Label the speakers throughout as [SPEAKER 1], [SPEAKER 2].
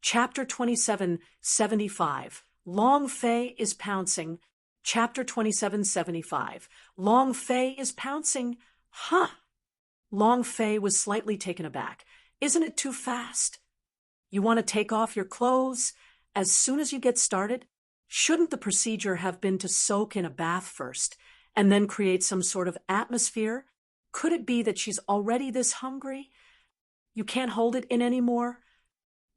[SPEAKER 1] Chapter 2775. Long Fei is pouncing. Chapter 2775. Long Fei is pouncing. Huh. Long Fei was slightly taken aback. Isn't it too fast? You want to take off your clothes as soon as you get started? Shouldn't the procedure have been to soak in a bath first and then create some sort of atmosphere? Could it be that she's already this hungry? You can't hold it in anymore?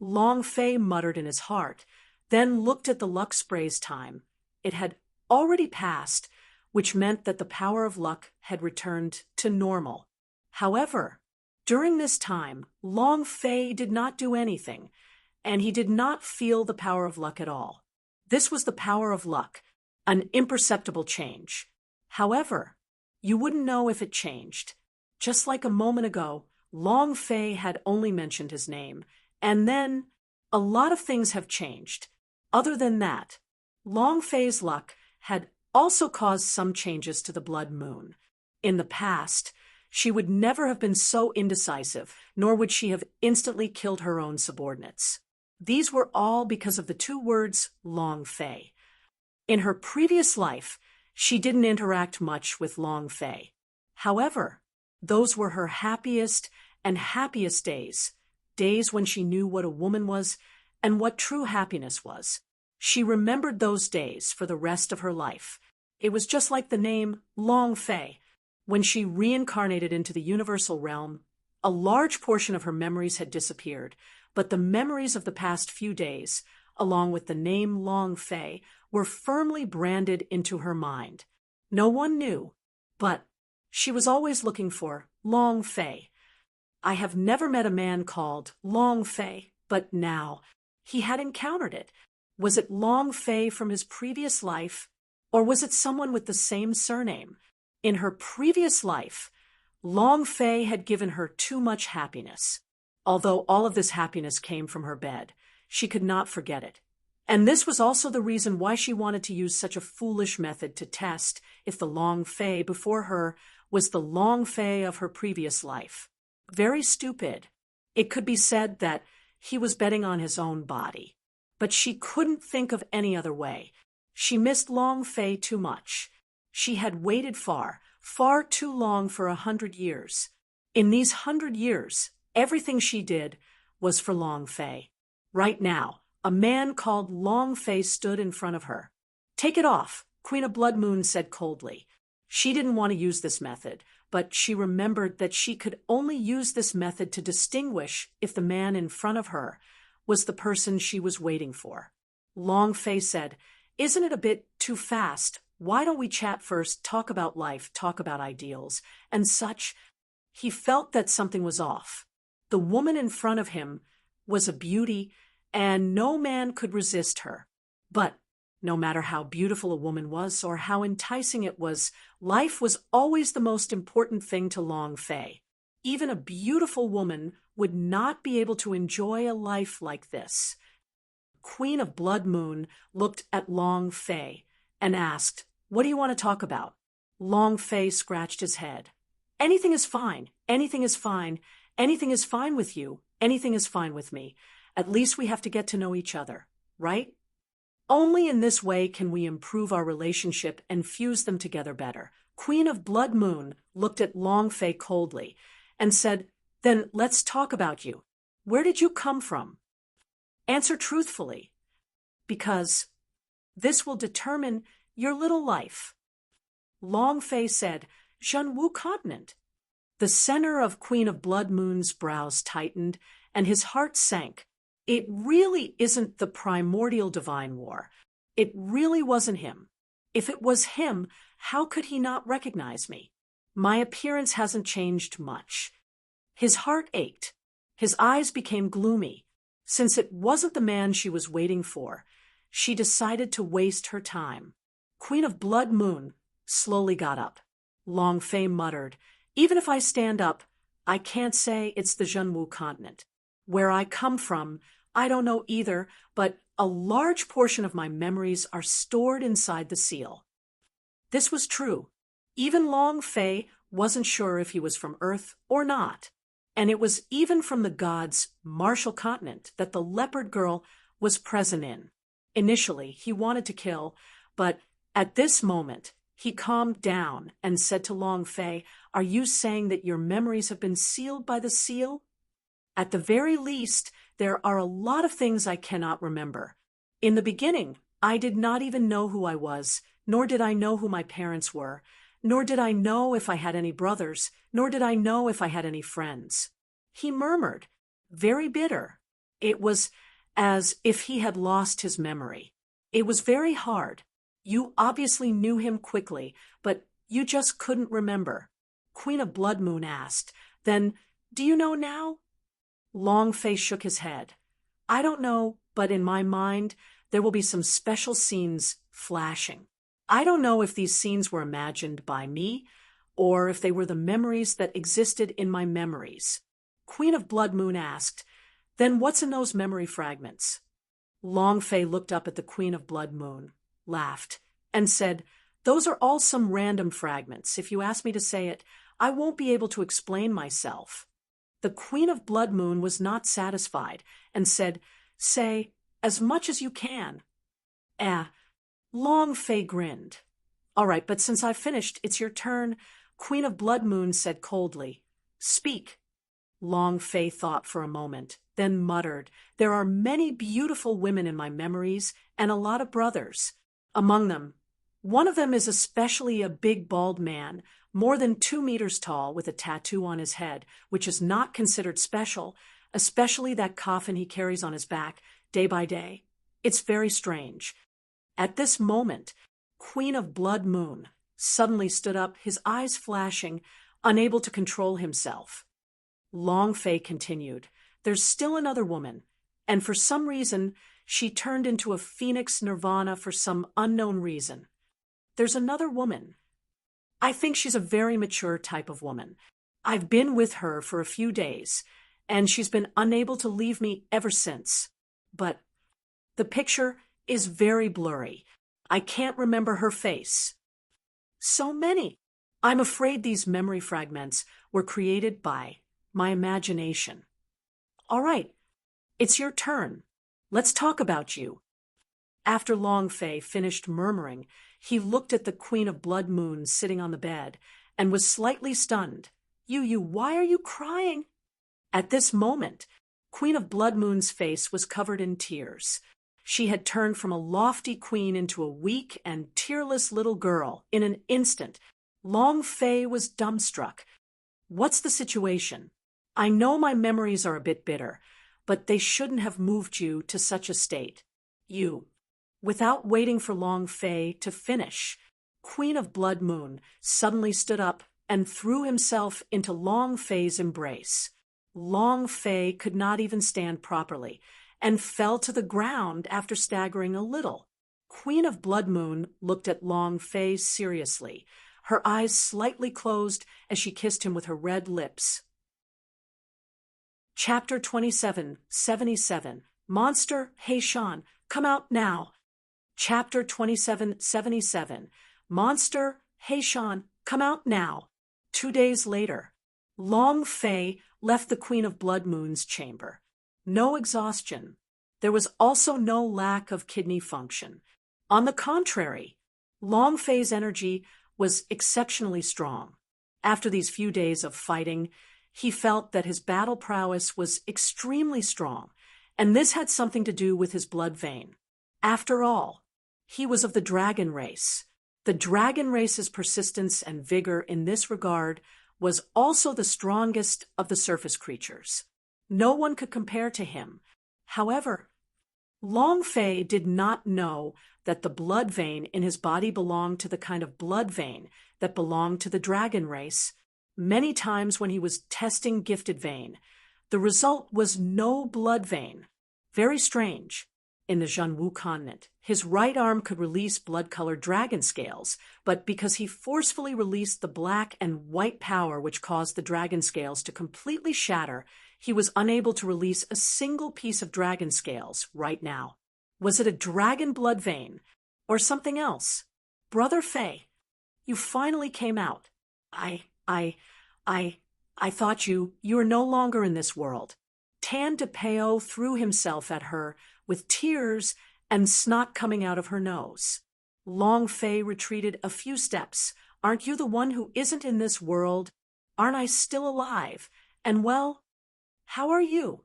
[SPEAKER 1] Long Fei muttered in his heart, then looked at the luck spray's time. It had already passed, which meant that the power of luck had returned to normal. However, during this time, Long Fei did not do anything, and he did not feel the power of luck at all. This was the power of luck, an imperceptible change. However, you wouldn't know if it changed. Just like a moment ago, Long Fei had only mentioned his name, and then a lot of things have changed. Other than that, Long Fei's luck had also caused some changes to the blood moon. In the past, she would never have been so indecisive, nor would she have instantly killed her own subordinates. These were all because of the two words Long Fei. In her previous life, she didn't interact much with Long Fei. However, those were her happiest and happiest days, days when she knew what a woman was and what true happiness was. She remembered those days for the rest of her life. It was just like the name Long Fei. When she reincarnated into the universal realm, a large portion of her memories had disappeared, but the memories of the past few days, along with the name Long Fei, were firmly branded into her mind. No one knew, but she was always looking for Long Fei. I have never met a man called Long Fei, but now he had encountered it. Was it Long Fei from his previous life, or was it someone with the same surname? In her previous life, Long Fei had given her too much happiness. Although all of this happiness came from her bed, she could not forget it. And this was also the reason why she wanted to use such a foolish method to test if the Long Fei before her was the Long Fei of her previous life. Very stupid. It could be said that he was betting on his own body. But she couldn't think of any other way. She missed Long Fei too much. She had waited far, far too long for 100 years. In these 100 years, everything she did was for Long Fei. Right now, a man called Long Fei stood in front of her. "Take it off," Queen of Blood Moon said coldly. She didn't want to use this method, but she remembered that she could only use this method to distinguish if the man in front of her was the person she was waiting for. Long Fei said, "Isn't it a bit too fast? Why don't we chat first, talk about life, talk about ideals, and such?" He felt that something was off. The woman in front of him was a beauty, and no man could resist her. But no matter how beautiful a woman was or how enticing it was, life was always the most important thing to Long Fei. Even a beautiful woman would not be able to enjoy a life like this. Queen of Blood Moon looked at Long Fei and asked, "What do you want to talk about?" Long Fei scratched his head. "Anything is fine. Anything is fine. Anything is fine with you. Anything is fine with me. At least we have to get to know each other, right? Only in this way can we improve our relationship and fuse them together better." Queen of Blood Moon looked at Long Fei coldly and said, "Then let's talk about you. Where did you come from? Answer truthfully, because this will determine your little life." Long Fei said, "Zhenwu continent." The center of Queen of Blood Moon's brows tightened, and his heart sank. It really isn't the primordial divine war. It really wasn't him. If it was him, how could he not recognize me? My appearance hasn't changed much. His heart ached. His eyes became gloomy. Since it wasn't the man she was waiting for, she decided to waste her time. Queen of Blood Moon slowly got up. Long Fei muttered, "Even if I stand up, I can't say it's the Zhenwu continent. Where I come from, I don't know either, but a large portion of my memories are stored inside the seal." This was true. Even Long Fei wasn't sure if he was from Earth or not. and it was even from the gods' martial continent that the leopard girl was present in. Initially, he wanted to kill, but at this moment, he calmed down and said to Long Fei, "Are you saying that your memories have been sealed by the seal? At the very least, there are a lot of things I cannot remember. In the beginning, I did not even know who I was, nor did I know who my parents were, nor did I know if I had any brothers, nor did I know if I had any friends." He murmured, very bitter. It was as if he had lost his memory. It was very hard. You obviously knew him quickly, but you just couldn't remember. Queen of Blood Moon asked, "Then, do you know now?" Long Fei shook his head. "I don't know, but in my mind, there will be some special scenes flashing. I don't know if these scenes were imagined by me, or if they were the memories that existed in my memories." Queen of Blood Moon asked, "Then what's in those memory fragments?" Long Fei looked up at the Queen of Blood Moon, laughed, and said, "Those are all some random fragments. If you ask me to say it, I won't be able to explain myself." The Queen of Blood Moon was not satisfied and said, "Say as much as you can." Long Fei grinned. "All right, but since I've finished, it's your turn." Queen of Blood Moon said coldly, "Speak." Long Fei thought for a moment, then muttered, "There are many beautiful women in my memories and a lot of brothers. Among them, one of them is especially a big bald man, more than 2 meters tall, with a tattoo on his head, which is not considered special, especially that coffin he carries on his back day by day. It's very strange." At this moment, Queen of Blood Moon suddenly stood up, his eyes flashing, unable to control himself. Long Fei continued, "There's still another woman, and for some reason, she turned into a phoenix nirvana for some unknown reason. There's another woman. I think she's a very mature type of woman. I've been with her for a few days, and she's been unable to leave me ever since. But the picture is very blurry. I can't remember her face. So many. I'm afraid these memory fragments were created by my imagination. All right, it's your turn. Let's talk about you." After Long Fei finished murmuring, he looked at the Queen of Blood Moon sitting on the bed and was slightly stunned. Why are you crying?" At this moment, Queen of Blood Moon's face was covered in tears. She had turned from a lofty queen into a weak and tearless little girl in an instant. Long Fei was dumbstruck. "What's the situation? I know my memories are a bit bitter, but they shouldn't have moved you to such a state. Without waiting for Long Fei to finish, Queen of Blood Moon suddenly stood up and threw himself into Long Fei's embrace. Long Fei could not even stand properly and fell to the ground after staggering a little. Queen of Blood Moon looked at Long Fei seriously, her eyes slightly closed as she kissed him with her red lips. Chapter 2777. Monster Heishan, come out now. Chapter 2777. Monster Heishan, come out now. 2 days later, Long Fei left the Queen of Blood Moon's chamber. No exhaustion. There was also no lack of kidney function. On the contrary, Long Fei's energy was exceptionally strong. After these few days of fighting, he felt that his battle prowess was extremely strong, and this had something to do with his blood vein. After all, he was of the dragon race. The dragon race's persistence and vigor in this regard was also the strongest of the surface creatures. No one could compare to him. However, Long Fei did not know that the blood vein in his body belonged to the kind of blood vein that belonged to the dragon race. Many times when he was testing gifted vein, the result was no blood vein. Very strange. In the Zhenwu continent, his right arm could release blood-colored dragon scales, but because he forcefully released the black and white power which caused the dragon scales to completely shatter, he was unable to release a single piece of dragon scales right now. Was it a dragon blood vein or something else? Brother Fei, you finally came out. I thought you are no longer in this world. Tan DePeo threw himself at her with tears and snot coming out of her nose. Long Fei retreated a few steps. Aren't you the one who isn't in this world? Aren't I still alive? And well, how are you?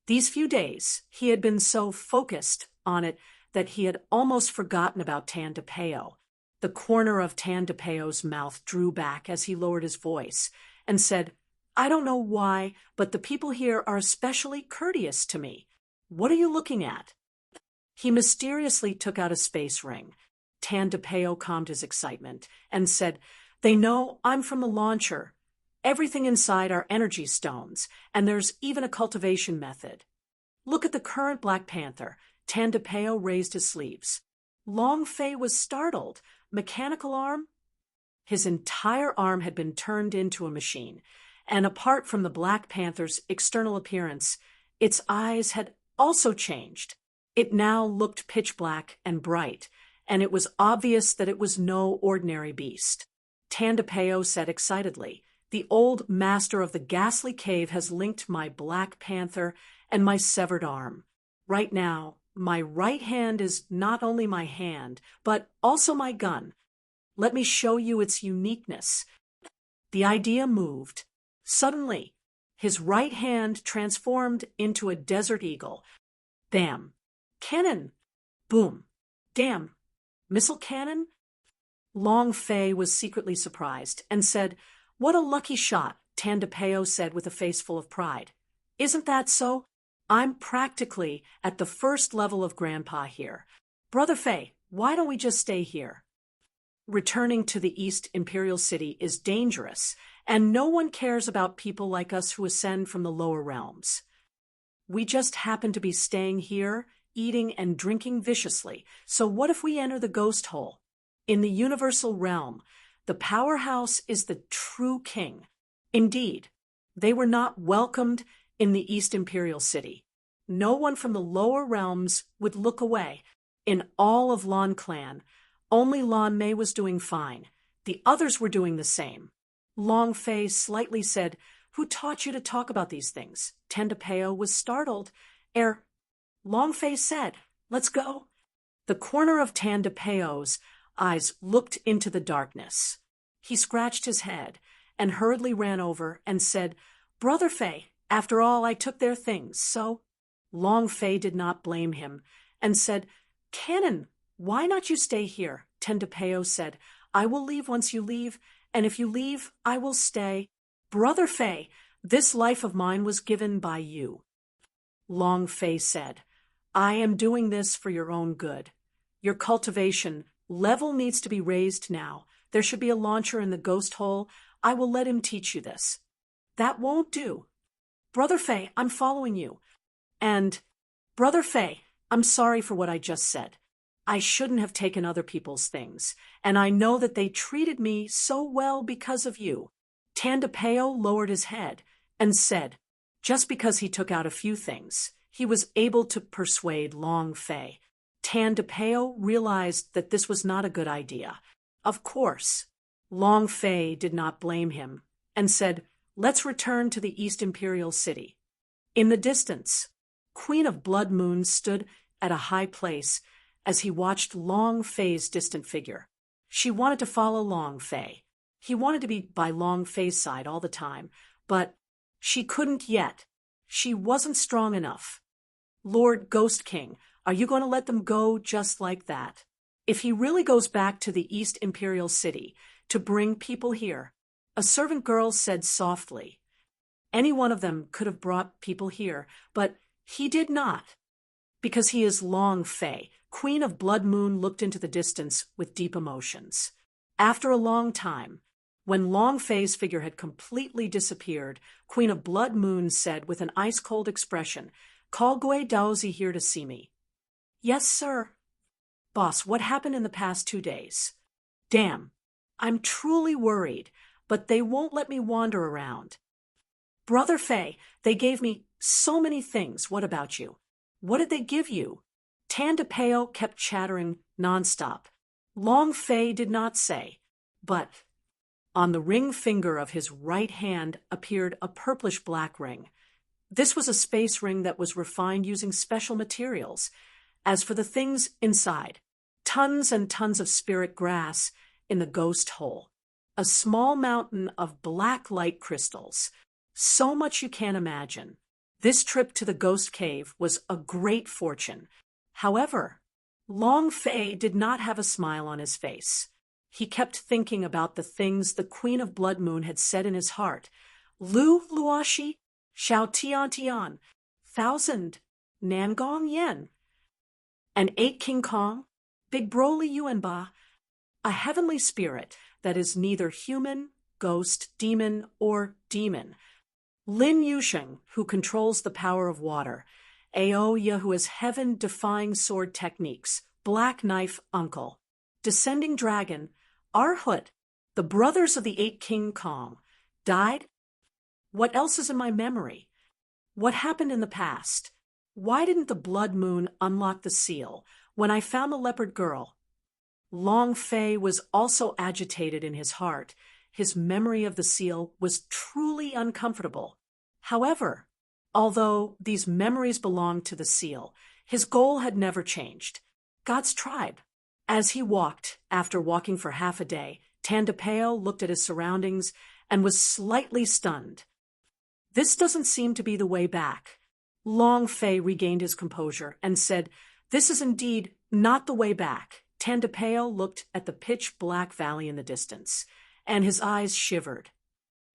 [SPEAKER 1] These few days, he had been so focused on it that he had almost forgotten about Tan DePeo. The corner of Tan DePeo's mouth drew back as he lowered his voice and said, I don't know why, but the people here are especially courteous to me. What are you looking at? He mysteriously took out a space ring. Tan DePeo calmed his excitement and said, They know I'm from the launcher. Everything inside are energy stones, and there's even a cultivation method. Look at the current Black Panther. Tan DePeo raised his sleeves. Long Fei was startled. Mechanical arm? His entire arm had been turned into a machine, and apart from the Black Panther's external appearance, its eyes had also changed. It now looked pitch black and bright, and it was obvious that it was no ordinary beast. Tan DePeo said excitedly, The old master of the ghastly cave has linked my Black Panther and my severed arm. Right now, my right hand is not only my hand, but also my gun. Let me show you its uniqueness. The idea moved. Suddenly, his right hand transformed into a desert eagle. Bam! Cannon! Boom! Damn! Missile cannon? Long Fei was secretly surprised and said, What a lucky shot, Tan DePeo said with a face full of pride. Isn't that so? I'm practically at the first level of Grandpa here. Brother Fei, why don't we just stay here? Returning to the East Imperial City is dangerous, and no one cares about people like us who ascend from the lower realms. We just happen to be staying here, eating and drinking viciously, so what if we enter the ghost hole? In the universal realm, the powerhouse is the true king. Indeed, they were not welcomed in the East Imperial City. No one from the lower realms would look away. In all of Lon Clan, only Lon Mei was doing fine. The others were doing the same. Long Fei slightly said, Who taught you to talk about these things? Tan DePeo was startled. Long Fei said, Let's go. The corner of Tan DePeo's eyes looked into the darkness. He scratched his head and hurriedly ran over and said, Brother Fei, after all, I took their things, so... Long Fei did not blame him and said, Cannon, why not you stay here? Tan DePeo said, I will leave once you leave, and if you leave, I will stay. Brother Fei, this life of mine was given by you. Long Fei said, I am doing this for your own good. Your cultivation level needs to be raised now. There should be a launcher in the ghost hole. I will let him teach you this. That won't do. Brother Fei, I'm following you. And, Brother Fei, I'm sorry for what I just said. I shouldn't have taken other people's things, and I know that they treated me so well because of you. Tan DePeo lowered his head and said, just because he took out a few things, he was able to persuade Long Fei. Tan DePeo realized that this was not a good idea. Of course, Long Fei did not blame him and said, Let's return to the East Imperial City. In the distance, Queen of Blood Moon stood at a high place as he watched Long Fei's distant figure. She wanted to follow Long Fei. He wanted to be by Long Fei's side all the time, but she couldn't yet. She wasn't strong enough. Lord Ghost King, are you going to let them go just like that? If he really goes back to the East Imperial City to bring people here, a servant girl said softly. Any one of them could have brought people here, but he did not. Because he is Long Fei, Queen of Blood Moon looked into the distance with deep emotions. After a long time, when Long Fei's figure had completely disappeared, Queen of Blood Moon said with an ice-cold expression, Call Gui Daozi here to see me. Yes, sir. Boss, what happened in the past 2 days? Damn, I'm truly worried, but they won't let me wander around. Brother Fei, they gave me so many things. What about you? What did they give you? Tan DePeo kept chattering nonstop. Long Fei did not say, but On the ring finger of his right hand appeared a purplish-black ring. This was a space ring that was refined using special materials. As for the things inside, tons and tons of spirit grass in the ghost hole. A small mountain of black light crystals. So much you can't imagine. This trip to the ghost cave was a great fortune. However, Long Fei did not have a smile on his face. He kept thinking about the things the Queen of Blood Moon had said in his heart. Lu Luoshi, Xiao Tian Tian, 1,000 Nangong Yen. And 8 King Kong, Big Broly Yuanba, a heavenly spirit that is neither human, ghost, demon, or demon. Lin Yusheng, who controls the power of water. Aoya, who has heaven-defying sword techniques. Black Knife Uncle. Descending Dragon. Arhut, the brothers of the 8 King Kong. Died? What else is in my memory? What happened in the past? Why didn't the Blood Moon unlock the seal when I found the leopard girl? Long Fei was also agitated in his heart. His memory of the seal was truly uncomfortable. However, although these memories belonged to the seal, his goal had never changed. God's tribe. As he walked, after walking for half a day, Tandapeo looked at his surroundings and was slightly stunned. This doesn't seem to be the way back. Long Fei regained his composure and said, "This is indeed not the way back." Tandapeo looked at the pitch-black valley in the distance, and his eyes shivered.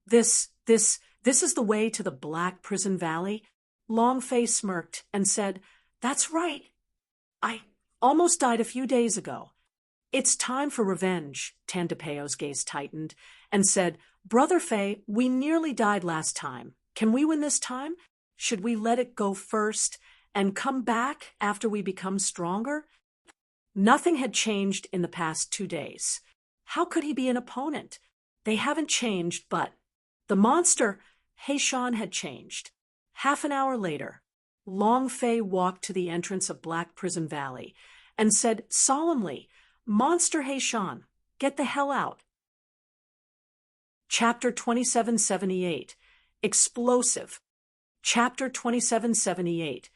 [SPEAKER 1] This is the way to the Black Prison Valley? Long Fei smirked and said, "That's right. I almost died a few days ago." "It's time for revenge," Tandapeo's gaze tightened, and said, "Brother Fei, we nearly died last time. Can we win this time? Should we let it go first and come back after we become stronger?" Nothing had changed in the past 2 days. How could he be an opponent? They haven't changed, but the monster, Heishan, had changed. Half an hour later, Long Fei walked to the entrance of Black Prison Valley and said solemnly, "Monster Heishan, get the hell out." Chapter 2778, Explosive. Chapter 2778,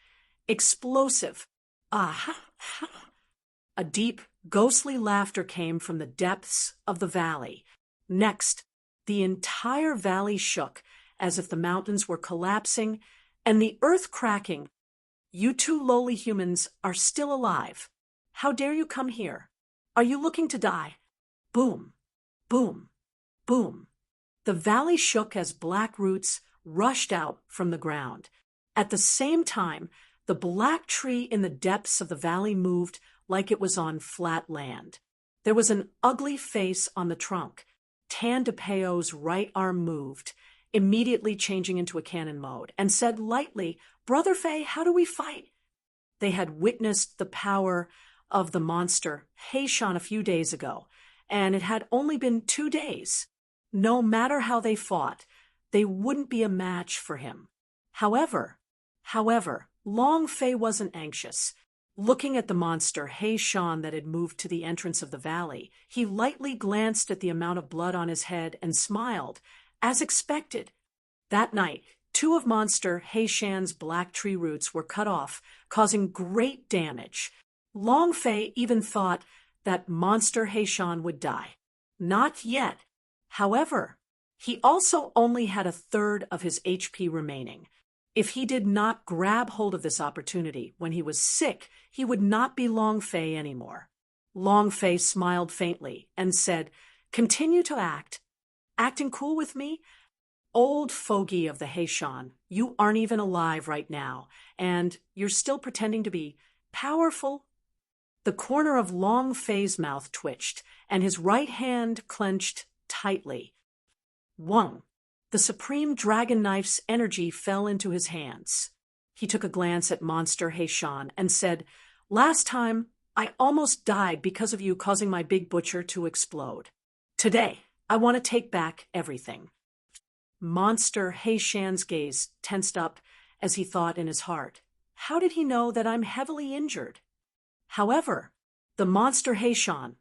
[SPEAKER 1] Explosive. Ah! A deep, ghostly laughter came from the depths of the valley. Next, the entire valley shook as if the mountains were collapsing and the earth cracking. "You two lowly humans are still alive. How dare you come here? Are you looking to die?" Boom, boom, boom. The valley shook as black roots rushed out from the ground. At the same time, the black tree in the depths of the valley moved like it was on flat land. There was an ugly face on the trunk. Tandapeo's right arm moved, immediately changing into a cannon mode, and said lightly, "Brother Fei, how do we fight?" They had witnessed the power of the monster Heishan a few days ago, and it had only been 2 days. No matter how they fought, they wouldn't be a match for him. However, Long Fei wasn't anxious. Looking at the monster Heishan that had moved to the entrance of the valley, he lightly glanced at the amount of blood on his head and smiled, as expected. That night, 2 of monster Heishan's black tree roots were cut off, causing great damage. Long Fei even thought that monster Heishan would die. Not yet. However, he also only had 1/3 of his HP remaining. If he did not grab hold of this opportunity when he was sick, he would not be Long Fei anymore. Long Fei smiled faintly and said, "Continue to act. Acting cool with me? Old fogey of the Heishan, you aren't even alive right now, and you're still pretending to be powerful." The corner of Long Fei's mouth twitched, and his right hand clenched tightly. Wong. The supreme dragon knife's energy fell into his hands. He took a glance at monster Heishan and said, "Last time, I almost died because of you causing my big butcher to explode. Today, I want to take back everything." Monster Heishan's gaze tensed up as he thought in his heart, "How did he know that I'm heavily injured?" However, the monster Heishan,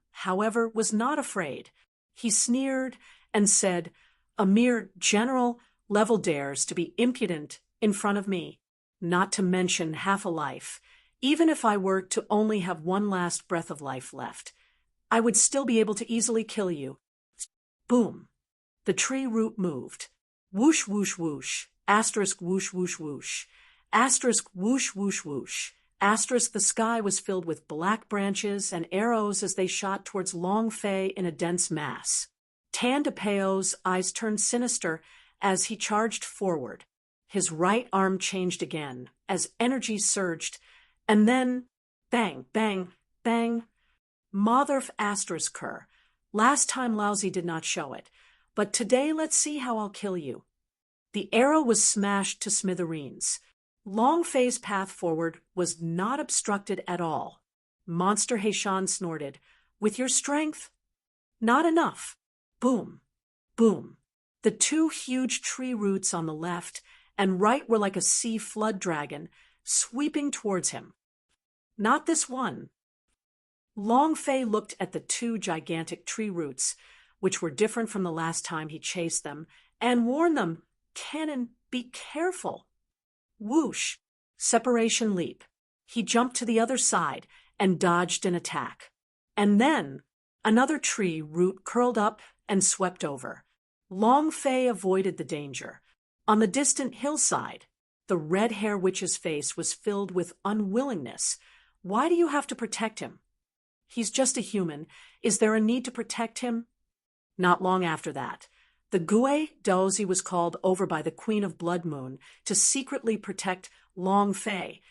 [SPEAKER 1] was not afraid. He sneered and said, "A mere general level dares to be impudent in front of me, not to mention half a life. Even if I were to only have one last breath of life left, I would still be able to easily kill you." Boom. The tree root moved. Whoosh, whoosh, whoosh. Asterisk, whoosh, whoosh, whoosh. Asterisk, whoosh, whoosh, whoosh. Asterisk, the sky was filled with black branches and arrows as they shot towards Long Fei in a dense mass. Tan de Peo's eyes turned sinister as he charged forward. His right arm changed again as energy surged, and then bang, bang, bang. Motherf asterisk her. Last time Lousy did not show it, but today let's see how I'll kill you. The arrow was smashed to smithereens. Long Fei's path forward was not obstructed at all. Monster Heishan snorted, "With your strength? Not enough." Boom, boom. The two huge tree roots on the left and right were like a sea flood dragon, sweeping towards him. Not this one. Long Fei looked at the two gigantic tree roots, which were different from the last time he chased them, and warned them, "Cannon, be careful." Whoosh! Separation leap. He jumped to the other side and dodged an attack. And then another tree root curled up and swept over. Long Fei avoided the danger. On the distant hillside, the red hair witch's face was filled with unwillingness. "Why do you have to protect him? He's just a human. Is there a need to protect him?" Not long after that, the Gui Daozi was called over by the Queen of Blood Moon to secretly protect Long Fei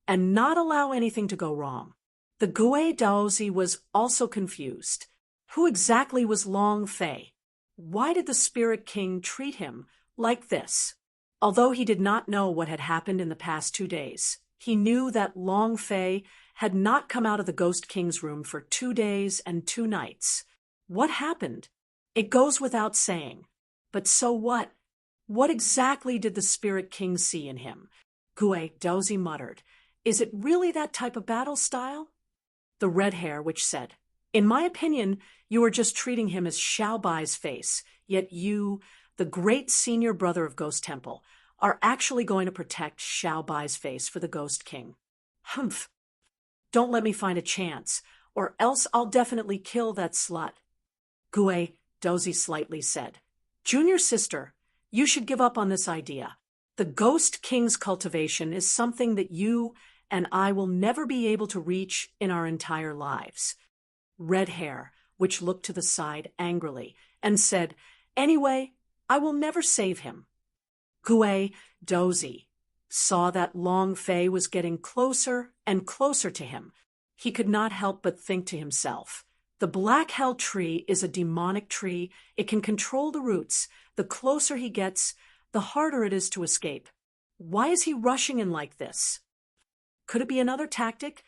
[SPEAKER 1] and not allow anything to go wrong. The Gui Daozi was also confused. Who exactly was Long Fei? Why did the Spirit King treat him like this? Although he did not know what had happened in the past 2 days, he knew that Long Fei had not come out of the Ghost King's room for 2 days and 2 nights. What happened? It goes without saying. But so what? What exactly did the Spirit King see in him? Gui Daozi muttered, "Is it really that type of battle style?" The red hair witch said, "In my opinion, you are just treating him as Xiao Bai's face, yet you, the great senior brother of Ghost Temple, are actually going to protect Xiao Bai's face for the Ghost King." Humph. "Don't let me find a chance, or else I'll definitely kill that slut," Gui Daozi slightly said. "Junior sister, you should give up on this idea. The Ghost King's cultivation is something that you and I will never be able to reach in our entire lives." Red hair, which looked to the side angrily, and said, "Anyway, I will never save him." Gui Daozi saw that Long Fei was getting closer and closer to him. He could not help but think to himself, "The Black Hell tree is a demonic tree. It can control the roots. The closer he gets, the harder it is to escape. Why is he rushing in like this? Could it be another tactic?"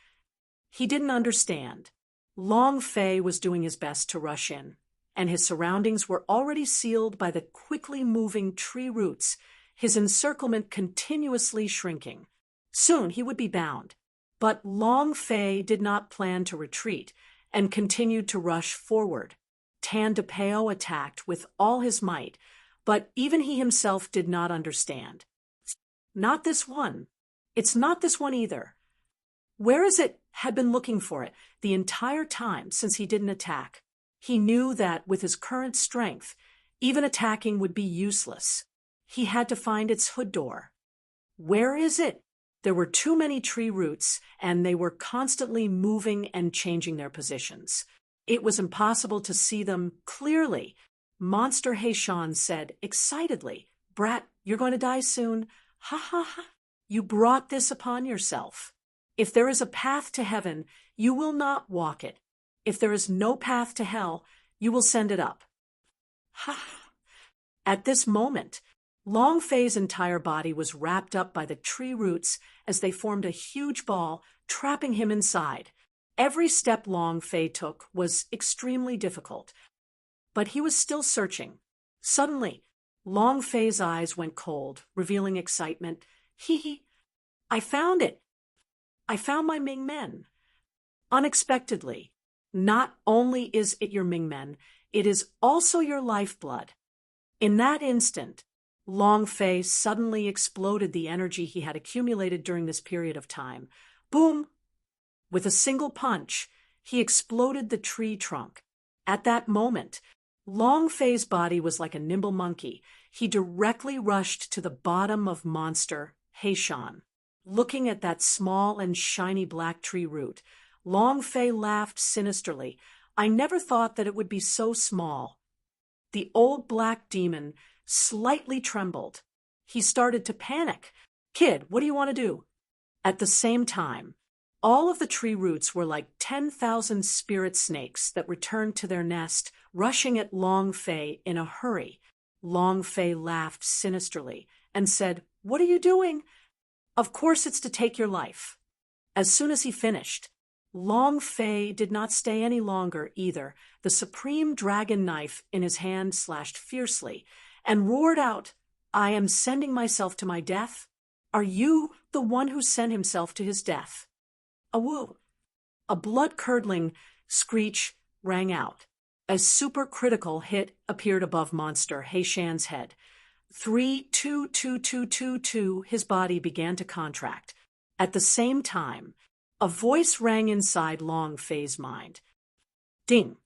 [SPEAKER 1] He didn't understand. Long Fei was doing his best to rush in, and his surroundings were already sealed by the quickly moving tree roots, his encirclement continuously shrinking. Soon he would be bound. But Long Fei did not plan to retreat and continued to rush forward. Tan de Peo attacked with all his might, but even he himself did not understand. "Not this one. It's not this one either. Where is it?" Had been looking for it the entire time since he didn't attack. He knew that with his current strength, even attacking would be useless. He had to find its hood door. Where is it? There were too many tree roots, and they were constantly moving and changing their positions. It was impossible to see them clearly. Monster Heishan said excitedly, "Brat, you're going to die soon. Ha ha ha. You brought this upon yourself. If there is a path to heaven, you will not walk it. If there is no path to hell, you will send it up." Ha! At this moment, Long Fei's entire body was wrapped up by the tree roots as they formed a huge ball, trapping him inside. Every step Long Fei took was extremely difficult, but he was still searching. Suddenly, Long Fei's eyes went cold, revealing excitement. "Hee, I found it! I found my Ming Men." Unexpectedly, not only is it your Ming Men, It is also your lifeblood. In that instant, Long Fei suddenly exploded the energy he had accumulated during this period of time. Boom! With a single punch, he exploded the tree trunk. At that moment, Long Fei's body was like a nimble monkey. He directly rushed to the bottom of monster Heishan. Looking at that small and shiny black tree root, Long Fei laughed sinisterly. I never thought that it would be so small. The old black demon slightly trembled. He started to panic. Kid, what do you want to do? At the same time, all of the tree roots were like 10,000 spirit snakes that returned to their nest, rushing at Long Fei in a hurry. Long Fei laughed sinisterly and said, What are you doing? Of course it's to take your life. As soon as he finished, Long Fei did not stay any longer either. The supreme dragon knife in his hand slashed fiercely and roared out, I am sending myself to my death. Are you the one who sent himself to his death? A woo! A blood-curdling screech rang out. A supercritical hit appeared above monster Heishan's head. 3-2-2-2-2-2, his body began to contract. At the same time, a voice rang inside Long Fei's mind. Ding!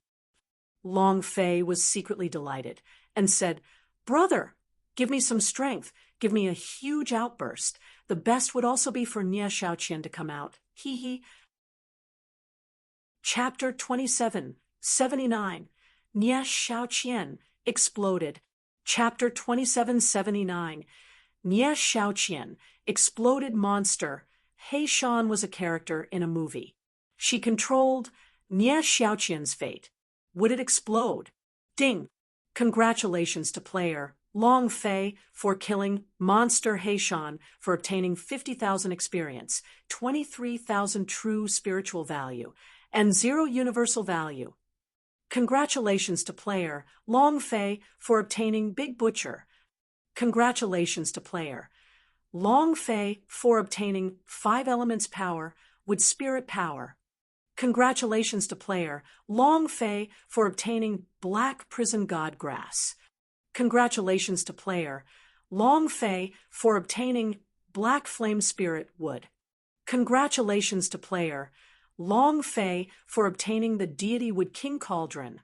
[SPEAKER 1] Long Fei was secretly delighted and said, Brother, give me some strength. Give me a huge outburst. The best would also be for Nie Xiaoqian to come out. Hee hee. Chapter 2779. Nie Xiaoqian exploded. Chapter 2779. Nie Xiaoqian exploded monster. Heishan was a character in a movie. She controlled Nie Xiaoqian's fate. Would it explode? Ding! Congratulations to player Long Fei for killing monster Heishan for obtaining 50,000 experience, 23,000 true spiritual value, and 0 universal value. Congratulations to player Long Fei for obtaining Big Butcher. Congratulations to player Long Fei for obtaining 5 elements power with spirit power. Congratulations to player Long Fei for obtaining Black Prison God Grass. Congratulations to player Long Fei for obtaining Black Flame Spirit Wood. Congratulations to player Long Fei for obtaining the Deity Wood King Cauldron.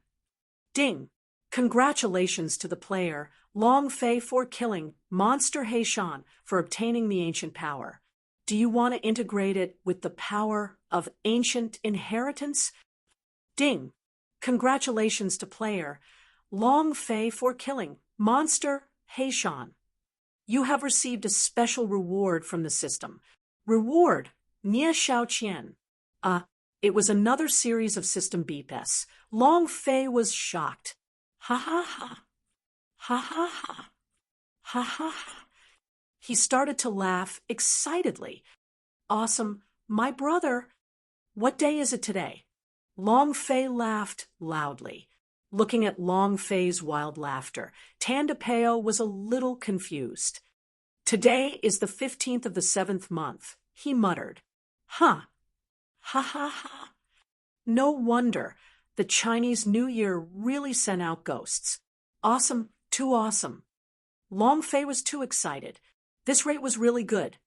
[SPEAKER 1] Ding! Congratulations to the player Long Fei for killing monster Heishan for obtaining the ancient power. Do you want to integrate it with the power of ancient inheritance? Ding! Congratulations to player Long Fei for killing monster Heishan. You have received a special reward from the system. Reward, Nie Xiaoqian. It was another series of system BPS. Long Fei was shocked. Ha ha ha. Ha ha ha. Ha ha ha. He started to laugh excitedly. Awesome. My brother. What day is it today? Long Fei laughed loudly. Looking at Long Fei's wild laughter, Tandapeo was a little confused. Today is the 15th of the 7th month, he muttered. Huh. Ha ha ha. No wonder. The Chinese New Year really sent out ghosts. Awesome, too awesome. Long Fei was too excited. This rate was really good.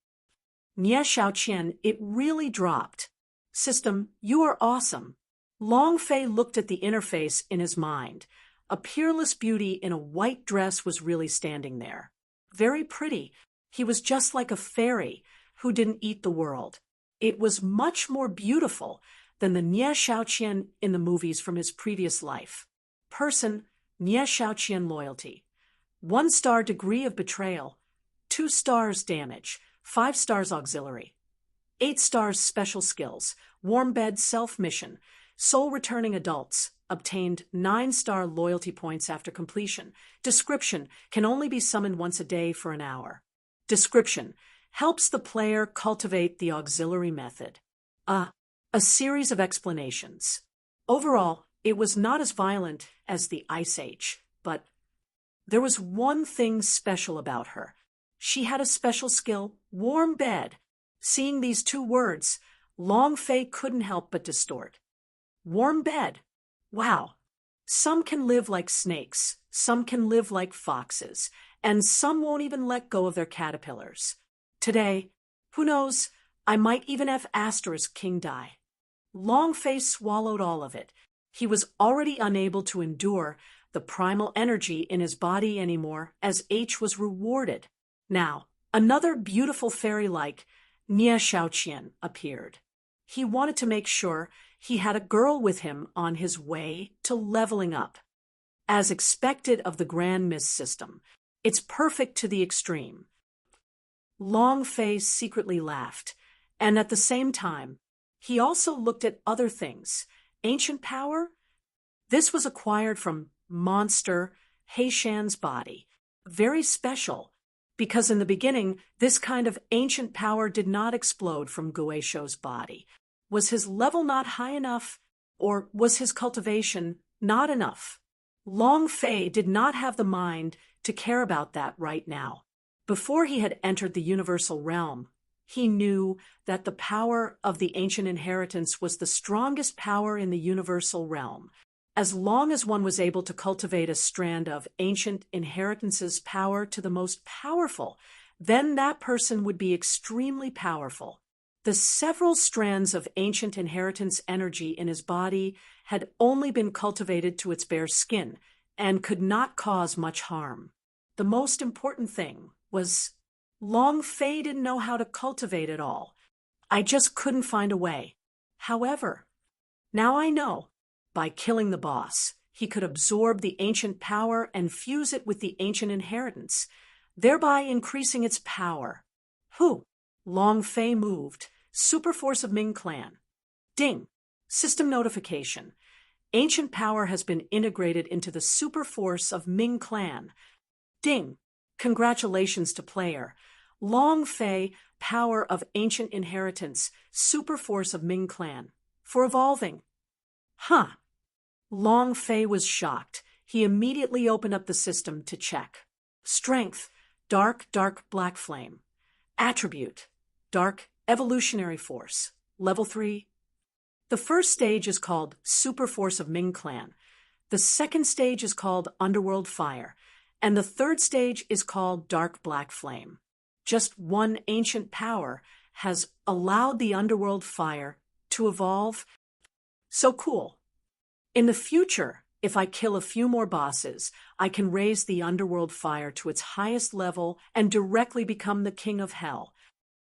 [SPEAKER 1] Nie Xiaoqian, it really dropped. System, you are awesome. Long Fei looked at the interface in his mind. A peerless beauty in a white dress was really standing there. Very pretty. He was just like a fairy who didn't eat the world. It was much more beautiful than the Nie Xiaoqian in the movies from his previous life. Person, Nie Xiaoqian loyalty. 1 star degree of betrayal. 2 stars damage. 5 stars auxiliary. 8 stars special skills. Warm bed self-mission. Soul returning adults. Obtained 9-star loyalty points after completion. Description, can only be summoned once a day for an hour. Description, helps the player cultivate the auxiliary method. A series of explanations. Overall, it was not as violent as the Ice Age, but there was one thing special about her. She had a special skill, warm bed. Seeing these 2 words, Long Fei couldn't help but distort. Warm bed. Wow. Some can live like snakes, some can live like foxes, and some won't even let go of their caterpillars. Today, who knows, I might even have Asterisk King die. Longface swallowed all of it. He was already unable to endure the primal energy in his body anymore, as H was rewarded. Now, another beautiful fairy like Nia Shaoqian appeared. He wanted to make sure he had a girl with him on his way to leveling up. As expected of the Grand Mist system, it's perfect to the extreme. Longface secretly laughed, and at the same time, he also looked at other things. Ancient power? This was acquired from monster Heishan's body. Very special, because in the beginning, this kind of ancient power did not explode from Guesho's body. Was his level not high enough, or was his cultivation not enough? Long Fei did not have the mind to care about that right now. Before he had entered the universal realm, he knew that the power of the ancient inheritance was the strongest power in the universal realm. As long as one was able to cultivate a strand of ancient inheritance's power to the most powerful, then that person would be extremely powerful. The several strands of ancient inheritance energy in his body had only been cultivated to its bare skin and could not cause much harm. The most important thing was Long Fei didn't know how to cultivate it all. I just couldn't find a way. However, now I know. By killing the boss, he could absorb the ancient power and fuse it with the ancient inheritance, thereby increasing its power. Whew! Long Fei moved. Superforce of Ming Clan. Ding! System notification. Ancient power has been integrated into the Superforce of Ming Clan. Ding! Congratulations to player. Long Fei, power of ancient inheritance, Superforce of Ming Clan. For evolving. Huh. Long Fei was shocked. He immediately opened up the system to check. Strength, dark black flame. Attribute, dark evolutionary force. Level 3. The first stage is called Superforce of Ming Clan. The second stage is called Underworld Fire. And the third stage is called Dark Black Flame. Just one ancient power has allowed the Underworld Fire to evolve. So cool. In the future, if I kill a few more bosses, I can raise the Underworld Fire to its highest level and directly become the King of Hell.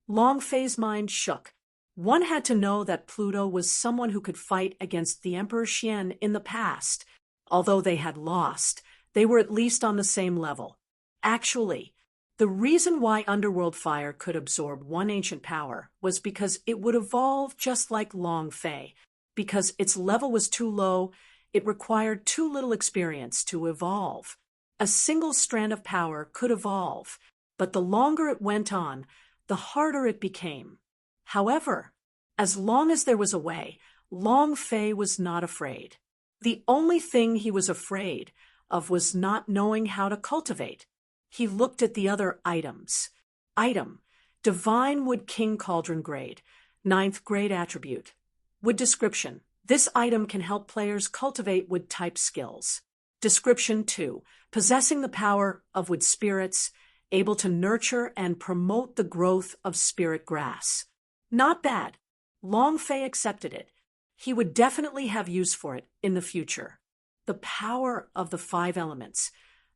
[SPEAKER 1] Long Fei's mind shook. One had to know that Pluto was someone who could fight against the Emperor Xian in the past. Although they had lost, they were at least on the same level. Actually, the reason why Underworld Fire could absorb one ancient power was because it would evolve just like Long Fei. Because its level was too low, it required too little experience to evolve. A single strand of power could evolve, but the longer it went on, the harder it became. However, as long as there was a way, Long Fei was not afraid. The only thing he was afraid of was not knowing how to cultivate. He looked at the other items. Item, Divine Wood King Cauldron Grade, 9th grade attribute. Wood description. This item can help players cultivate wood-type skills. Description 2. Possessing the power of wood spirits, able to nurture and promote the growth of spirit grass. Not bad. Long Fei accepted it. He would definitely have use for it in the future. The power of the 5 elements.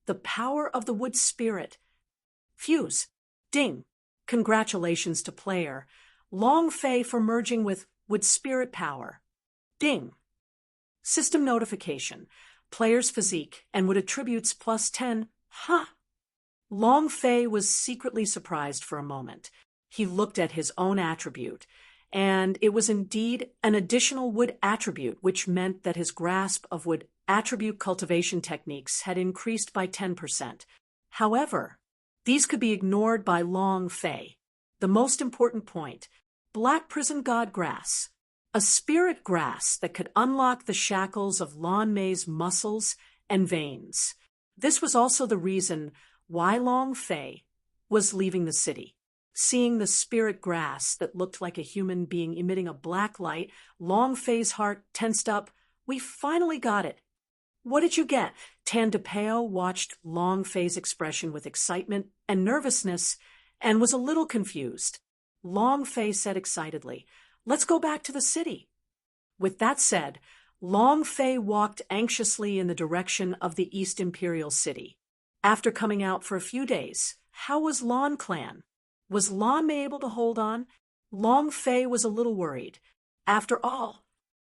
[SPEAKER 1] The power of the wood spirit. Fuse. Ding. Congratulations to player. Long Fei for merging with wood spirit power. Ding. System notification. Player's physique and wood attributes plus 10. Huh. Long Fei was secretly surprised for a moment. He looked at his own attribute, and it was indeed an additional wood attribute, which meant that his grasp of wood attribute cultivation techniques had increased by 10%. However, these could be ignored by Long Fei. The most important point, Black Prison God Grass, a spirit grass that could unlock the shackles of Lan Mei's muscles and veins. This was also the reason why Long Fei was leaving the city. Seeing the spirit grass that looked like a human being emitting a black light, Long Fei's heart tensed up. We finally got it. What did you get? Tandapeo watched Long Fei's expression with excitement and nervousness and was a little confused. Long Fei said excitedly, "Let's go back to the city." With that said, Long Fei walked anxiously in the direction of the East Imperial City. After coming out for a few days, how was Lan Clan? Was Lan Mei able to hold on? Long Fei was a little worried. After all,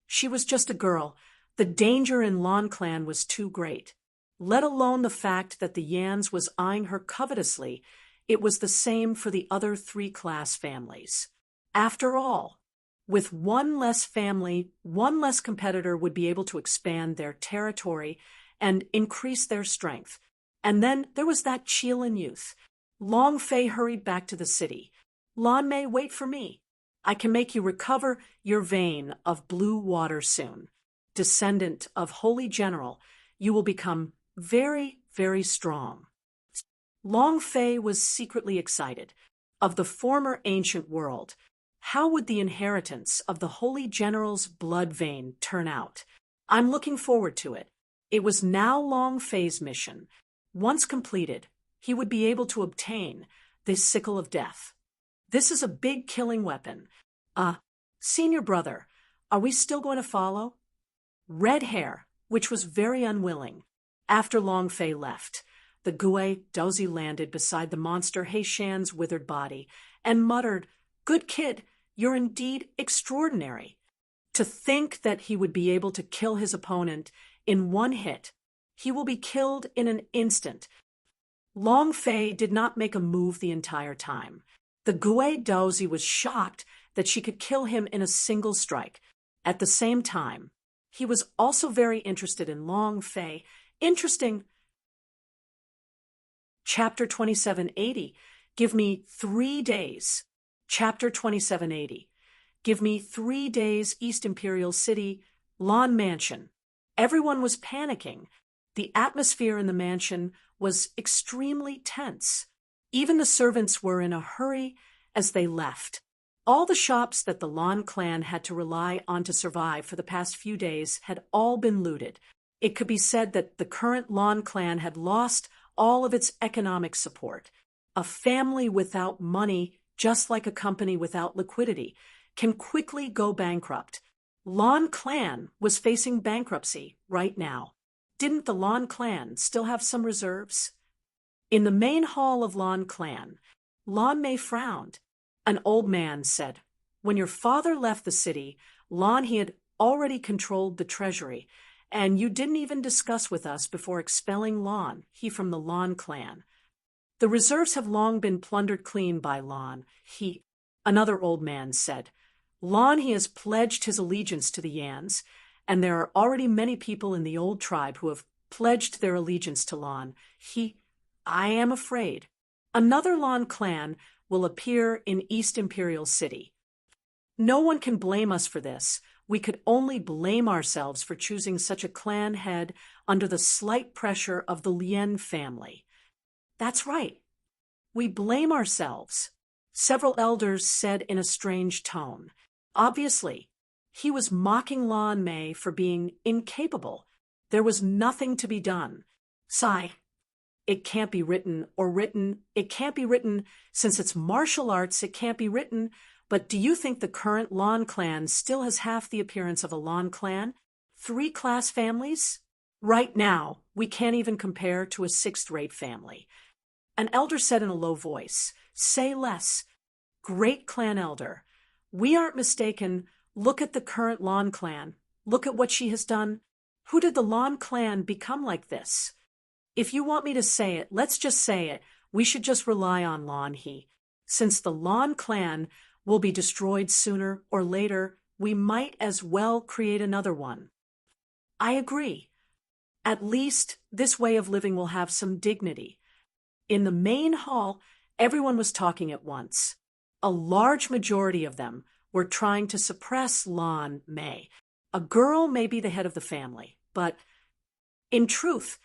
[SPEAKER 1] she was just a girl. The danger in Lan Clan was too great. Let alone the fact that the Yans was eyeing her covetously, it was the same for the other three-class families. After all, with one less family, one less competitor would be able to expand their territory and increase their strength. And then there was that Qilin youth. Long Fei hurried back to the city. "Lan Mei, wait for me. I can make you recover your vein of blue water soon. Descendant of Holy General, you will become very, very strong." Long Fei was secretly excited. Of the former ancient world, how would the inheritance of the Holy General's blood vein turn out? I'm looking forward to it. It was now Long Fei's mission. Once completed, he would be able to obtain this sickle of death. This is a big killing weapon. Senior brother, are we still going to follow? Red Hair, which was very unwilling. After Long Fei left, the Gui Dozi landed beside the monster Heishan's withered body and muttered, "Good kid, you're indeed extraordinary." To think that he would be able to kill his opponent in one hit. He will be killed in an instant. Long Fei did not make a move the entire time. The Gui Dozi was shocked that she could kill him in a single strike. At the same time, he was also very interested in Long Fei. Interesting. Chapter 2780. Give me 3 days. Chapter 2780. Give me 3 days, East Imperial City, Lan Mansion. Everyone was panicking. The atmosphere in the mansion was extremely tense. Even the servants were in a hurry as they left. All the shops that the Lan clan had to rely on to survive for the past few days had all been looted. It could be said that the current Lan clan had lost all of its economic support. A family without money, just like a company without liquidity, can quickly go bankrupt. Lan clan was facing bankruptcy right now. Didn't the Lan clan still have some reserves? In the main hall of Lan clan, Lan Mei frowned. An old man said, "When your father left the city, Lan he had already controlled the treasury, and you didn't even discuss with us before expelling Lan, he from the Lan clan. The reserves have long been plundered clean by Lan, he." Another old man said, "Lan he has pledged his allegiance to the Yans, and there are already many people in the old tribe who have pledged their allegiance to Lan. I am afraid. Another Lan clan will appear in East Imperial City. No one can blame us for this. We could only blame ourselves for choosing such a clan head under the slight pressure of the Lien family." "That's right. We blame ourselves," several elders said in a strange tone. Obviously, he was mocking Lan Mei for being incapable. There was nothing to be done. Sigh. It can't be written or written. It can't be written. Since it's martial arts, it can't be written. But do you think the current Lan clan still has half the appearance of a Lan clan? 3-class families? Right now, we can't even compare to a 6th-rate family. An elder said in a low voice, "Say less. Great clan elder. We aren't mistaken. Look at the current Lan clan. Look at what she has done. Who did the Lan clan become like this? If you want me to say it, let's just say it. We should just rely on Lan he. Since the Lan clan will be destroyed sooner or later, we might as well create another one." I agree. At least this way of living will have some dignity. In the main hall, everyone was talking at once. A large majority of them were trying to suppress Lan Mei. A girl may be the head of the family, but in truth,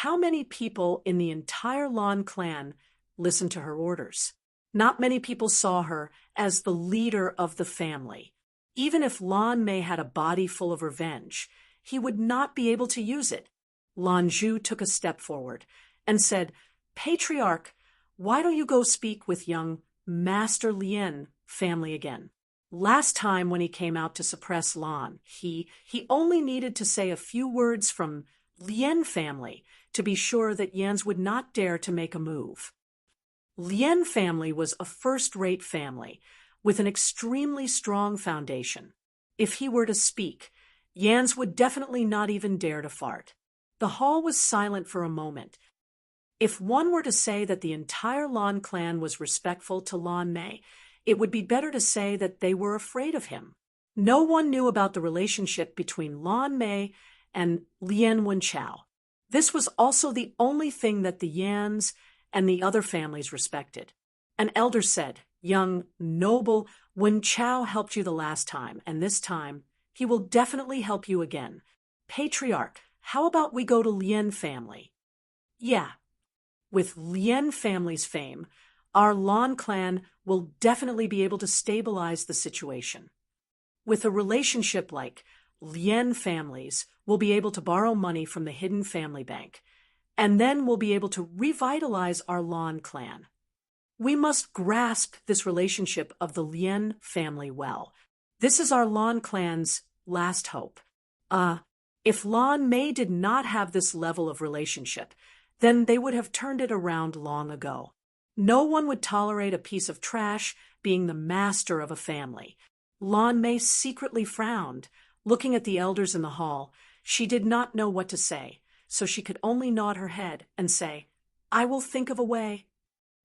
[SPEAKER 1] how many people in the entire Lan clan listened to her orders? Not many people saw her as the leader of the family. Even if Lan Mei had a body full of revenge, he would not be able to use it. Lan Zhu took a step forward and said, Patriarch, why don't you go speak with young Master Lien family again? Last time when he came out to suppress Lan, he only needed to say a few words from Lien family to be sure that Yans would not dare to make a move. Lien family was a first-rate family with an extremely strong foundation. If he were to speak, Yans would definitely not even dare to fart. The hall was silent for a moment. If one were to say that the entire Lan clan was respectful to Lan Mei, it would be better to say that they were afraid of him. No one knew about the relationship between Lan Mei and Lien Wenchao. This was also the only thing that the Yans and the other families respected. An elder said, Young, noble Wenchao helped you the last time, and this time he will definitely help you again. Patriarch, how about we go to Lien family? Yeah. With Lien family's fame, our Lan clan will definitely be able to stabilize the situation. With a relationship like Lien families, we'll be able to borrow money from the hidden family bank, and then we'll be able to revitalize our Lan clan. We must grasp this relationship of the Lien family well. This is our Lan clan's last hope. If Lan Mei did not have this level of relationship, then they would have turned it around long ago. No one would tolerate a piece of trash being the master of a family. Lan Mei secretly frowned. Looking at the elders in the hall, she did not know what to say, so she could only nod her head and say, I will think of a way.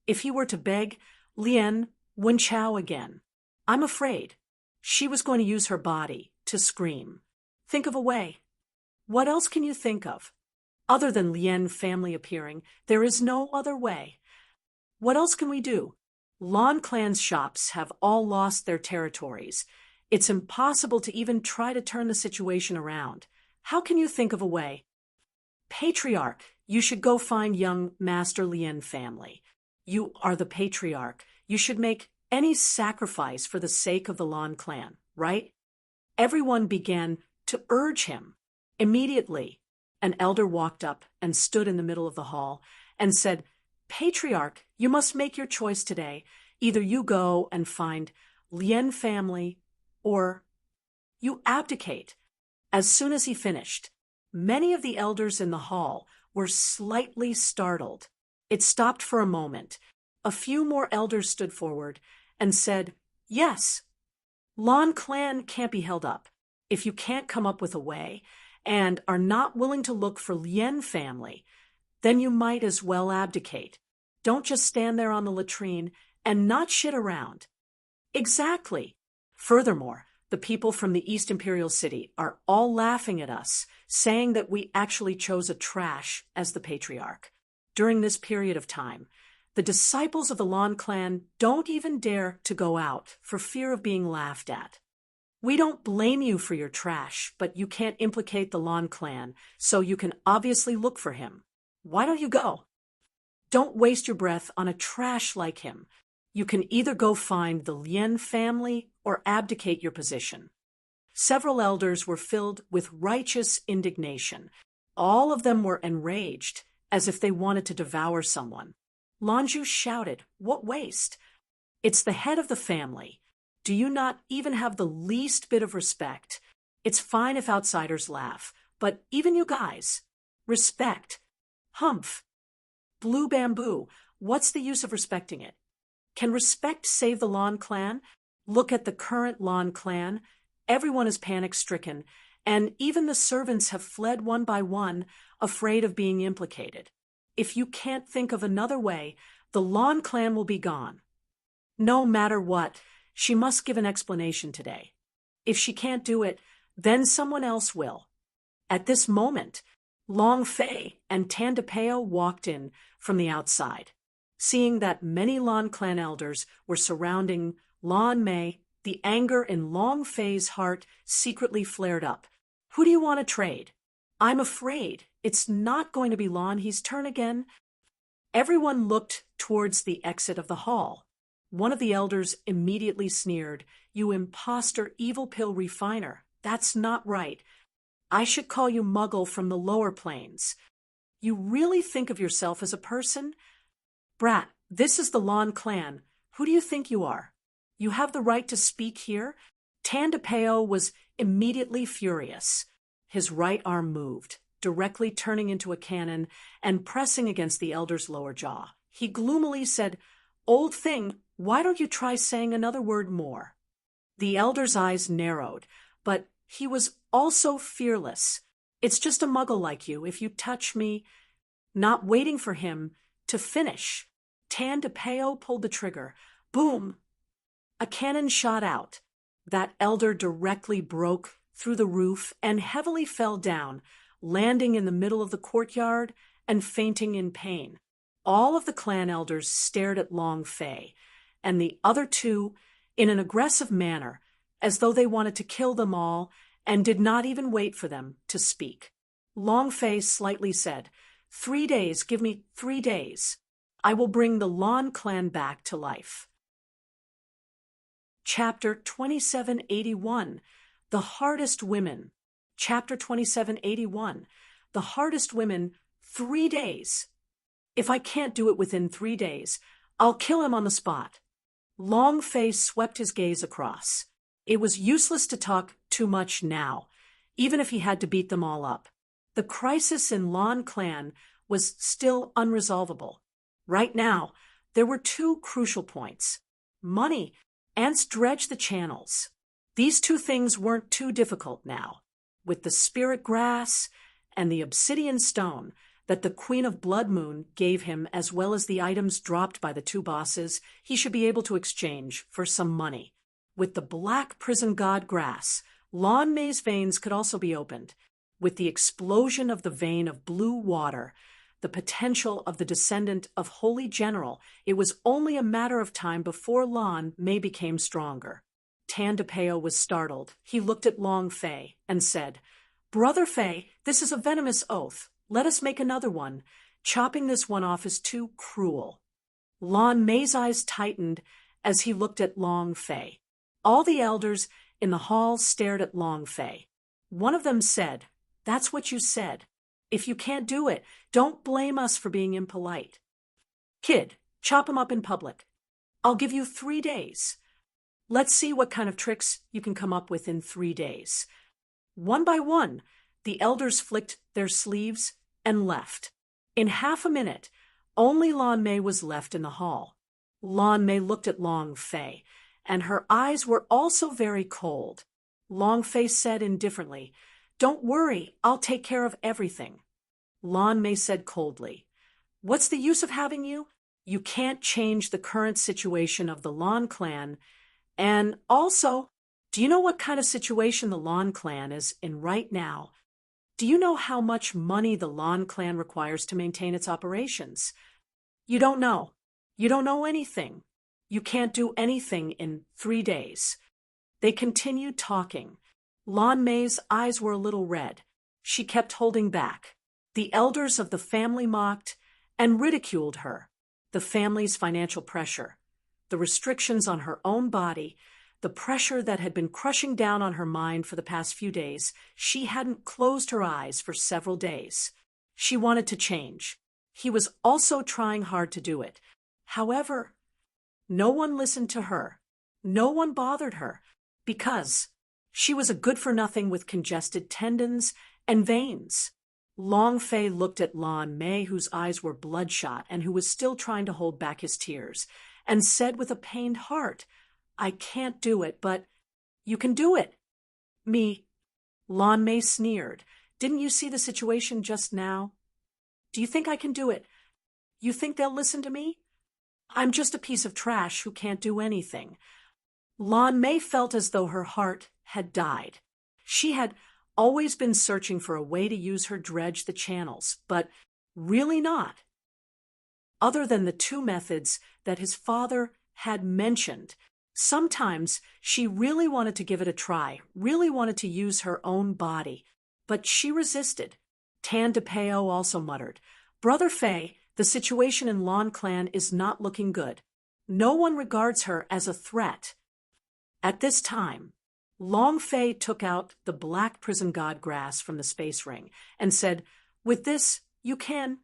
[SPEAKER 1] If he were to beg Lien Wenchao again, I'm afraid she was going to use her body to scream. Think of a way. What else can you think of? Other than Lien family appearing, there is no other way. What else can we do? Lan clan's shops have all lost their territories. It's impossible to even try to turn the situation around. How can you think of a way? Patriarch, you should go find young Master Lien family. You are the patriarch. You should make any sacrifice for the sake of the Lan clan, right? Everyone began to urge him. Immediately, an elder walked up and stood in the middle of the hall and said, Patriarch, you must make your choice today. Either you go and find Lien family, or you abdicate. As soon as he finished, many of the elders in the hall were slightly startled. It stopped for a moment. A few more elders stood forward and said, Yes, Lan clan can't be held up. If you can't come up with a way and are not willing to look for Lien family, then you might as well abdicate. Don't just stand there on the latrine and not shit around. Exactly. Furthermore, the people from the East Imperial City are all laughing at us, saying that we actually chose a trash as the patriarch. During this period of time, the disciples of the Lan clan don't even dare to go out for fear of being laughed at. We don't blame you for your trash, but you can't implicate the Lan clan, so you can obviously look for him. Why don't you go? Don't waste your breath on a trash like him. You can either go find the Lien family or abdicate your position. Several elders were filled with righteous indignation. All of them were enraged, as if they wanted to devour someone. Lan Zhu shouted, What waste? It's the head of the family. Do you not even have the least bit of respect? It's fine if outsiders laugh, but even you guys. Respect. Humph. Blue bamboo. What's the use of respecting it? Can respect save the Lan clan? Look at the current Lan clan. Everyone is panic-stricken, and even the servants have fled one by one, afraid of being implicated. If you can't think of another way, the Lan clan will be gone. No matter what, she must give an explanation today. If she can't do it, then someone else will. At this moment, Long Fei and Tan De Peo walked in from the outside. Seeing that many Lan clan elders were surrounding Lan Mei, the anger in Long Fei's heart secretly flared up. Who do you want to trade? I'm afraid it's not going to be Lan He's turn again. Everyone looked towards the exit of the hall. One of the elders immediately sneered, You imposter evil pill refiner. That's not right. I should call you Muggle from the lower planes. You really think of yourself as a person? Brat, this is the Lon clan. Who do you think you are? You have the right to speak here? Tandapeo was immediately furious. His right arm moved, directly turning into a cannon and pressing against the elder's lower jaw. He gloomily said, "Old thing, why don't you try saying another word more?" The elder's eyes narrowed, but he was also fearless. "It's just a Muggle like you. If you touch me—" Not waiting for him to finish, Tandapeo pulled the trigger. Boom! A cannon shot out. That elder directly broke through the roof and heavily fell down, landing in the middle of the courtyard and fainting in pain. All of the clan elders stared at Long Fei, and the other two in an aggressive manner, as though they wanted to kill them all, and did not even wait for them to speak. Long Fei slightly said, 3 days, give me 3 days. I will bring the Lon clan back to life. Chapter 2781, The Hardest Women. Chapter 2781, The Hardest Women, 3 days. If I can't do it within 3 days, I'll kill him on the spot. Long Fei swept his gaze across. It was useless to talk too much now, even if he had to beat them all up. The crisis in Lon clan was still unresolvable. Right now, there were 2 crucial points: money and dredge the channels. These 2 things weren't too difficult now. With the spirit grass and the obsidian stone that the Queen of Blood Moon gave him, as well as the items dropped by the 2 bosses, he should be able to exchange for some money. With the black prison god grass, Lon Mei's veins could also be opened. With the explosion of the vein of blue water, the potential of the descendant of Holy General, it was only a matter of time before Lon Mei became stronger. Tandapeo was startled. He looked at Long Fei and said, "Brother Fei, this is a venomous oath. Let us make another one. Chopping this one off is too cruel." Lon Mei's eyes tightened as he looked at Long Fei. All the elders in the hall stared at Long Fei. One of them said, "That's what you said. If you can't do it, don't blame us for being impolite. Kid, chop him up in public. I'll give you 3 days. Let's see what kind of tricks you can come up with in 3 days." One by one, the elders flicked their sleeves and left. In half a minute, only Lon Mei was left in the hall. Lon Mei looked at Long Fei, and her eyes were also very cold. Long Fei said indifferently, "Don't worry, I'll take care of everything." Lon Mei said coldly, "What's the use of having you? You can't change the current situation of the Lon clan. And also, do you know what kind of situation the Lon clan is in right now? Do you know how much money the Lon clan requires to maintain its operations? You don't know. You don't know anything. You can't do anything in 3 days." They continued talking. Lon Mei's eyes were a little red. She kept holding back. The elders of the family mocked and ridiculed her. The family's financial pressure, the restrictions on her own body, the pressure that had been crushing down on her mind for the past few days. She hadn't closed her eyes for several days. She wanted to change. He was also trying hard to do it. However, no one listened to her. No one bothered her, because she was a good-for-nothing with congested tendons and veins. Long Fei looked at Lon Mei, whose eyes were bloodshot and who was still trying to hold back his tears, and said with a pained heart, "I can't do it, but you can do it." "Me?" Lon Mei sneered. "Didn't you see the situation just now? Do you think I can do it? You think they'll listen to me? I'm just a piece of trash who can't do anything." Lon Mei felt as though her heart had died. She had always been searching for a way to use her dredge the channels, but really not. Other than the 2 methods that his father had mentioned, sometimes she really wanted to give it a try, really wanted to use her own body, but she resisted. Tandapeo also muttered, "Brother Fei, the situation in Lon clan is not looking good. No one regards her as a threat." At this time, Long Fei took out the black prison god grass from the space ring and said, "With this, you can."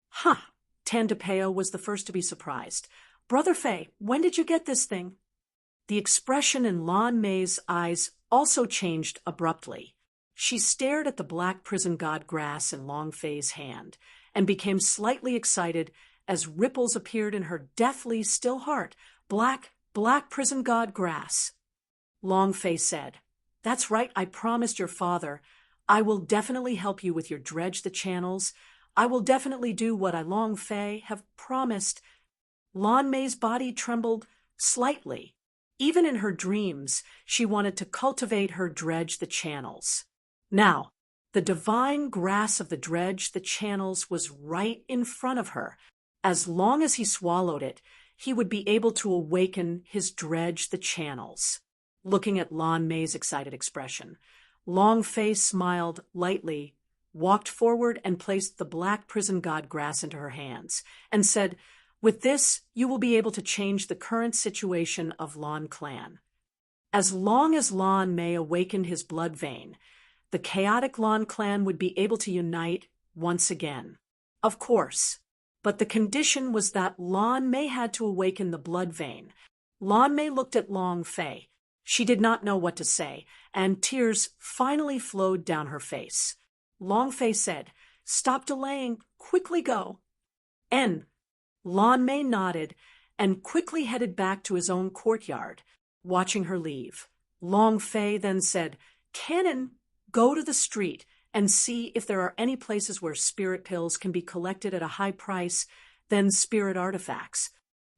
[SPEAKER 1] "Huh." Tandapeo was the first to be surprised. "Brother Fei, when did you get this thing?" The expression in Lan Mei's eyes also changed abruptly. She stared at the black prison god grass in Long Fei's hand and became slightly excited as ripples appeared in her deathly still heart. Black prison god grass. Long Fei said, "That's right, I promised your father. I will definitely help you with your dredge the channels. I will definitely do what I, Long Fei, have promised." Lan Mei's body trembled slightly. Even in her dreams, she wanted to cultivate her dredge the channels. Now, the divine grass of the dredge the channels was right in front of her. As long as he swallowed it, he would be able to awaken his dredge the channels. Looking at Lan Mei's excited expression, Long Fei smiled lightly, walked forward and placed the black prison god grass into her hands, and said, "With this, you will be able to change the current situation of Lan clan." As long as Lan Mei awakened his blood vein, the chaotic Lan clan would be able to unite once again. Of course, but the condition was that Lan Mei had to awaken the blood vein. Lan Mei looked at Long Fei. She did not know what to say, and tears finally flowed down her face. Long Fei said, "Stop delaying, quickly go." Lan Mei nodded and quickly headed back to his own courtyard, watching her leave. Long Fei then said, "Cannon, go to the street and see if there are any places where spirit pills can be collected at a high price than spirit artifacts."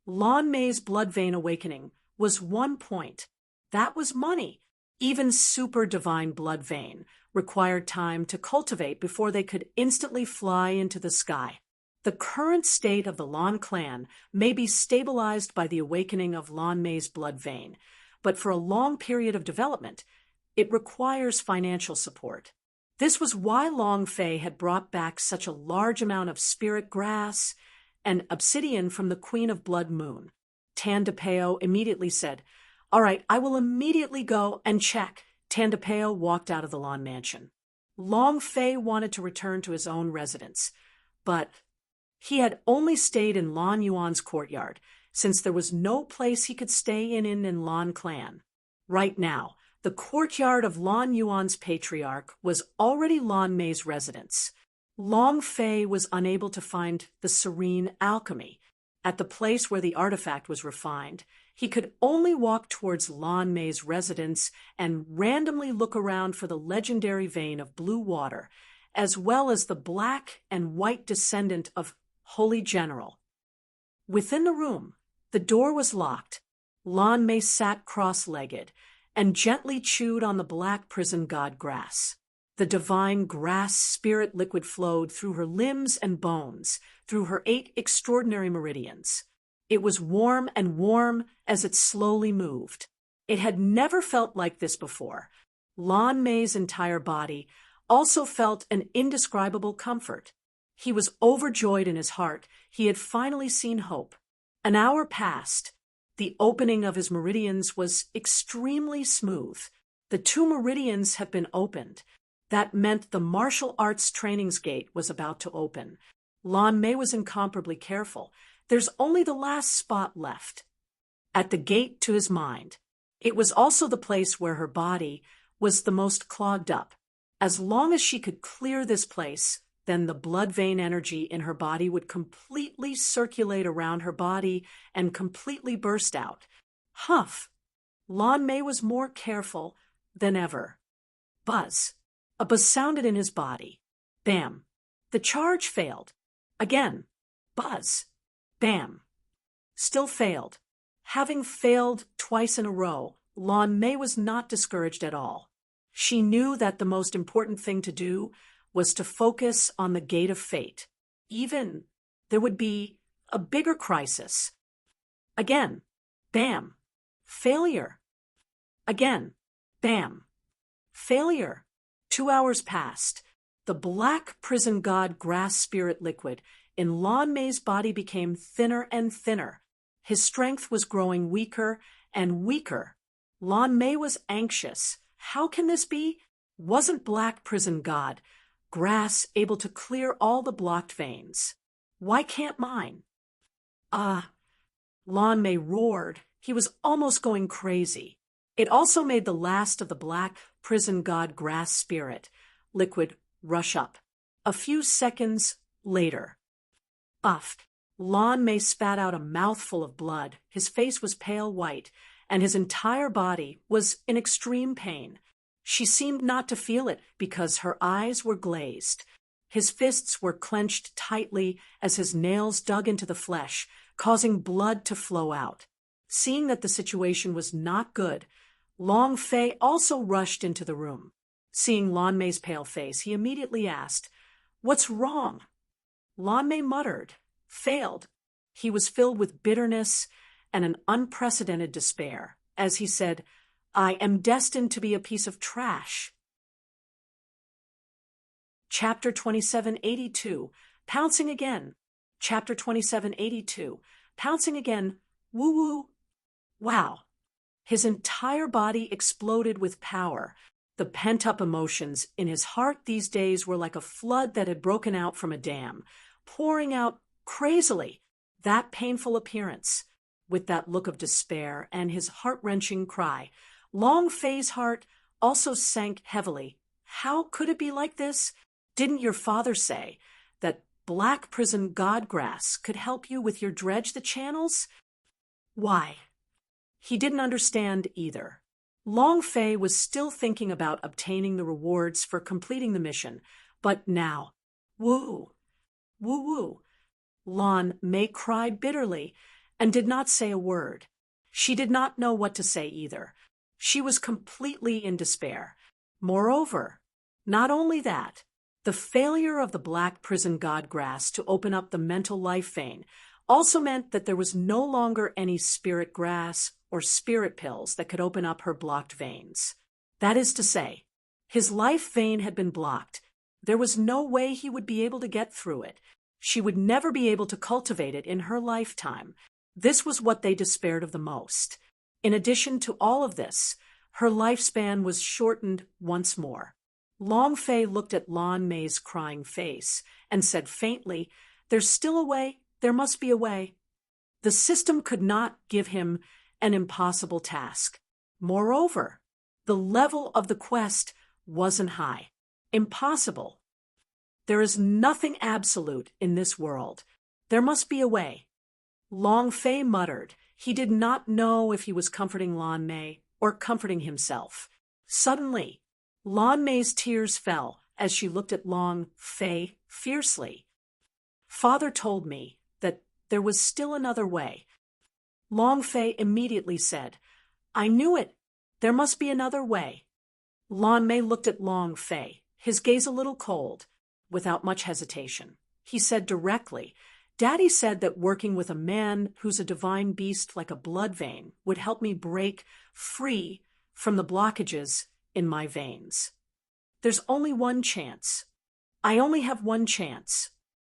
[SPEAKER 1] Lan Mei's blood vein awakening was 1 point. That was money. Even super divine blood vein required time to cultivate before they could instantly fly into the sky. The current state of the Lan clan may be stabilized by the awakening of Lan Mei's blood vein, but for a long period of development, it requires financial support. This was why Long Fei had brought back such a large amount of spirit grass and obsidian from the Queen of Blood Moon. Tandapeo immediately said, "All right, I will immediately go and check." Tandapeo walked out of the Lan mansion. Long Fei wanted to return to his own residence, but he had only stayed in Lan Yuan's courtyard, since there was no place he could stay in Lan clan. Right now, the courtyard of Lan Yuan's patriarch was already Lan Mei's residence. Long Fei was unable to find the serene alchemy at the place where the artifact was refined. He could only walk towards Lan Mei's residence and randomly look around for the legendary vein of blue water, as well as the black and white descendant of Holy General. Within the room, the door was locked. Lan Mei sat cross-legged and gently chewed on the black prison god grass. The divine grass spirit liquid flowed through her limbs and bones, through her 8 extraordinary meridians. It was warm and warm as it slowly moved. It had never felt like this before. Lan Mei's entire body also felt an indescribable comfort. He was overjoyed in his heart. He had finally seen hope. An hour passed. The opening of his meridians was extremely smooth. The 2 meridians have been opened. That meant the martial arts training's gate was about to open. Lan Mei was incomparably careful. There's only the last spot left. At the gate to his mind. It was also the place where her body was the most clogged up. As long as she could clear this place, then the blood vein energy in her body would completely circulate around her body and completely burst out. Huff! Lan Mei was more careful than ever. Buzz. A buzz sounded in his body. Bam. The charge failed. Again. Buzz. Bam. Still failed. Having failed twice in a row, Lan Mei was not discouraged at all. She knew that the most important thing to do was to focus on the gate of fate. Even there would be a bigger crisis. Again. Bam. Failure. Again. Bam. Failure. 2 hours passed. The black prison god grass spirit liquid in Lan Mei's body became thinner and thinner. His strength was growing weaker and weaker. Lan Mei was anxious. How can this be? Wasn't Black Prison God grass able to clear all the blocked veins? Why can't mine? Ah, Lan Mei roared. He was almost going crazy. It also made the last of the Black Prison God grass spirit, liquid, rush up. A few seconds later, uff, Lan Mei spat out a mouthful of blood. His face was pale white, and his entire body was in extreme pain. She seemed not to feel it because her eyes were glazed. His fists were clenched tightly as his nails dug into the flesh, causing blood to flow out. Seeing that the situation was not good, Long Fei also rushed into the room. Seeing Lan Mei's pale face, he immediately asked, "What's wrong?" Lan Mei muttered, "Failed." He was filled with bitterness and an unprecedented despair, as he said, "I am destined to be a piece of trash." Chapter 2782, Pouncing Again. Chapter 2782, Pouncing Again. Woo-woo. Wow. His entire body exploded with power. The pent-up emotions in his heart these days were like a flood that had broken out from a dam, pouring out crazily. That painful appearance, with that look of despair and his heart-wrenching cry, Long Fei's heart also sank heavily. How could it be like this? Didn't your father say that Black Prison Godgrass could help you with your dredge the channels? Why? He didn't understand either. Long Fei was still thinking about obtaining the rewards for completing the mission, but now, woo, woo-woo. Lan Mei cried bitterly and did not say a word. She did not know what to say either. She was completely in despair. Moreover, not only that, the failure of the Black Prison Godgrass to open up the mental life vein also meant that there was no longer any spirit grass or spirit pills that could open up her blocked veins. That is to say, his life vein had been blocked. There was no way he would be able to get through it. She would never be able to cultivate it in her lifetime. This was what they despaired of the most. In addition to all of this, her lifespan was shortened once more. Long Fei looked at Lan Mei's crying face and said faintly, "There's still a way. There must be a way." The system could not give him an impossible task. Moreover, the level of the quest wasn't high. Impossible. There is nothing absolute in this world. There must be a way. Long Fei muttered. He did not know if he was comforting Lan Mei or comforting himself. Suddenly, Lan Mei's tears fell as she looked at Long Fei fiercely. "Father told me that there was still another way." Long Fei immediately said, "I knew it. There must be another way." Lan Mei looked at Long Fei, his gaze a little cold, without much hesitation. He said directly, "Daddy said that working with a man who's a divine beast like a blood vein would help me break free from the blockages in my veins. There's only one chance. I only have one chance."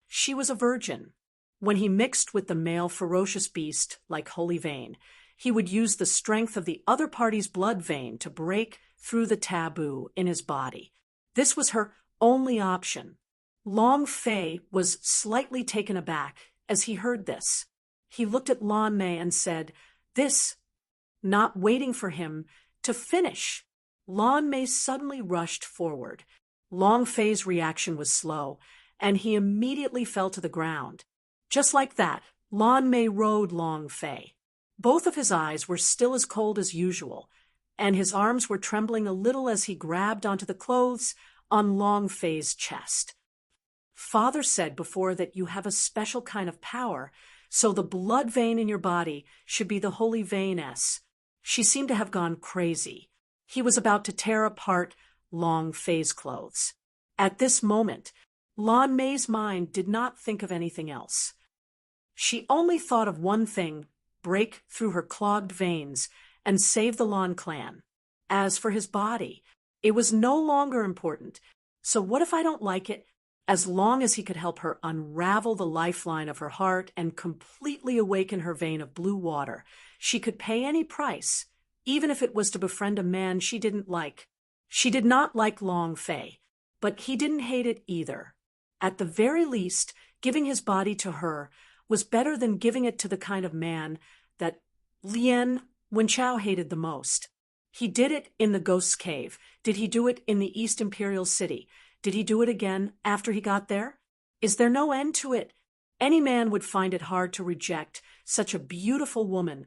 [SPEAKER 1] She was a virgin. When he mixed with the male ferocious beast like Holy Vein, he would use the strength of the other party's blood vein to break through the taboo in his body. This was her only option. Long Fei was slightly taken aback as he heard this. He looked at Lan Mei and said, "This," not waiting for him to finish. Lan Mei suddenly rushed forward. Long Fei's reaction was slow, and he immediately fell to the ground. Just like that, Lan Mei rode Long Fei. Both of his eyes were still as cold as usual, and his arms were trembling a little as he grabbed onto the clothes on Long Fei's chest. "Father said before that you have a special kind of power, so the blood vein in your body should be the holy veiness." She seemed to have gone crazy. He was about to tear apart Long Fei's clothes. At this moment, Lan Mei's mind did not think of anything else. She only thought of one thing: break through her clogged veins and save the Lan clan. As for his body, it was no longer important. So what if I don't like it? As long as he could help her unravel the lifeline of her heart and completely awaken her vein of blue water, she could pay any price, even if it was to befriend a man she didn't like. She did not like Long Fei, but he didn't hate it either. At the very least, giving his body to her was better than giving it to the kind of man that Lien Wenchao hated the most. He did it in the Ghost's Cave. Did he do it in the East Imperial City? Did he do it again after he got there? Is there no end to it? Any man would find it hard to reject such a beautiful woman,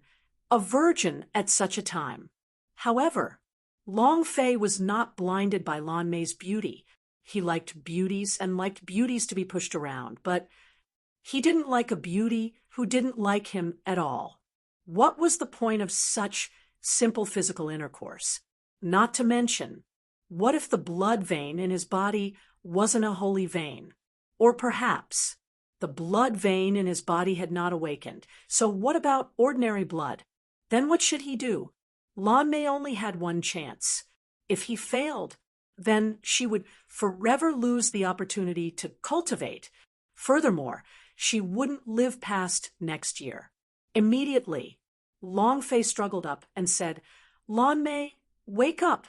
[SPEAKER 1] a virgin at such a time. However, Long Fei was not blinded by Lan Mei's beauty. He liked beauties and liked beauties to be pushed around, but he didn't like a beauty who didn't like him at all. What was the point of such simple physical intercourse? Not to mention, what if the blood vein in his body wasn't a holy vein? Or perhaps the blood vein in his body had not awakened. So what about ordinary blood? Then what should he do? Lan Mei only had one chance. If he failed, then she would forever lose the opportunity to cultivate. Furthermore, she wouldn't live past next year. Immediately, Long Fei struggled up and said, "Lan Mei, wake up."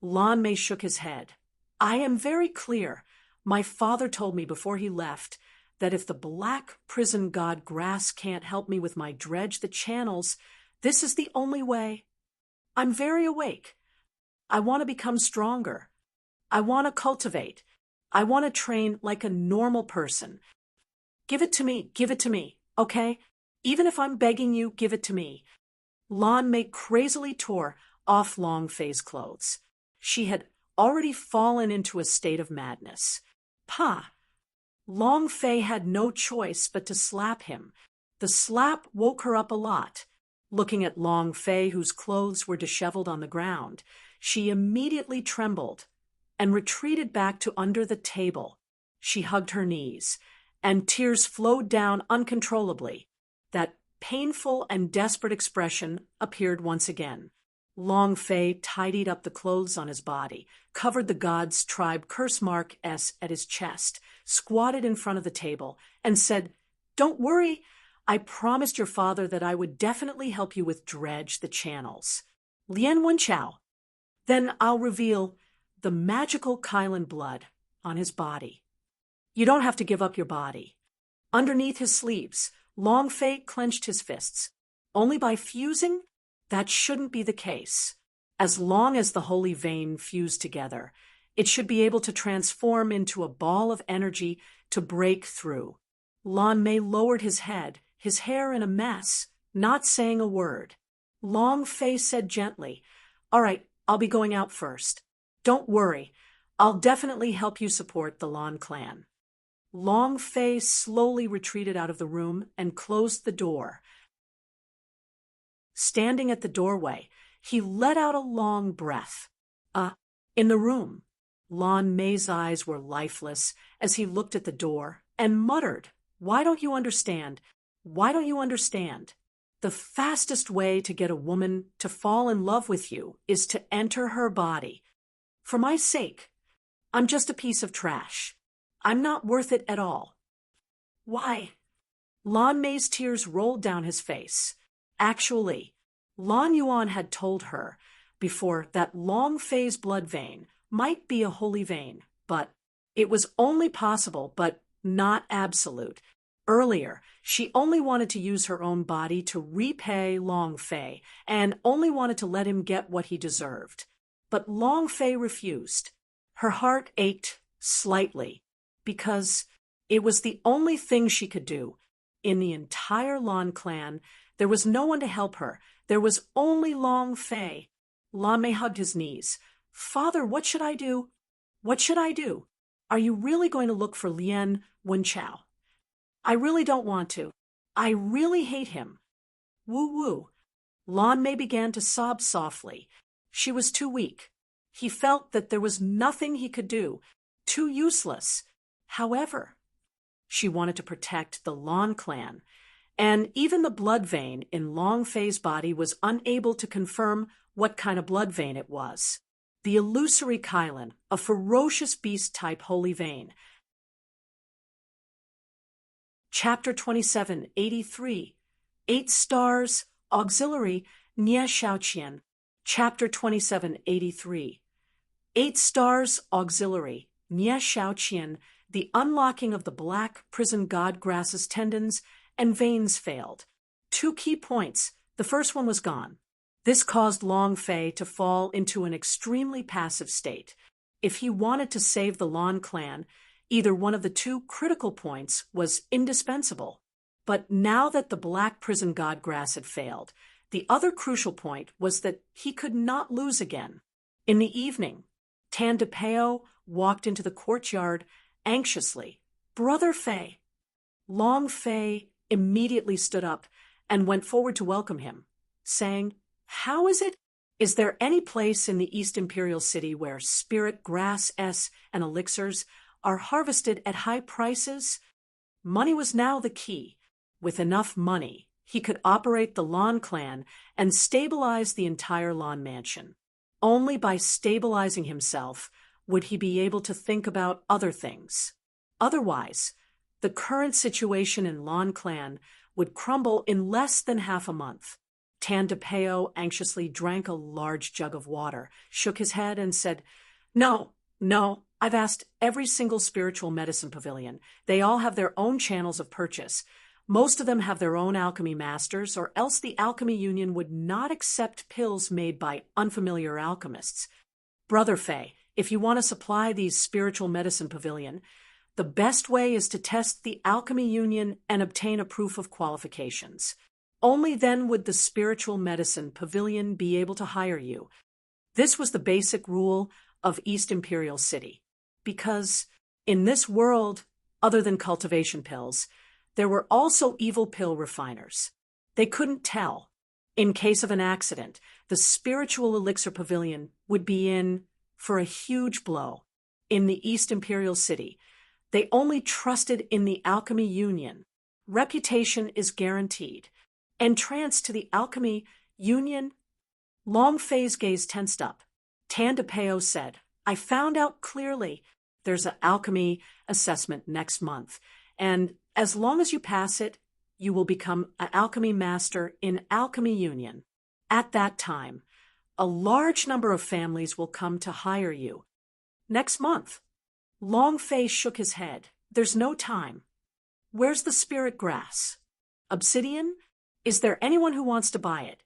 [SPEAKER 1] Lan Mei shook his head. "I am very clear. My father told me before he left that if the black prison god Grass can't help me with my dredge the channels, this is the only way. I'm very awake. I want to become stronger. I want to cultivate. I want to train like a normal person. Give it to me, okay? Even if I'm begging you, give it to me." Lan Mei crazily tore off Long Fei's clothes. She had already fallen into a state of madness. Pah! Long Fei had no choice but to slap him. The slap woke her up a lot. Looking at Long Fei, whose clothes were disheveled on the ground, she immediately trembled and retreated back to under the table. She hugged her knees, and tears flowed down uncontrollably. That painful and desperate expression appeared once again. Long Fei tidied up the clothes on his body, covered the god's tribe curse mark S at his chest, squatted in front of the table, and said, "Don't worry. I promised your father that I would definitely help you with dredge the channels. Lien Wenchao. Then I'll reveal the magical Kylan blood on his body. You don't have to give up your body." Underneath his sleeves, Long Fei clenched his fists. Only by fusing? That shouldn't be the case. As long as the holy vein fused together, it should be able to transform into a ball of energy to break through. Lan Mei lowered his head, his hair in a mess, not saying a word. Long Fei said gently, "All right, I'll be going out first. Don't worry, I'll definitely help you support the Lan clan." Long Fei slowly retreated out of the room and closed the door. Standing at the doorway, he let out a long breath. In the room, Lan Mei's eyes were lifeless as he looked at the door and muttered, "Why don't you understand? Why don't you understand? The fastest way to get a woman to fall in love with you is to enter her body. For my sake, I'm just a piece of trash. I'm not worth it at all." "Why?" Lan Mei's tears rolled down his face. Actually, Lan Yuan had told her before that Long Fei's blood vein might be a holy vein, but it was only possible but not absolute. Earlier, she only wanted to use her own body to repay Long Fei and only wanted to let him get what he deserved. But Long Fei refused. Her heart ached slightly because it was the only thing she could do. In the entire Lan clan, there was no one to help her. There was only Long Fei. Lan Mei hugged his knees. "Father, what should I do? What should I do? Are you really going to look for Lien Wenchao?" "I really don't want to. I really hate him." Woo-woo. Lan Mei began to sob softly. She was too weak. He felt that there was nothing he could do. Too useless. However, she wanted to protect the Lan clan, and even the blood vein in Long Fei's body was unable to confirm what kind of blood vein it was. The illusory Kylan, a ferocious beast-type holy vein. Chapter 27, 83. 8 stars, auxiliary, Nie Xiaoqian. Chapter 2783. 8 Stars Auxiliary, Nye Shaoqian, the unlocking of the black prison god grass's tendons and veins failed. 2 key points. The first one was gone. This caused Long Fei to fall into an extremely passive state. If he wanted to save the Lan clan, either one of the 2 critical points was indispensable. But now that the black prison god grass had failed, the other crucial point was that he could not lose again. In the evening, Tan de Peo walked into the courtyard anxiously. "Brother Fei." Long Fei immediately stood up and went forward to welcome him, saying, "How is it? Is there any place in the East Imperial City where spirit grass and elixirs are harvested at high prices?" Money was now the key. With enough money, he could operate the Lan clan and stabilize the entire Lan mansion. Only by stabilizing himself would he be able to think about other things. Otherwise, the current situation in Lan clan would crumble in less than half a month. Tan de Peo anxiously drank a large jug of water, shook his head, and said, No, I've asked every single spiritual medicine pavilion. They all have their own channels of purchase. Most of them have their own alchemy masters, or else the Alchemy Union would not accept pills made by unfamiliar alchemists. Brother Fei, if you want to supply these spiritual medicine pavilion, the best way is to test the Alchemy Union and obtain a proof of qualifications. Only then would the spiritual medicine pavilion be able to hire you. This was the basic rule of East Imperial City. Because in this world, other than cultivation pills, there were also evil pill refiners. They couldn't tell. In case of an accident, the spiritual elixir pavilion would be in for a huge blow. In the East Imperial City, they only trusted in the Alchemy Union. Reputation is guaranteed. Entrance to the Alchemy Union? Long Fei's gaze tensed up. Tan de Peo said, "I found out clearly. There's an alchemy assessment next month, and as long as you pass it, you will become an alchemy master in Alchemy Union. At that time, a large number of families will come to hire you." "Next month." Long Fei shook his head. "There's no time." "Where's the spirit grass? Obsidian? Is there anyone who wants to buy it?"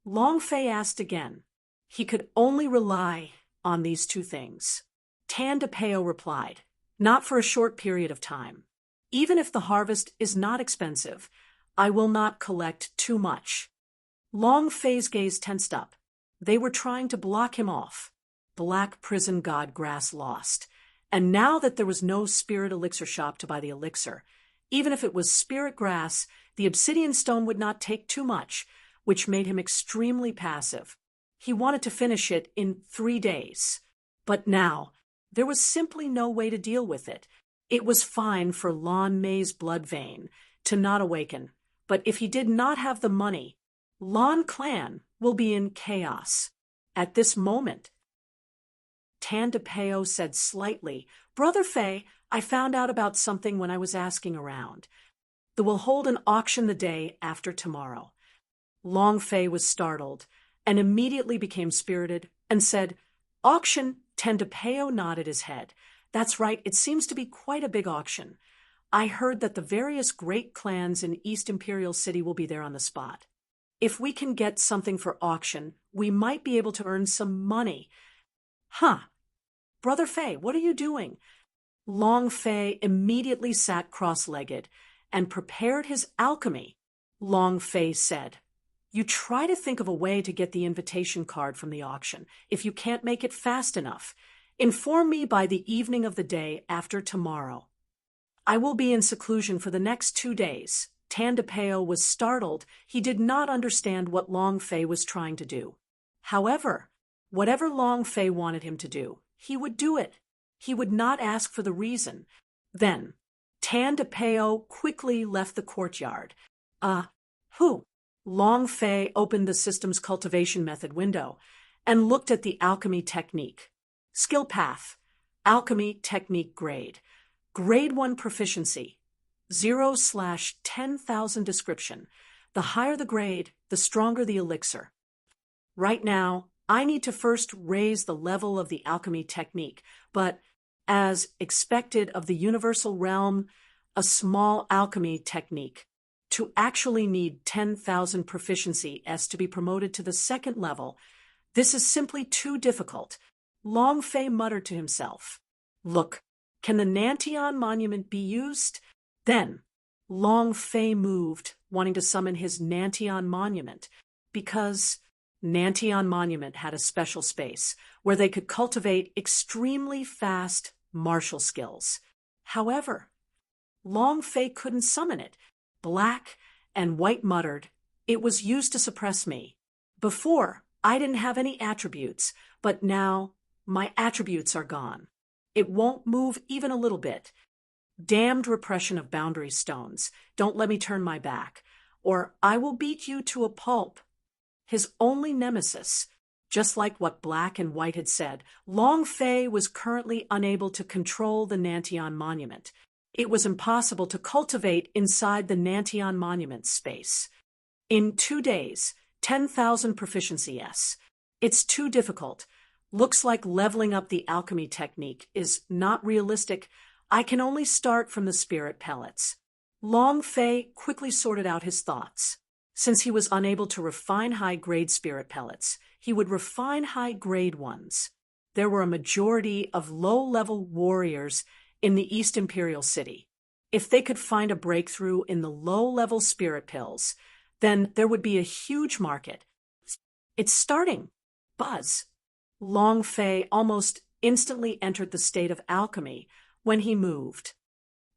[SPEAKER 1] Long Fei asked again. He could only rely on these 2 things. Tan de Peo replied, "Not for a short period of time. Even if the harvest is not expensive, I will not collect too much." Long Fei's gaze tensed up. They were trying to block him off. Black prison god grass lost. And now that there was no spirit elixir shop to buy the elixir, even if it was spirit grass, the obsidian stone would not take too much, which made him extremely passive. He wanted to finish it in 3 days. But now, there was simply no way to deal with it. It was fine for Lan Mei's blood vein to not awaken, but if he did not have the money, Lan clan will be in chaos. At this moment, Tan de Peo said slightly, "Brother Fei, I found out about something when I was asking around. They will hold an auction the day after tomorrow." Long Fei was startled and immediately became spirited and said, "Auction?" Tan de Peo nodded his head. "That's right, it seems to be quite a big auction. I heard that the various great clans in East Imperial City will be there on the spot. If we can get something for auction, we might be able to earn some money." "Huh. Brother Fei, what are you doing?" Long Fei immediately sat cross-legged and prepared his alchemy. Long Fei said, "You try to think of a way to get the invitation card from the auction. If you can't make it fast enough, inform me by the evening of the day after tomorrow. I will be in seclusion for the next 2 days." Tan de Peo was startled. He did not understand what Long Fei was trying to do. However, whatever Long Fei wanted him to do, he would do it. He would not ask for the reason. Then, Tan de Peo quickly left the courtyard. Who? Long Fei opened the system's cultivation method window and looked at the alchemy technique. Skill path, alchemy technique grade. Grade 1 proficiency, 0/10,000 description. The higher the grade, the stronger the elixir. Right now, I need to first raise the level of the alchemy technique, but as expected of the universal realm, a small alchemy technique, to actually need 10,000 proficiency S to be promoted to the second level. This is simply too difficult. Long Fei muttered to himself. Look, can the Nantian monument be used? Then, Long Fei moved, wanting to summon his Nantian monument, because Nantian monument had a special space where they could cultivate extremely fast martial skills. However, Long Fei couldn't summon it. Black and White muttered, "It was used to suppress me. Before, I didn't have any attributes, but now my attributes are gone. It won't move even a little bit. Damned repression of boundary stones. Don't let me turn my back, or I will beat you to a pulp." His only nemesis, just like what Black and White had said, Long Fei was currently unable to control the Nantian monument. It was impossible to cultivate inside the Nantian monument space. In 2 days, 10,000 proficiency S. It's too difficult. Looks like leveling up the alchemy technique is not realistic. I can only start from the spirit pellets. Long Fei quickly sorted out his thoughts. Since he was unable to refine high-grade spirit pellets, he would refine high-grade ones. There were a majority of low-level warriors in the East Imperial City. If they could find a breakthrough in the low-level spirit pills, then there would be a huge market. It's starting. Buzz. Long Fei almost instantly entered the state of alchemy when he moved.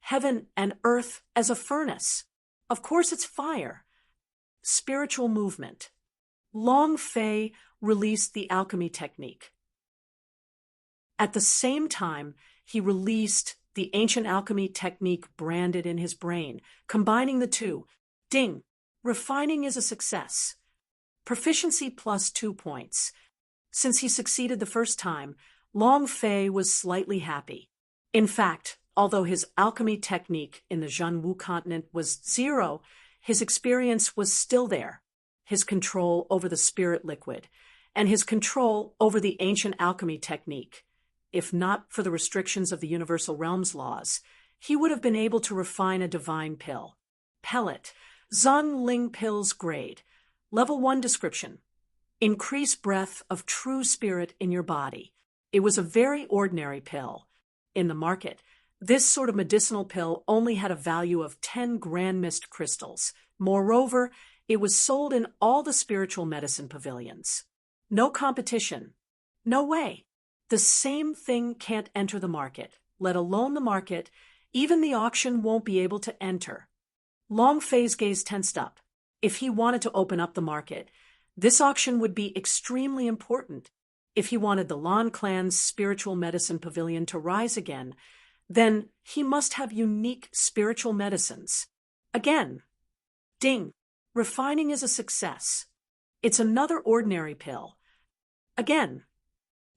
[SPEAKER 1] Heaven and earth as a furnace. Of course it's fire. Spiritual movement. Long Fei released the alchemy technique. At the same time, he released the ancient alchemy technique branded in his brain, combining the two. Ding! Refining is a success. Proficiency plus 2 points. Since he succeeded the first time, Long Fei was slightly happy. In fact, although his alchemy technique in the Zhenwu continent was 0, his experience was still there. His control over the spirit liquid, and his control over the ancient alchemy technique. If not for the restrictions of the Universal Realms laws, he would have been able to refine a divine pill. Pellet. Zheng Ling Pills grade. Level 1 description. Increase breath of true spirit in your body. It was a very ordinary pill. In the market, this sort of medicinal pill only had a value of 10 grand mist crystals. Moreover, it was sold in all the spiritual medicine pavilions. No competition. No way. The same thing can't enter the market, let alone the market. Even the auction won't be able to enter. Long Fei's gaze tensed up. If he wanted to open up the market, this auction would be extremely important. If he wanted the Lan clan's spiritual medicine pavilion to rise again, then he must have unique spiritual medicines. Again. Ding. Refining is a success. It's another ordinary pill. Again.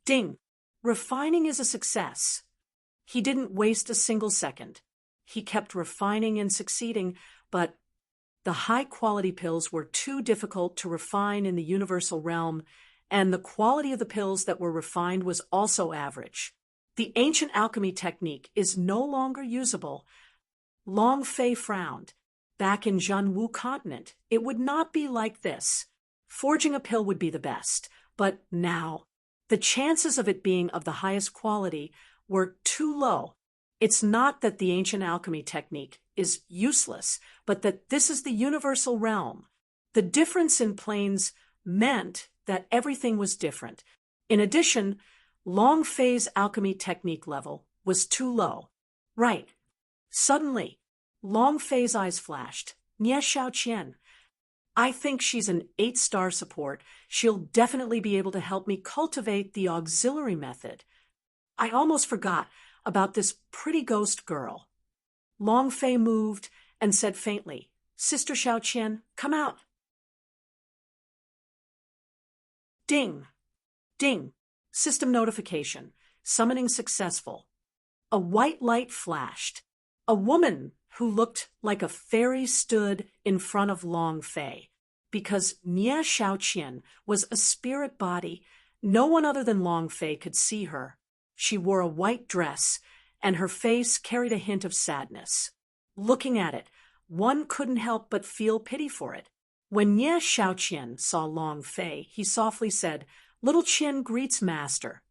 [SPEAKER 1] Ding. Refining is a success. He didn't waste a single second. He kept refining and succeeding, but the high-quality pills were too difficult to refine in the universal realm, and the quality of the pills that were refined was also average. The ancient alchemy technique is no longer usable. Long Fei frowned. Back in Zhenwu continent, it would not be like this. Forging a pill would be the best, but now, the chances of it being of the highest quality were too low. It's not that the ancient alchemy technique is useless, but that this is the universal realm. The difference in planes meant that everything was different. In addition, Long Fei's alchemy technique level was too low. Right. Suddenly, Long Fei's eyes flashed. Nie Xiaoqian. I think she's an 8-star support. She'll definitely be able to help me cultivate the auxiliary method. I almost forgot about this pretty ghost girl. Long Fei moved and said faintly, Sister Xiaoqian, come out. Ding. Ding. System notification. Summoning successful. A white light flashed. A woman who looked like a fairy stood in front of Long Fei. Because Nie Xiaoqian was a spirit body, No one other than Long Fei could see her. She wore a white dress, and her face carried a hint of sadness. Looking at it, one couldn't help but feel pity for it. When Ye Xiaoqian saw Long Fei, he softly said, "Little Qian greets master."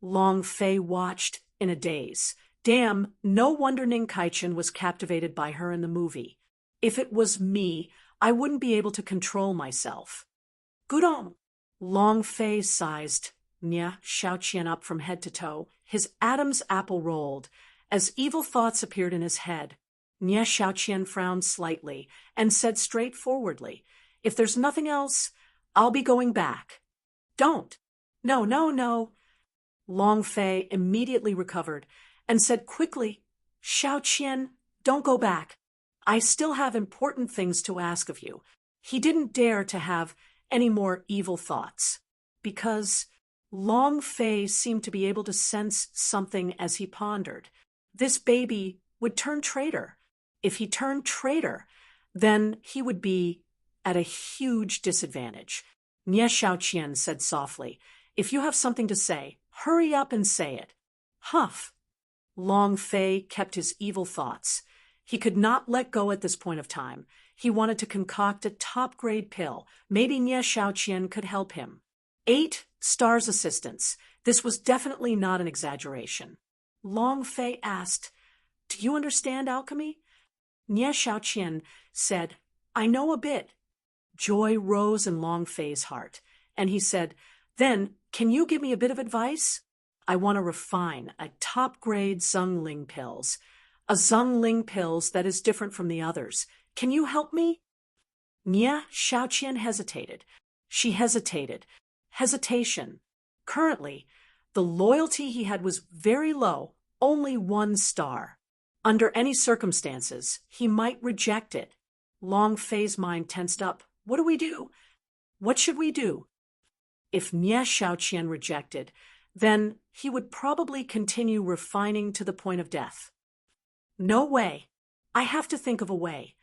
[SPEAKER 1] Long Fei watched in a daze. Damn, no wonder Ning Kaichen was captivated by her in the movie. If it was me, I wouldn't be able to control myself. Gudong! Long Fei sized Nye Xiaoqian up from head to toe. His Adam's apple rolled. As evil thoughts appeared in his head, Nye Xiaoqian frowned slightly and said straightforwardly, "If there's nothing else, I'll be going back." "Don't." "No, no, no." Long Fei immediately recovered and said quickly, "Xiaoqian, don't go back. I still have important things to ask of you." He didn't dare to have any more evil thoughts, because Long Fei seemed to be able to sense something as he pondered. This baby would turn traitor. If he turned traitor, then he would be at a huge disadvantage. Nye Xiaoqian said softly, "If you have something to say, hurry up and say it." Huff. Long Fei kept his evil thoughts. He could not let go at this point of time. He wanted to concoct a top-grade pill. Maybe Nye Xiaoqian could help him. 8 stars assistance. This was definitely not an exaggeration. Long Fei asked, "Do you understand alchemy?" Nye Xiaoqian said, "I know a bit." Joy rose in Long Fei's heart, and he said, "Then, can you give me a bit of advice? I want to refine a top-grade Zhongling pills. A Zhongling pills that is different from the others. Can you help me?" Nye Xiaoqian hesitated. She hesitated. Hesitation. Currently, the loyalty he had was very low, only 1 star. Under any circumstances, he might reject it. Long Fei's mind tensed up. What do we do? What should we do? If Nye Xiaoqian rejected, then he would probably continue refining to the point of death. No way. I have to think of a way.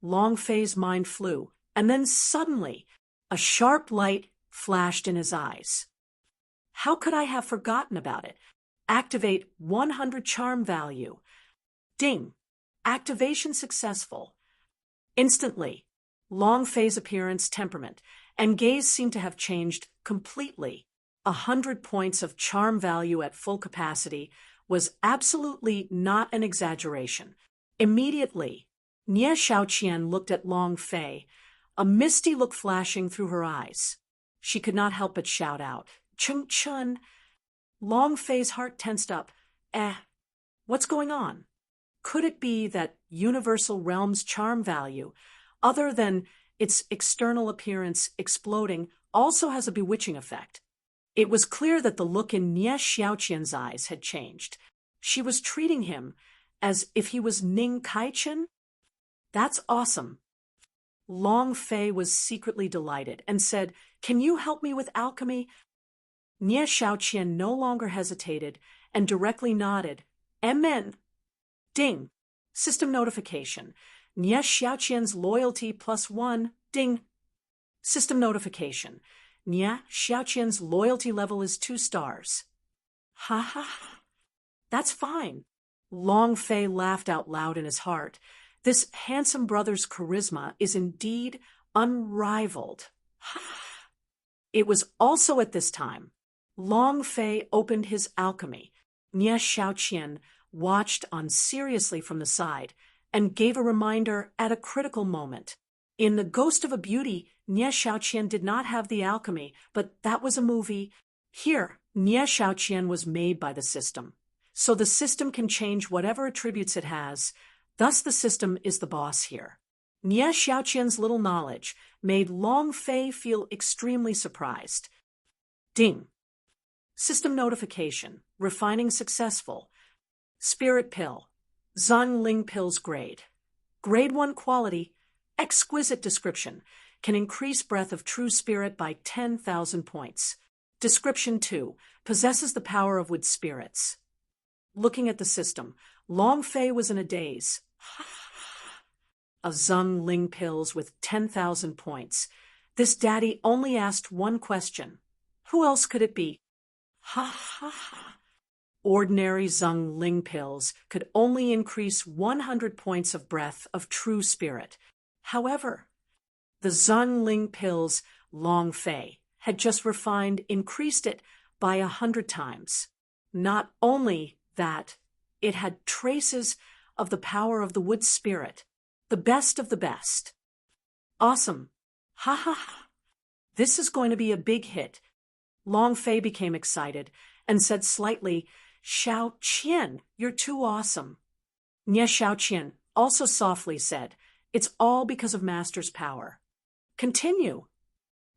[SPEAKER 1] Long Fei's mind flew, and then suddenly, a sharp light flashed in his eyes. How could I have forgotten about it? Activate 100 charm value. Ding! Activation successful. Instantly, Long Fei's appearance, temperament, and gaze seemed to have changed completely. 100 points of charm value at full capacity was absolutely not an exaggeration. Immediately, Nye Xiaoqian looked at Long Fei, a misty look flashing through her eyes. She could not help but shout out, "Chung Chun!" Long Fei's heart tensed up. What's going on? Could it be that Universal Realm's charm value, other than its external appearance exploding, also has a bewitching effect? It was clear that the look in Nye Xiaoqian's eyes had changed. She was treating him as if he was Ning Kaichen? That's awesome. Long Fei was secretly delighted and said, "Can you help me with alchemy?" Nye Xiaoqian no longer hesitated and directly nodded. Amen. Ding. System notification. Nye Xiaoqian's loyalty +1. Ding. System notification. Nye Xiaoqian's loyalty level is 2 stars. Ha ha. That's fine. Long Fei laughed out loud in his heart. This handsome brother's charisma is indeed unrivaled. It was also at this time Long Fei opened his alchemy. Nye Xiaoqian watched seriously from the side and gave a reminder at a critical moment. In The Ghost of a Beauty, Nye Xiaoqian did not have the alchemy, but that was a movie. Here, Nye Xiaoqian was made by the system. So the system can change whatever attributes it has. Thus the system is the boss here. Nye Xiaoqian's little knowledge made Long Fei feel extremely surprised. Ding. System notification. Refining successful. Spirit pill. Zhongling pills grade. Grade 1 quality. Exquisite description. Can increase breath of true spirit by 10,000 points. Description 2. Possesses the power of wood spirits. Looking at the system, Long Fei was in a daze. A Zhongling pills with 10,000 points. This daddy only asked one question. Who else could it be? Ha ha ha. Ordinary Zheng Ling pills could only increase 100 points of breath of true spirit. However, the Zheng Ling pills Long Fei had just refined increased it by 100 times. Not only that, it had traces of the power of the wood spirit, the best of the best. Awesome. Ha ha ha. This is going to be a big hit. Long Fei became excited and said slightly, Xiao Qian, you're too awesome. Nye Xiao Qian also softly said, it's all because of Master's power. Continue.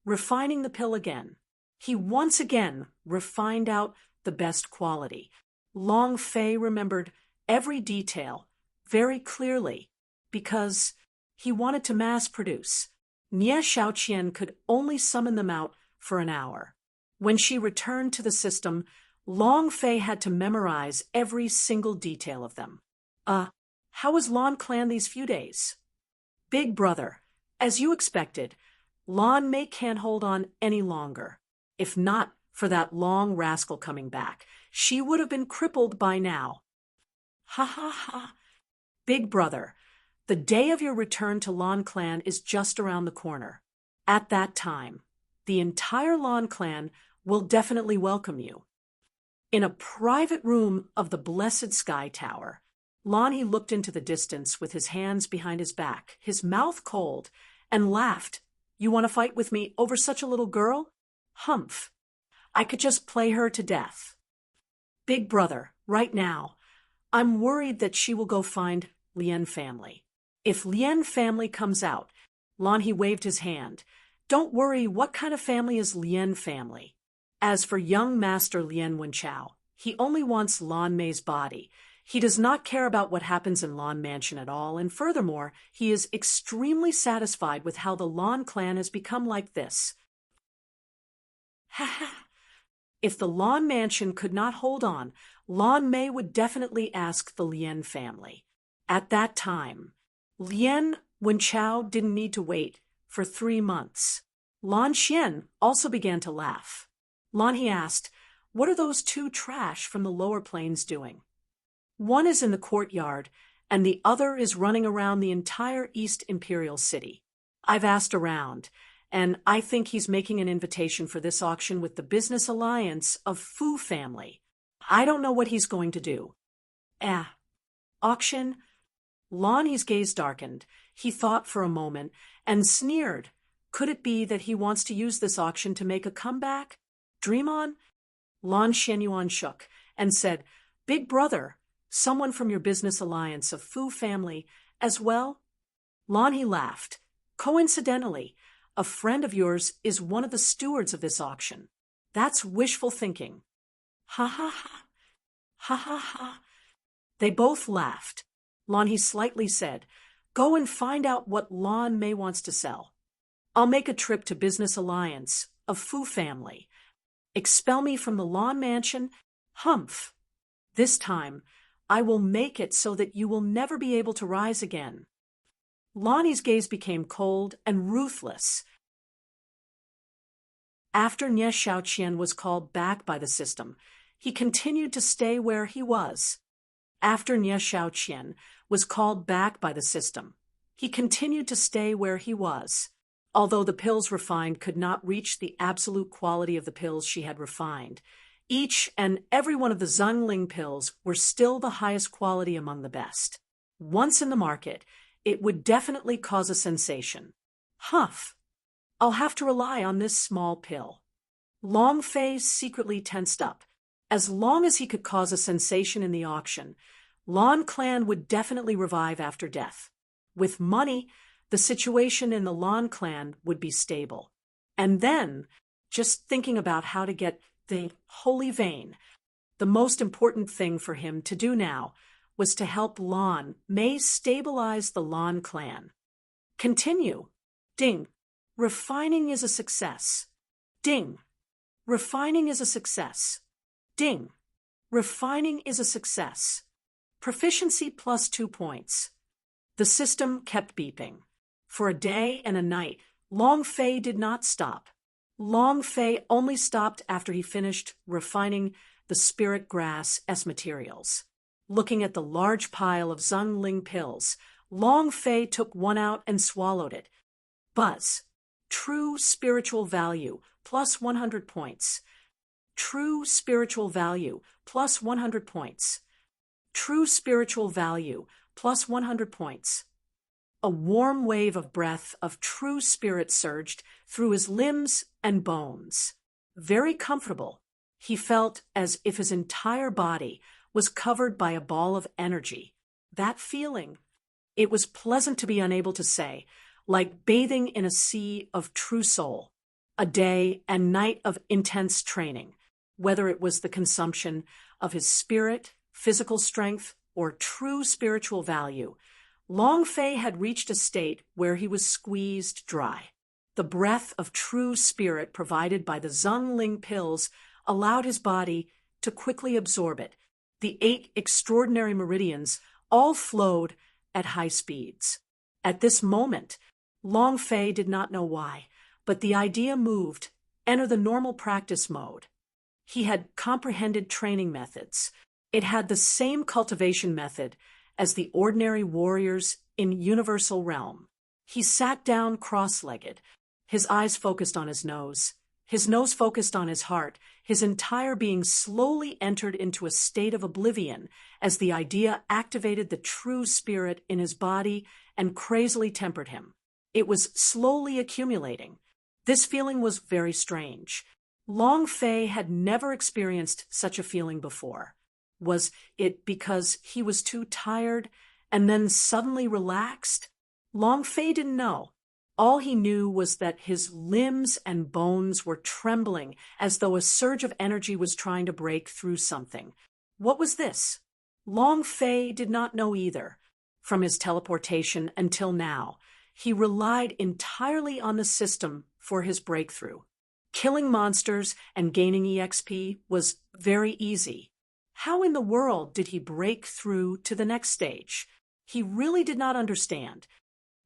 [SPEAKER 1] Refining the pill again. He once again refined out the best quality. Long Fei remembered every detail very clearly because he wanted to mass produce. Nye Xiaoqian could only summon them out for an hour. When she returned to the system, Long Fei had to memorize every single detail of them. How was Lan Clan these few days? Big brother, as you expected, Lan Mei can't hold on any longer. If not for that long rascal coming back, she would have been crippled by now. Ha ha ha. Big brother, the day of your return to Lan Clan is just around the corner. At that time, the entire Lan Clan will definitely welcome you. In a private room of the Blessed Sky Tower, Lan He looked into the distance with his hands behind his back, his mouth cold, and laughed. You want to fight with me over such a little girl? Humph. I could just play her to death. Big brother, right now, I'm worried that she will go find Lien family. If Lien family comes out, Lan He waved his hand. Don't worry, what kind of family is Lien family? As for young Master Lien Wenchao, he only wants Lan Mei's body. He does not care about what happens in Lan Mansion at all, and furthermore, he is extremely satisfied with how the Lan clan has become like this. Ha ha! If the Lan Mansion could not hold on, Lan Mei would definitely ask the Lien family. At that time, Lien Wenchao didn't need to wait for 3 months. Lan Xian also began to laugh. Lan He asked, what are those two trash from the lower plains doing? One is in the courtyard, and the other is running around the entire East Imperial City. I've asked around, and I think he's making an invitation for this auction with the business alliance of Fu family. I don't know what he's going to do. Auction? Lan He's gaze darkened. He thought for a moment and sneered. Could it be that he wants to use this auction to make a comeback? Dream on? Lan Xianyuan shook and said, Big brother, someone from your business alliance of Fu family as well? Lan He laughed. Coincidentally, a friend of yours is one of the stewards of this auction. That's wishful thinking. Ha ha ha. Ha ha ha. They both laughed. Lan He slightly said, Go and find out what Lan Mei wants to sell. I'll make a trip to business alliance of Fu family. Expel me from the Lan Mansion? Humph. This time, I will make it so that you will never be able to rise again. Lan He's gaze became cold and ruthless. After Nye Xiaoqian was called back by the system, he continued to stay where he was. After Nye Xiaoqian was called back by the system, he continued to stay where he was. Although the pills refined could not reach the absolute quality of the pills she had refined, each and every one of the Zhengling pills were still the highest quality among the best. Once in the market, it would definitely cause a sensation. Humph! I'll have to rely on this small pill. Long Fei secretly tensed up. As long as he could cause a sensation in the auction, Lan Clan would definitely revive after death. With money, the situation in the Lan Clan would be stable. And then, just thinking about how to get the holy vein, the most important thing for him to do now was to help Lan Mei stabilize the Lan Clan. Continue. Ding. Refining is a success. Ding. Refining is a success. Ding. Refining is a success. Proficiency plus 2 points. The system kept beeping. For a day and a night, Long Fei did not stop. Long Fei only stopped after he finished refining the spirit grass as materials. Looking at the large pile of Zungling pills, Long Fei took one out and swallowed it. Buzz. True spiritual value, plus 100 points. True spiritual value, plus 100 points. True spiritual value, plus 100 points. A warm wave of breath of true spirit surged through his limbs and bones. Very comfortable, he felt as if his entire body was covered by a ball of energy. That feeling, it was pleasant to be unable to say, like bathing in a sea of true soul. A day and night of intense training, whether it was the consumption of his spirit, physical strength, or true spiritual value, Long Fei had reached a state where he was squeezed dry. The breath of true spirit provided by the Zungling pills allowed his body to quickly absorb it. The 8 extraordinary meridians all flowed at high speeds. At this moment, Long Fei did not know why, but the idea moved, enter the normal practice mode. He had comprehended training methods. It had the same cultivation method as the ordinary warriors in Universal Realm. He sat down cross-legged, his eyes focused on his nose focused on his heart, his entire being slowly entered into a state of oblivion as the idea activated the true spirit in his body and crazily tempered him. It was slowly accumulating. This feeling was very strange. Long Fei had never experienced such a feeling before. Was it because he was too tired and then suddenly relaxed? Long Fei didn't know. All he knew was that his limbs and bones were trembling as though a surge of energy was trying to break through something. What was this? Long Fei did not know either. From his teleportation until now, he relied entirely on the system for his breakthrough. Killing monsters and gaining EXP was very easy. How in the world did he break through to the next stage? He really did not understand.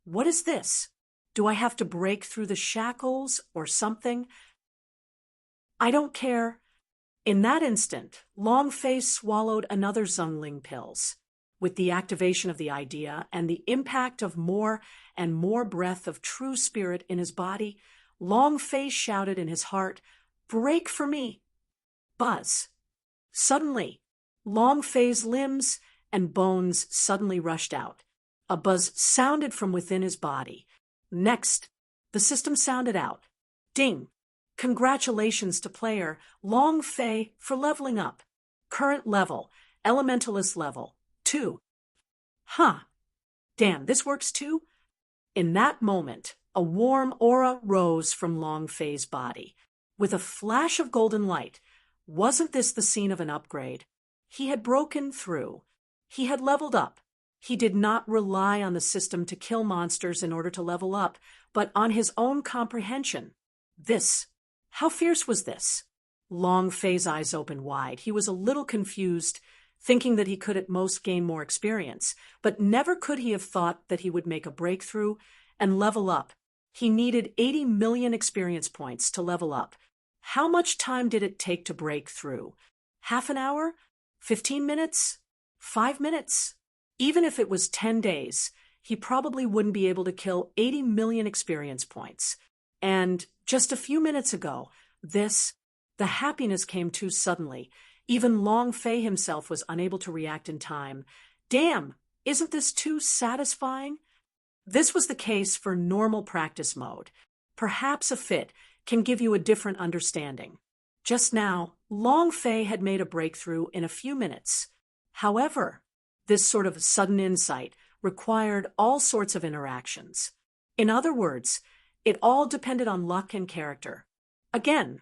[SPEAKER 1] What is this? Do I have to break through the shackles or something? I don't care. In that instant, Long Fei swallowed another Zungling pills. With the activation of the idea and the impact of more and more breath of true spirit in his body, Long Fei shouted in his heart, "Break for me!" Buzz. Suddenly, Long Fei's limbs and bones suddenly rushed out. A buzz sounded from within his body. Next, the system sounded out. Ding! Congratulations to player Long Fei for leveling up. Current level, Elementalist level, 2. Huh. Damn, this works too? In that moment, a warm aura rose from Long Fei's body. With a flash of golden light, wasn't this the scene of an upgrade? He had broken through. He had leveled up. He did not rely on the system to kill monsters in order to level up, but on his own comprehension. How fierce was this? Long Fei's eyes opened wide. He was a little confused, thinking that he could at most gain more experience, but never could he have thought that he would make a breakthrough and level up. He needed 80 million experience points to level up. How much time did it take to break through? Half an hour? 15 minutes? 5 minutes? Even if it was 10 days, he probably wouldn't be able to kill 80 million experience points. And just a few minutes ago, the happiness came too suddenly. Even Long Fei himself was unable to react in time. Damn, isn't this too satisfying? This was the case for normal practice mode. Perhaps a fit can give you a different understanding. Just now, Long Fei had made a breakthrough in a few minutes. However, this sort of sudden insight required all sorts of interactions. In other words, it all depended on luck and character. Again.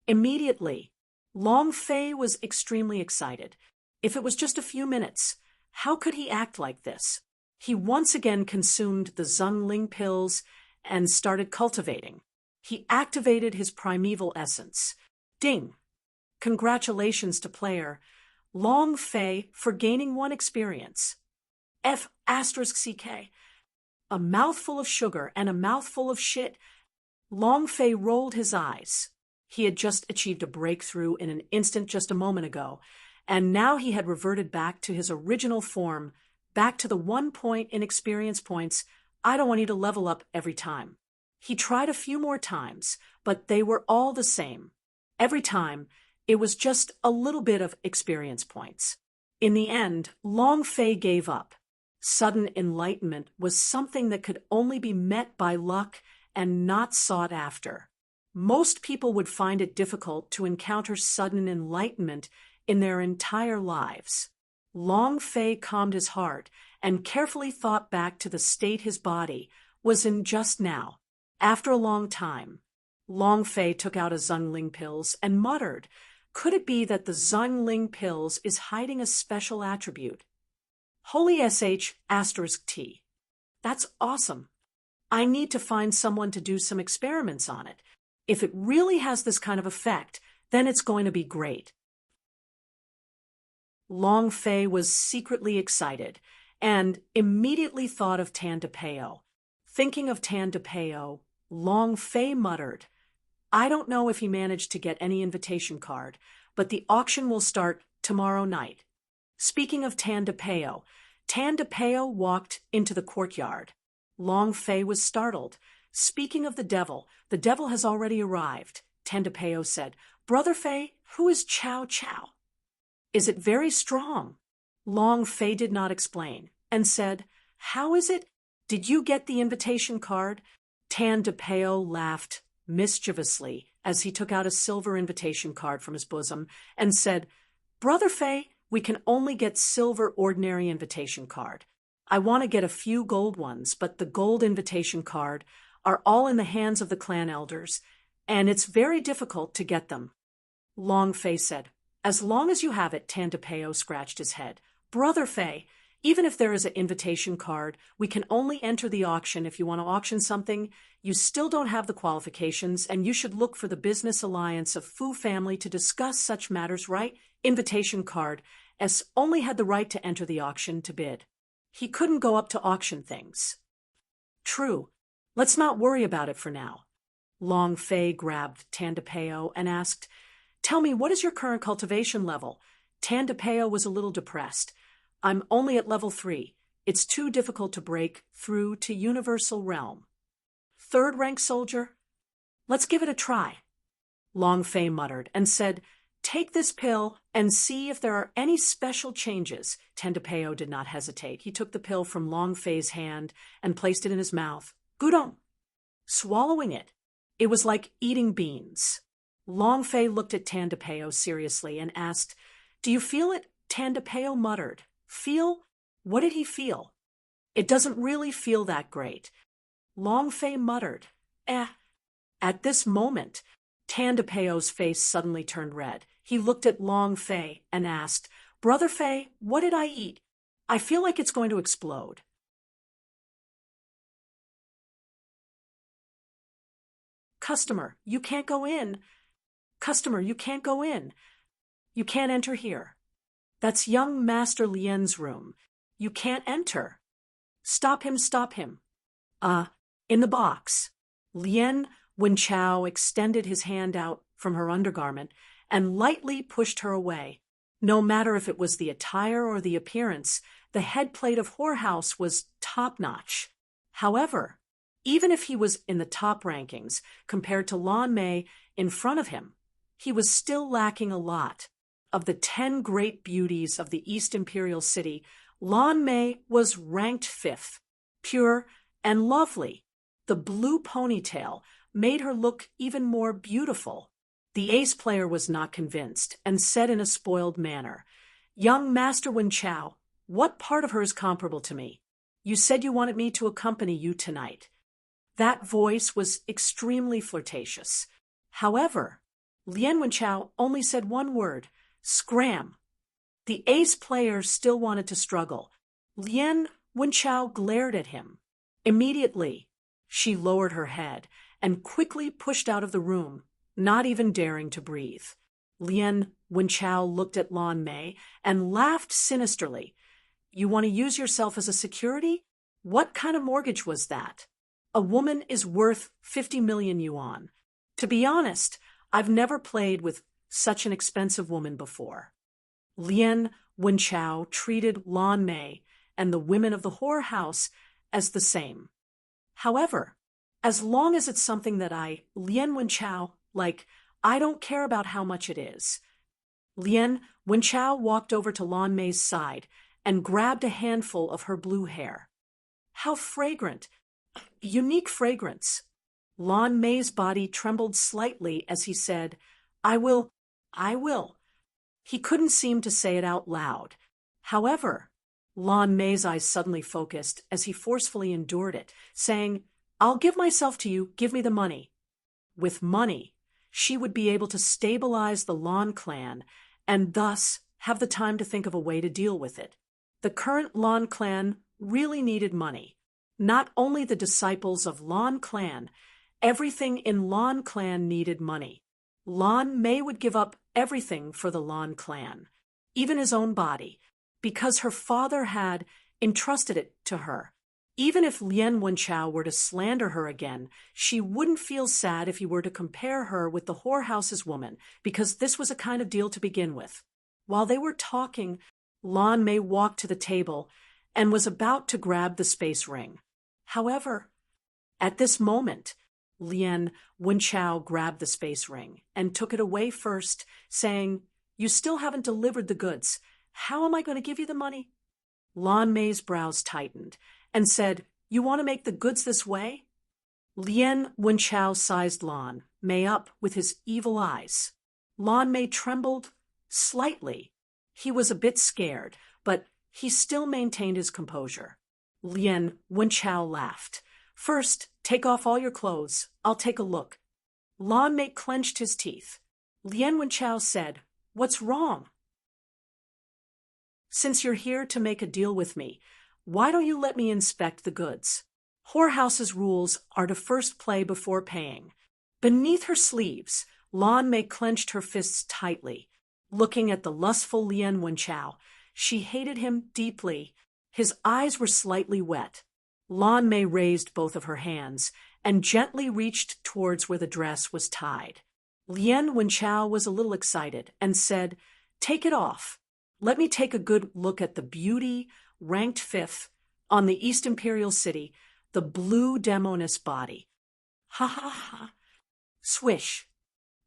[SPEAKER 1] Immediately, Long Fei was extremely excited. If it was just a few minutes, how could he act like this? He once again consumed the Zungling pills and started cultivating. He activated his primeval essence. Ding! Congratulations to player Long Fei for gaining 1 experience. F***CK. A mouthful of sugar and a mouthful of shit. Long Fei rolled his eyes. He had just achieved a breakthrough in an instant just a moment ago, and now he had reverted back to his original form, back to the 1 point in experience points. I don't want you to level up every time. He tried a few more times, but they were all the same. Every time, it was just a little bit of experience points. In the end, Long Fei gave up. Sudden enlightenment was something that could only be met by luck and not sought after. Most people would find it difficult to encounter sudden enlightenment in their entire lives. Long Fei calmed his heart and carefully thought back to the state his body was in just now. After a long time, Long Fei took out a Zungling pills and muttered, "Could it be that the Zungling pills is hiding a special attribute? Holy *T. That's awesome. I need to find someone to do some experiments on it. If it really has this kind of effect, then it's going to be great." Long Fei was secretly excited and immediately thought of Tan DePeo. Thinking of Tan DePeo, Long Fei muttered, "I don't know if he managed to get any invitation card, but the auction will start tomorrow night." Speaking of Tan DePeo walked into the courtyard. Long Fei was startled. "Speaking of the devil has already arrived," Tan DePeo said. "Brother Fei, who is Chow Chow? Is it very strong?" Long Fei did not explain, and said, "How is it? Did you get the invitation card?" Tan DePeo laughed mischievously as he took out a silver invitation card from his bosom and said, "Brother Fei, we can only get silver ordinary invitation card. I want to get a few gold ones, but the gold invitation card are all in the hands of the clan elders, and it's very difficult to get them." Long Fei said, "As long as you have it," Tan DePeo scratched his head. "Brother Fei, even if there is an invitation card, we can only enter the auction if you want to auction something. You still don't have the qualifications, and you should look for the business alliance of Fu family to discuss such matters, right? Invitation card. S only had the right to enter the auction to bid. He couldn't go up to auction things." "True. Let's not worry about it for now." Long Fei grabbed Tan DePeo and asked, "Tell me, what is your current cultivation level?" Tan DePeo was a little depressed. "I'm only at level 3. It's too difficult to break through to Universal Realm." "Third rank soldier? Let's give it a try." Long Fei muttered and said, "Take this pill and see if there are any special changes." Tan DePeo did not hesitate. He took the pill from Long Fei's hand and placed it in his mouth. Gudong! Swallowing it, it was like eating beans. Long Fei looked at Tan DePeo seriously and asked, "Do you feel it?" Tan DePeo muttered. "Feel? What did he feel?" "It doesn't really feel that great." Long Fei muttered, At this moment, Tan DePeo's face suddenly turned red. He looked at Long Fei and asked, "Brother Fei, what did I eat? I feel like it's going to explode." "Customer, you can't go in. Customer, you can't go in. You can't enter here. That's young Master Lien's room. You can't enter. Stop him, stop him." In the box." Lien Wenchao extended his hand out from her undergarment and lightly pushed her away. No matter if it was the attire or the appearance, the headplate of whorehouse was top-notch. However, even if he was in the top rankings compared to Lan Mei in front of him, he was still lacking a lot. Of the 10 great beauties of the East Imperial City, Lan Mei was ranked 5th, pure and lovely. The blue ponytail made her look even more beautiful. The ace player was not convinced and said in a spoiled manner, "Young Master Wenchao, what part of her is comparable to me? You said you wanted me to accompany you tonight." That voice was extremely flirtatious. However, Lien Wenchao only said one word, "Scram." The ace player still wanted to struggle. Lien Wenchao glared at him. Immediately, she lowered her head and quickly pushed out of the room, not even daring to breathe. Lien Wenchao looked at Lan Mei and laughed sinisterly. "You want to use yourself as a security? What kind of mortgage was that?" A woman is worth 50 million yuan. To be honest, I've never played with such an expensive woman before. Lien Wenchao treated Lan Mei and the women of the whorehouse as the same. However, as long as it's something that Lien Wenchao, like, I don't care about how much it is. Lien Wenchao walked over to Lan Mei's side and grabbed a handful of her blue hair. How fragrant! Unique fragrance. Lan Mei's body trembled slightly as he said, I will. He couldn't seem to say it out loud. However, Lan Mei's eyes suddenly focused as he forcefully endured it, saying, I'll give myself to you, give me the money. With money, she would be able to stabilize the Lan clan and thus have the time to think of a way to deal with it. The current Lan clan really needed money. Not only the disciples of Lan clan, everything in Lan clan needed money. Lan Mei would give up everything for the Lan clan, even his own body, because her father had entrusted it to her. Even if Lien Wenchao were to slander her again, she wouldn't feel sad if he were to compare her with the whorehouse's woman, because this was a kind of deal to begin with. While they were talking, Lan Mei walked to the table and was about to grab the space ring. However, at this moment, Lien Wenchao grabbed the space ring and took it away first, saying, You still haven't delivered the goods. How am I going to give you the money? Lan Mei's brows tightened and said, You want to make the goods this way? Lien Wenchao sized Lan Mei up with his evil eyes. Lan Mei trembled slightly. He was a bit scared, but he still maintained his composure. Lien Wenchao laughed. First, take off all your clothes. I'll take a look. Lan Mei clenched his teeth. Lien Wenchao said, What's wrong? Since you're here to make a deal with me, why don't you let me inspect the goods? Whorehouse's rules are to first play before paying. Beneath her sleeves, Lan Mei clenched her fists tightly. Looking at the lustful Lien Wenchao, she hated him deeply. His eyes were slightly wet. Lan Mei raised both of her hands and gently reached towards where the dress was tied. Lien Wenchao was a little excited and said, Take it off. Let me take a good look at the beauty, ranked 5th, on the East Imperial City, the blue demoness body. Ha ha ha. Swish.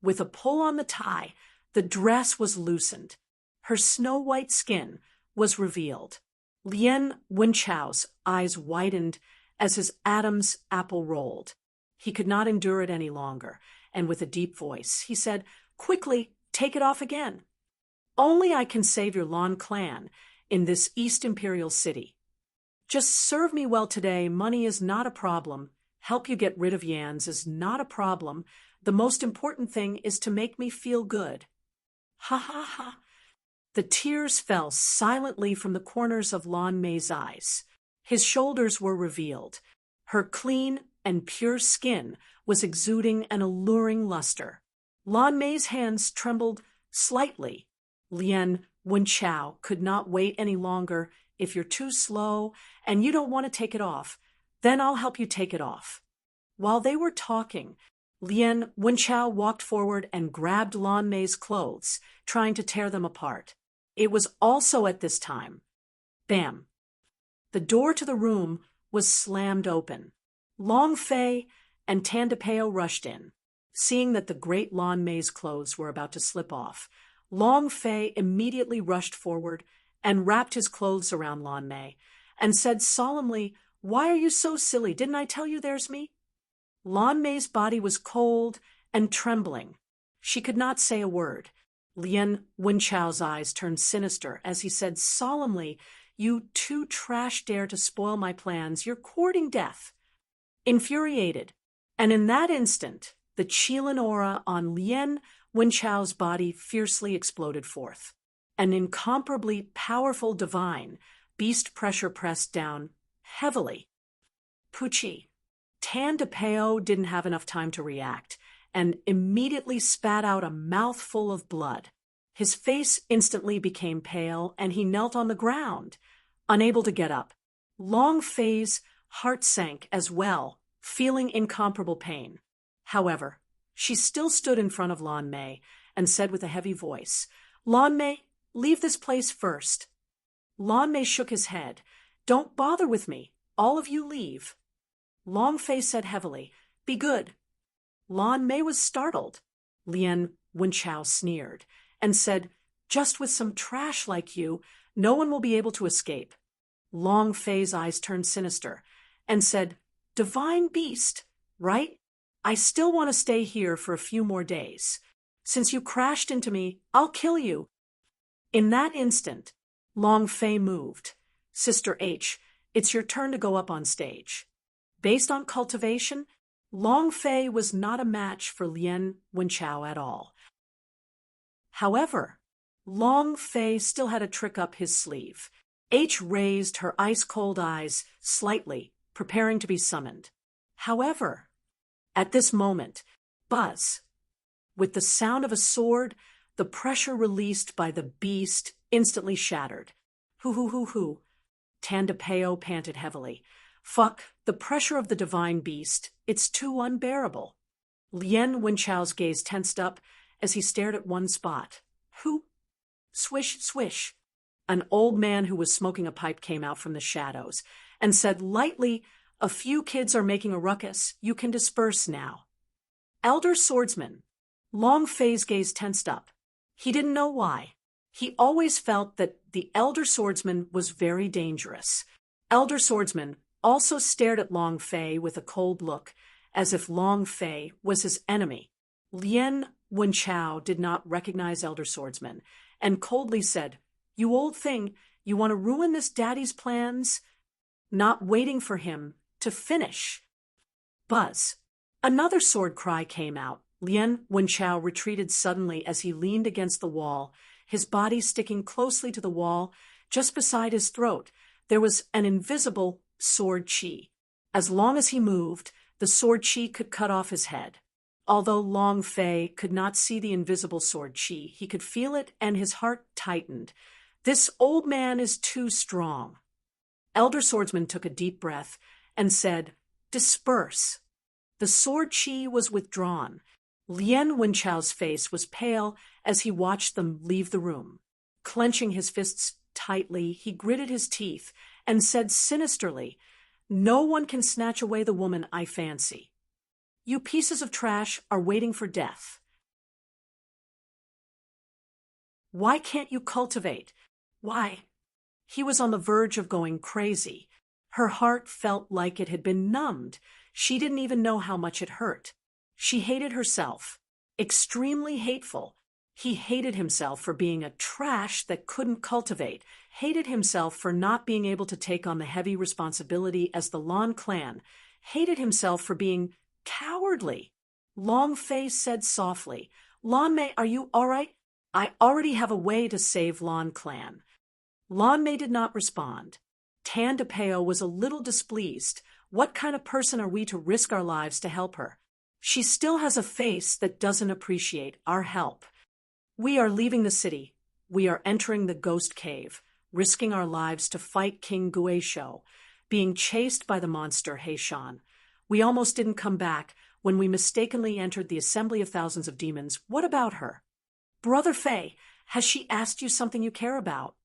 [SPEAKER 1] With a pull on the tie, the dress was loosened. Her snow-white skin was revealed. Lien Wenchao's eyes widened as his Adam's apple rolled. He could not endure it any longer, and with a deep voice, he said, Quickly, take it off again. Only I can save your Lan clan in this East Imperial City. Just serve me well today. Money is not a problem. Help you get rid of Yans is not a problem. The most important thing is to make me feel good. Ha ha ha. The tears fell silently from the corners of Lan Mei's eyes. His shoulders were revealed. Her clean and pure skin was exuding an alluring luster. Lan Mei's hands trembled slightly. Lien Wenchao could not wait any longer. If you're too slow and you don't want to take it off, then I'll help you take it off. While they were talking, Lien Wenchao walked forward and grabbed Lan Mei's clothes, trying to tear them apart. It was also at this time. Bam! The door to the room was slammed open. Long Fei and Tandapeo rushed in. Seeing that the great Lan Mei's clothes were about to slip off, Long Fei immediately rushed forward and wrapped his clothes around Lan Mei and said solemnly, Why are you so silly? Didn't I tell you there's me? Lan Mei's body was cold and trembling. She could not say a word. Lien Wenchao's eyes turned sinister as he said solemnly, You two trash dare to spoil my plans. You're courting death. Infuriated, and in that instant, the Qilin aura on Lien Wenchao's body fiercely exploded forth. An incomparably powerful divine beast pressure pressed down heavily. Pucci. Tandapeo didn't have enough time to react and immediately spat out a mouthful of blood. His face instantly became pale and he knelt on the ground, unable to get up. Long Fei's heart sank as well feeling incomparable pain. However, she still stood in front of Lan Mei and said with a heavy voice, "Lan Mei, leave this place first." Lan Mei shook his head. "Don't bother with me. All of you leave." Long Fei said heavily, "Be good." Lan Mei was startled. Lien Wenchao sneered and said, "Just with some trash like you, no one will be able to escape." Long Fei's eyes turned sinister and said, "Divine beast, right? I still want to stay here for a few more days. Since you crashed into me, I'll kill you." In that instant, Long Fei moved. "Sister H, it's your turn to go up on stage." Based on cultivation, Long Fei was not a match for Lien Wenchao at all. However, Long Fei still had a trick up his sleeve. H raised her ice-cold eyes slightly, preparing to be summoned. However, at this moment, buzz. With the sound of a sword, the pressure released by the beast instantly shattered. Hoo. Tandapeo panted heavily. "Fuck, the pressure of the divine beast, it's too unbearable." Lien Wenchao's gaze tensed up as he stared at one spot. "Who?" Swish, swish. An old man who was smoking a pipe came out from the shadows and said lightly, "A few kids are making a ruckus. You can disperse now." Elder swordsman. Long Fei's gaze tensed up. He didn't know why. He always felt that the elder swordsman was very dangerous. Elder swordsman also stared at Long Fei with a cold look, as if Long Fei was his enemy. Lien Wenchao did not recognize elder swordsman and coldly said, "You old thing, you want to ruin this daddy's plans?" Not waiting for him to finish. Buzz. Another sword cry came out. Lien Wenchao retreated suddenly as he leaned against the wall, his body sticking closely to the wall. Just beside his throat, there was an invisible sword chi. As long as he moved, the sword chi could cut off his head. Although Long Fei could not see the invisible sword chi, he could feel it and his heart tightened. This old man is too strong. Elder swordsman took a deep breath and said, "Disperse." The sword chi was withdrawn. Lien Wenchao's face was pale as he watched them leave the room. Clenching his fists tightly, he gritted his teeth and said sinisterly, "No one can snatch away the woman I fancy. You pieces of trash are waiting for death. Why can't you cultivate? Why?" He was on the verge of going crazy. Her heart felt like it had been numbed. She didn't even know how much it hurt. She hated herself. Extremely hateful. He hated himself for being a trash that couldn't cultivate, hated himself for not being able to take on the heavy responsibility as the Lan clan, hated himself for being cowardly. Long Fei said softly, "Lan Mei, are you all right? I already have a way to save Lan clan." Lan Mei did not respond. Tandapeo was a little displeased. What kind of person are we to risk our lives to help her? She still has a face that doesn't appreciate our help. We are leaving the city. We are entering the ghost cave, risking our lives to fight King Guisho, being chased by the monster Heishan. We almost didn't come back when we mistakenly entered the assembly of thousands of demons. What about her? Brother Fei, has she asked you something you care about?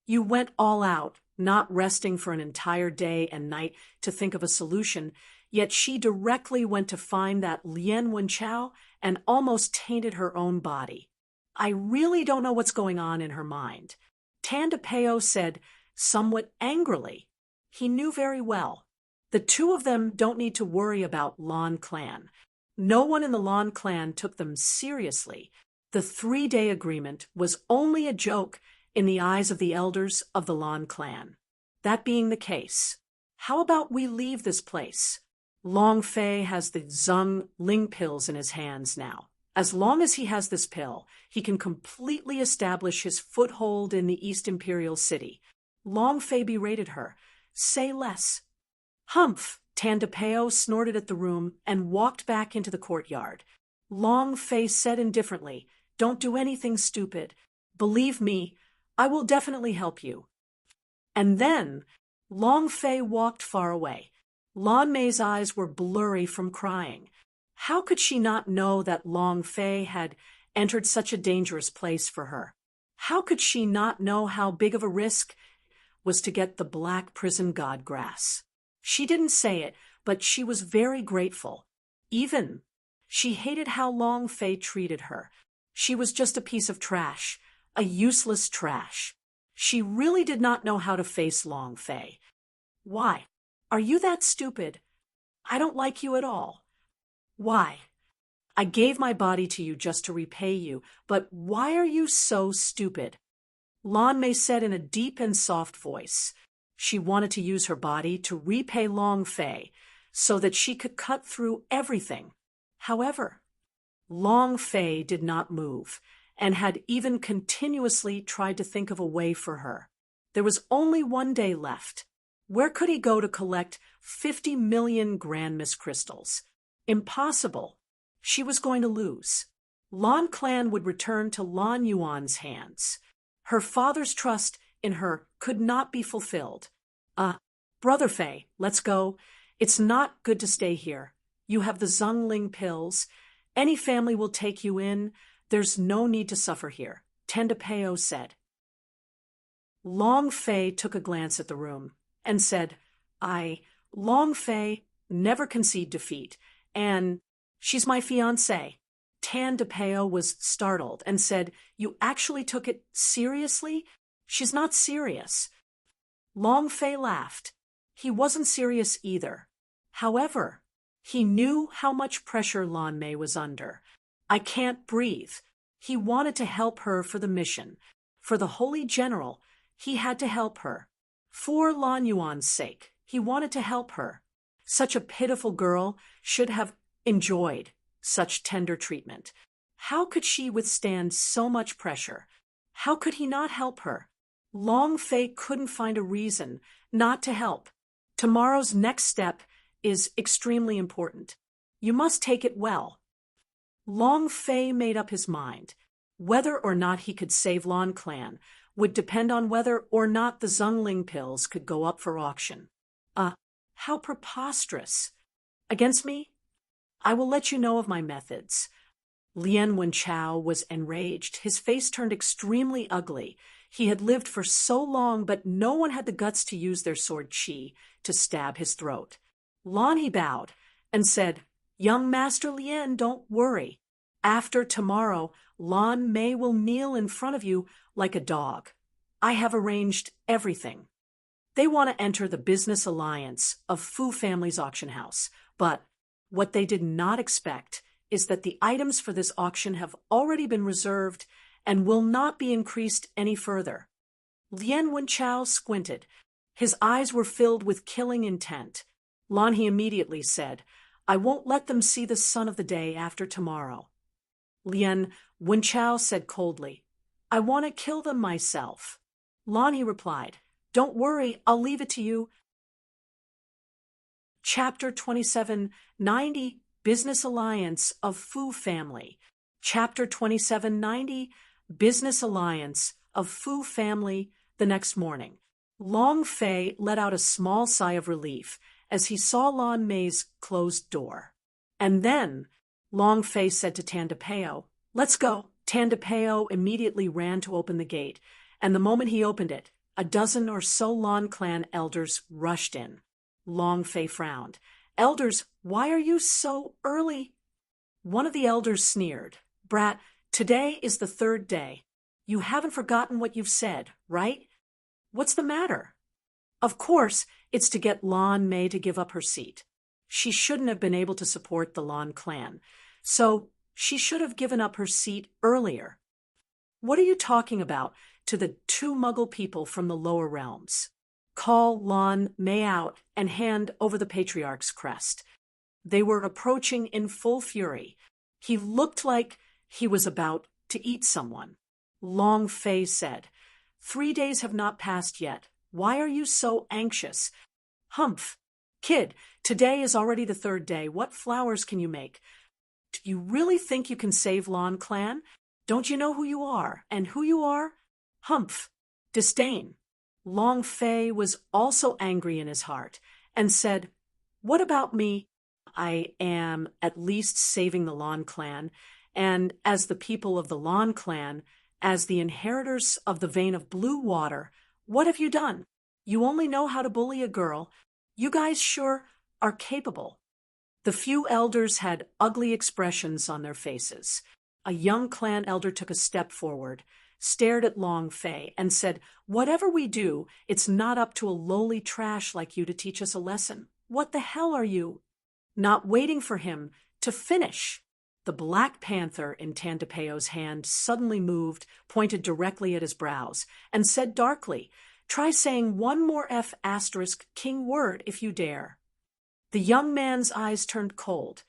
[SPEAKER 1] You went all out, not resting for an entire day and night to think of a solution, yet she directly went to find that Lien Wenchao and almost tainted her own body. I really don't know what's going on in her mind. Tandapeo said, somewhat angrily. He knew very well. The two of them don't need to worry about Lan clan. No one in the Lan clan took them seriously. The 3-day agreement was only a joke in the eyes of the elders of the Lan clan. That being the case, how about we leave this place? Long Fei has the Zheng Ling pills in his hands now. As long as he has this pill, he can completely establish his foothold in the East Imperial City. Long Fei berated her. Say less. Humph! Tandapeo snorted at the room and walked back into the courtyard. Long Fei said indifferently, "Don't do anything stupid. Believe me, I will definitely help you." And then Long Fei walked far away. Lan Mei's eyes were blurry from crying. How could she not know that Long Fei had entered such a dangerous place for her? How could she not know how big of a risk was to get the black prison god grass? She didn't say it, but she was very grateful. Even she hated how Long Fei treated her. She was just a piece of trash, a useless trash. She really did not know how to face Long Fei. Why? Are you that stupid? I don't like you at all. Why? I gave my body to you just to repay you, but why are you so stupid? Lan Mei said in a deep and soft voice. She wanted to use her body to repay Long Fei so that she could cut through everything. However, Long Fei did not move and had even continuously tried to think of a way for her. There was only one day left. Where could he go to collect 50 million Grand Miss crystals? Impossible. She was going to lose. Lan Clan would return to Lan Yuan's hands. Her father's trust in her could not be fulfilled. Brother Fei, let's go. It's not good to stay here. You have the Zhongling pills. Any family will take you in. There's no need to suffer here, Tendapeo said. Long Fei took a glance at the room and said, Long Fei, never concede defeat, and she's my fiancée. Tendapeo was startled and said, You actually took it seriously? She's not serious. Long Fei laughed. He wasn't serious either. However, he knew how much pressure Lan Mei was under. I can't breathe. He wanted to help her for the mission. For the Holy General, he had to help her. For Lan Yuan's sake, he wanted to help her. Such a pitiful girl should have enjoyed such tender treatment. How could she withstand so much pressure? How could he not help her? Long Fei couldn't find a reason not to help. Tomorrow's next step is extremely important. You must take it well. Long Fei made up his mind. Whether or not he could save Lan Clan would depend on whether or not the Zhongling pills could go up for auction. How preposterous. Against me? I will let you know of my methods. Lien Wenchao was enraged. His face turned extremely ugly. He had lived for so long, but no one had the guts to use their sword Qi to stab his throat. Lan he bowed and said, Young Master Lien, don't worry. After tomorrow, Lan Mei will kneel in front of you like a dog. I have arranged everything. They want to enter the business alliance of Fu family's auction house, but what they did not expect is that the items for this auction have already been reserved and will not be increased any further. Lien Wenchao squinted. His eyes were filled with killing intent. Lan he immediately said, I won't let them see the sun of the day after tomorrow. Lien Wenchao said coldly, I want to kill them myself. Lan he replied, Don't worry, I'll leave it to you. Chapter 2790, Business Alliance of Fu Family. Chapter 2790, Business Alliance of Fu Family. The next morning, Long Fei let out a small sigh of relief as he saw Lan Mei's closed door. And then Long Fei said to Tendapeo, Let's go. Tendapeo immediately ran to open the gate, and the moment he opened it, a dozen or so Lan clan elders rushed in. Long Fei frowned. Elders, why are you so early? One of the elders sneered. Brat, today is the third day. You haven't forgotten what you've said, right? What's the matter? Of course, it's to get Lan Mei to give up her seat. She shouldn't have been able to support the Lan clan, so she should have given up her seat earlier. What are you talking about to the two Muggle people from the lower realms? Call Lan Mei out and hand over the Patriarch's crest. They were approaching in full fury. He looked like he was about to eat someone. Long Fei said, 3 days have not passed yet. Why are you so anxious? Humph. Kid, today is already the third day. What flowers can you make? Do you really think you can save Lan Clan? Don't you know who you are? And who you are? Humph. Disdain. Long Fei was also angry in his heart and said, What about me? I am at least saving the Lawn Clan, and as the people of the Lawn Clan, as the inheritors of the vein of blue water, what have you done? You only know how to bully a girl. You guys sure are capable. The few elders had ugly expressions on their faces. A young clan elder took a step forward, stared at Long Fei, and said, "Whatever we do, it's not up to a lowly trash like you to teach us a lesson. What the hell are you?" Not waiting for him to finish, the Black Panther in Tandapeo's hand suddenly moved, pointed directly at his brows, and said darkly, "Try saying one more F asterisk king word if you dare." The young man's eyes turned cold.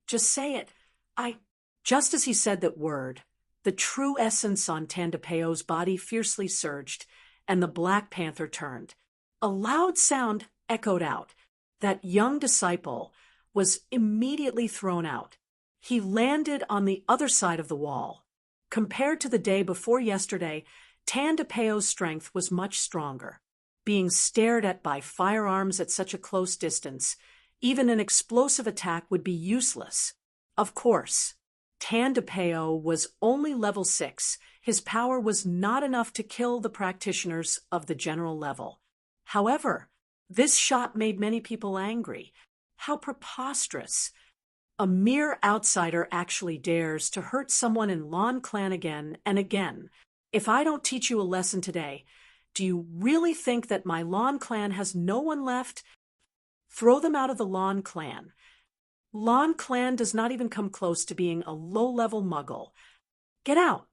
[SPEAKER 1] "Just say it. I—" Just as he said that word, the true essence on Tandapeo's body fiercely surged, and the Black Panther turned. A loud sound echoed out. That young disciple was immediately thrown out. He landed on the other side of the wall. Compared to the day before yesterday, Tandapeo's strength was much stronger. Being stared at by firearms at such a close distance, even an explosive attack would be useless. Of course, Tandapeo was only level 6. His power was not enough to kill the practitioners of the general level. However, this shot made many people angry. How preposterous! A mere outsider actually dares to hurt someone in Lawn Clan again and again. If I don't teach you a lesson today, do you really think that my Lawn Clan has no one left? Throw them out of the Lawn Clan. Lawn Clan does not even come close to being a low-level muggle. Get out!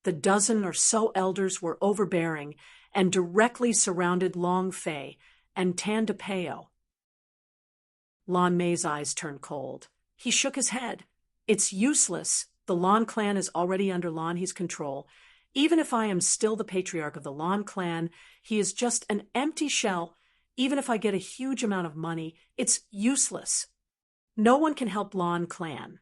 [SPEAKER 1] The dozen or so elders were overbearing and directly surrounded Long Fei and Tandapeo. Lan Mei's eyes turned cold. He shook his head. "It's useless. The Lawn Clan is already under Lan He's control. Even if I am still the patriarch of the Lawn Clan, he is just an empty shell. Even if I get a huge amount of money, it's useless. No one can help Lawn Clan."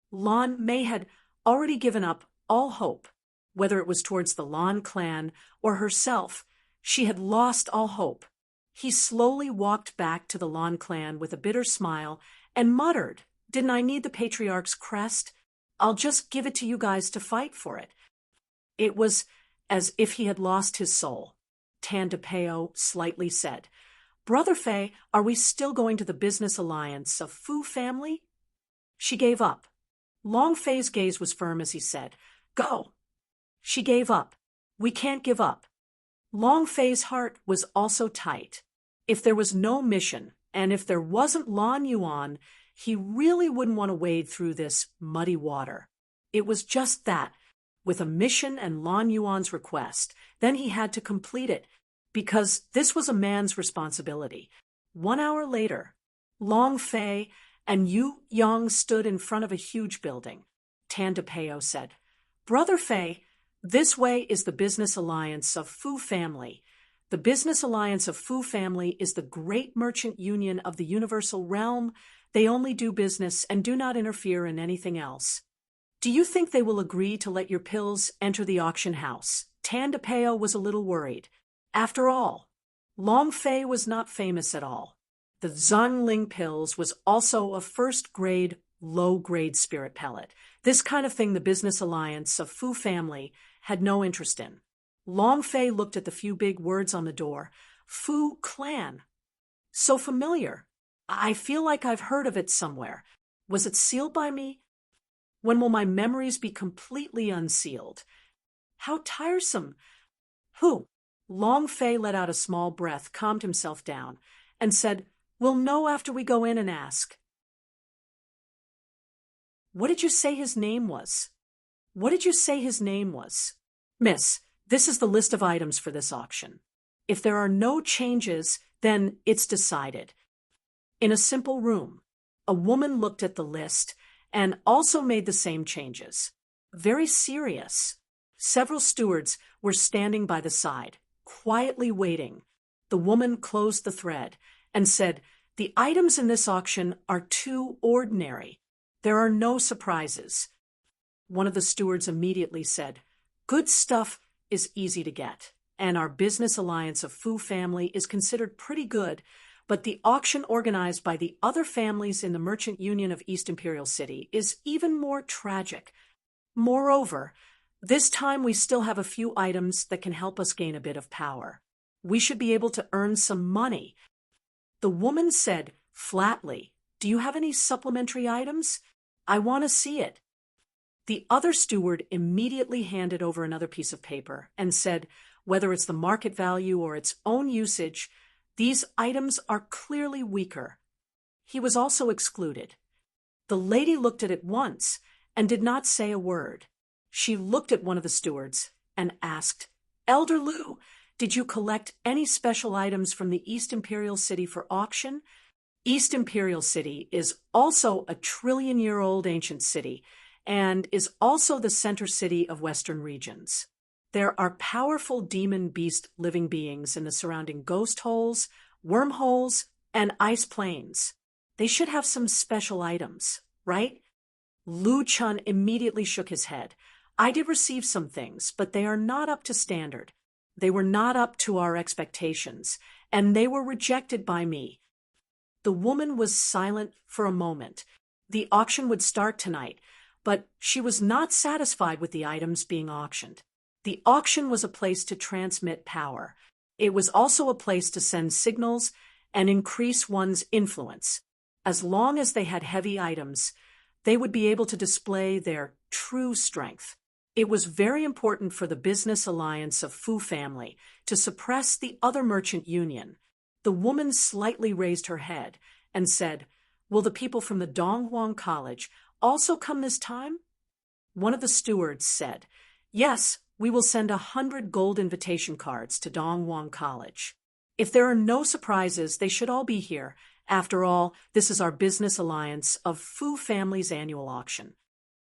[SPEAKER 1] Lan Mei had already given up all hope. Whether it was towards the Lawn Clan or herself, she had lost all hope. He slowly walked back to the Lawn Clan with a bitter smile and muttered, "Didn't I need the patriarch's crest? I'll just give it to you guys to fight for it." It was as if he had lost his soul. Tandapeo slightly said, "Brother Fei, are we still going to the business alliance of Fu family?" She gave up. Long Fei's gaze was firm as he said, "Go." She gave up. "We can't give up." Long Fei's heart was also tight. If there was no mission, and if there wasn't Lan Yuan, he really wouldn't want to wade through this muddy water. It was just that, with a mission and Lan Yuan's request, then he had to complete it, because this was a man's responsibility. 1 hour later, Long Fei and Yu Yang stood in front of a huge building. Tandapeo said, "Brother Fei, this way is the business alliance of Fu family. The business alliance of Fu family is the great merchant union of the universal realm. They only do business and do not interfere in anything else. Do you think they will agree to let your pills enter the auction house?" Tandapeo was a little worried. After all, Long Fei was not famous at all. The Zhongling pills was also a first-grade, low-grade spirit pellet. This kind of thing the business alliance of Fu family had no interest in. Long Fei looked at the few big words on the door. Fu clan. So familiar. I feel like I've heard of it somewhere. Was it sealed by me? When will my memories be completely unsealed? How tiresome. Who? Long Fei let out a small breath, calmed himself down, and said, "We'll know after we go in and ask." What did you say his name was? What did you say his name was? Miss, this is the list of items for this auction. If there are no changes, then it's decided. In a simple room, a woman looked at the list and also made the same changes. Very serious. Several stewards were standing by the side, quietly waiting. The woman closed the thread and said, "The items in this auction are too ordinary. There are no surprises." One of the stewards immediately said, "Good stuff is easy to get, and our business alliance of Fu family is considered pretty good. But the auction organized by the other families in the Merchant Union of East Imperial City is even more tragic. Moreover, this time we still have a few items that can help us gain a bit of power. We should be able to earn some money. The woman said flatly, "Do you have any supplementary items? I want to see it." The other steward immediately handed over another piece of paper and said, "Whether it's the market value or its own usage, these items are clearly weaker." He was also excluded. The lady looked at it once and did not say a word. She looked at one of the stewards and asked, "Elder Lu, did you collect any special items from the East Imperial City for auction?" East Imperial City is also a trillion-year-old ancient city and is also the center city of Western regions. There are powerful demon beast living beings in the surrounding ghost holes, wormholes, and ice plains. They should have some special items, right? Lu Chun immediately shook his head. "I did receive some things, but they are not up to standard. They were not up to our expectations, and they were rejected by me." The woman was silent for a moment. The auction would start tonight, but she was not satisfied with the items being auctioned. The auction was a place to transmit power. It was also a place to send signals and increase one's influence. As long as they had heavy items, they would be able to display their true strength. It was very important for the business alliance of Fu family to suppress the other merchant union. The woman slightly raised her head and said, "Will the people from the Donghuang College also come this time?" One of the stewards said, "Yes, we will send 100 gold invitation cards to Donghuang College. If there are no surprises, they should all be here. After all, this is our business alliance of Fu family's annual auction."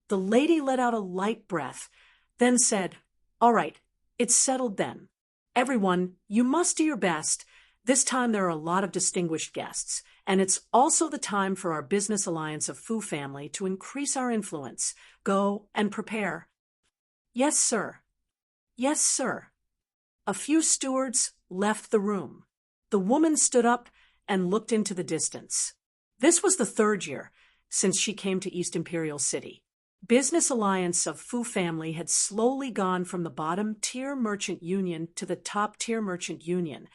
[SPEAKER 1] The lady let out a light breath, then said, "All right, it's settled then. Everyone, you must do your best. This time there are a lot of distinguished guests, and it's also the time for our business alliance of Fu family to increase our influence. Go and prepare." "Yes, sir. Yes, sir." A few stewards left the room. The woman stood up and looked into the distance. This was the third year since she came to East Imperial City. Business alliance of Fu family had slowly gone from the bottom-tier merchant union to the top-tier merchant union.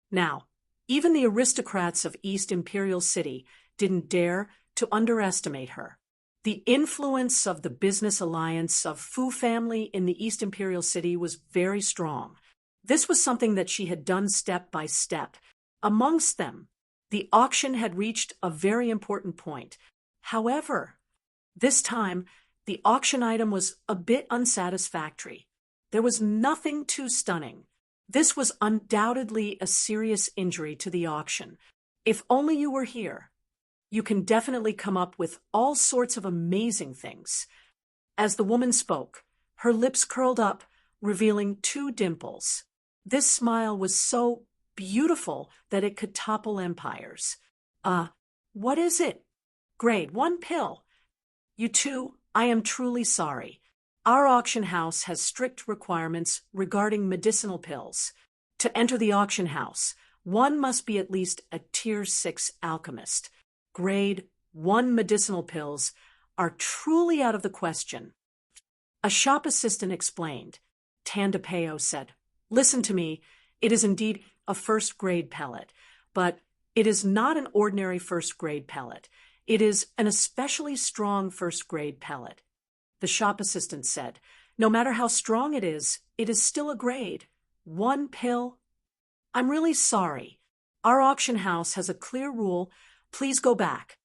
[SPEAKER 1] Now, even the aristocrats of East Imperial City didn't dare to underestimate her. The influence of the business alliance of Fu family in the East Imperial City was very strong. This was something that she had done step by step. Amongst them, the auction had reached a very important point. However, this time, the auction item was a bit unsatisfactory. There was nothing too stunning. This was undoubtedly a serious injury to the auction. If only you were here. You can definitely come up with all sorts of amazing things. As the woman spoke, her lips curled up, revealing 2 dimples. This smile was so beautiful that it could topple empires. What is it?" "Grade 1 pill." "You two, I am truly sorry. Our auction house has strict requirements regarding medicinal pills. To enter the auction house, one must be at least a Tier 6 alchemist. Grade 1 medicinal pills are truly out of the question." A shop assistant explained. Tandapeo said, "Listen to me. It is indeed a first-grade pellet, but it is not an ordinary first-grade pellet. It is an especially strong first-grade pellet." The shop assistant said, "No matter how strong it is still a grade. 1 pill." "I'm really sorry. Our auction house has a clear rule. Please go back."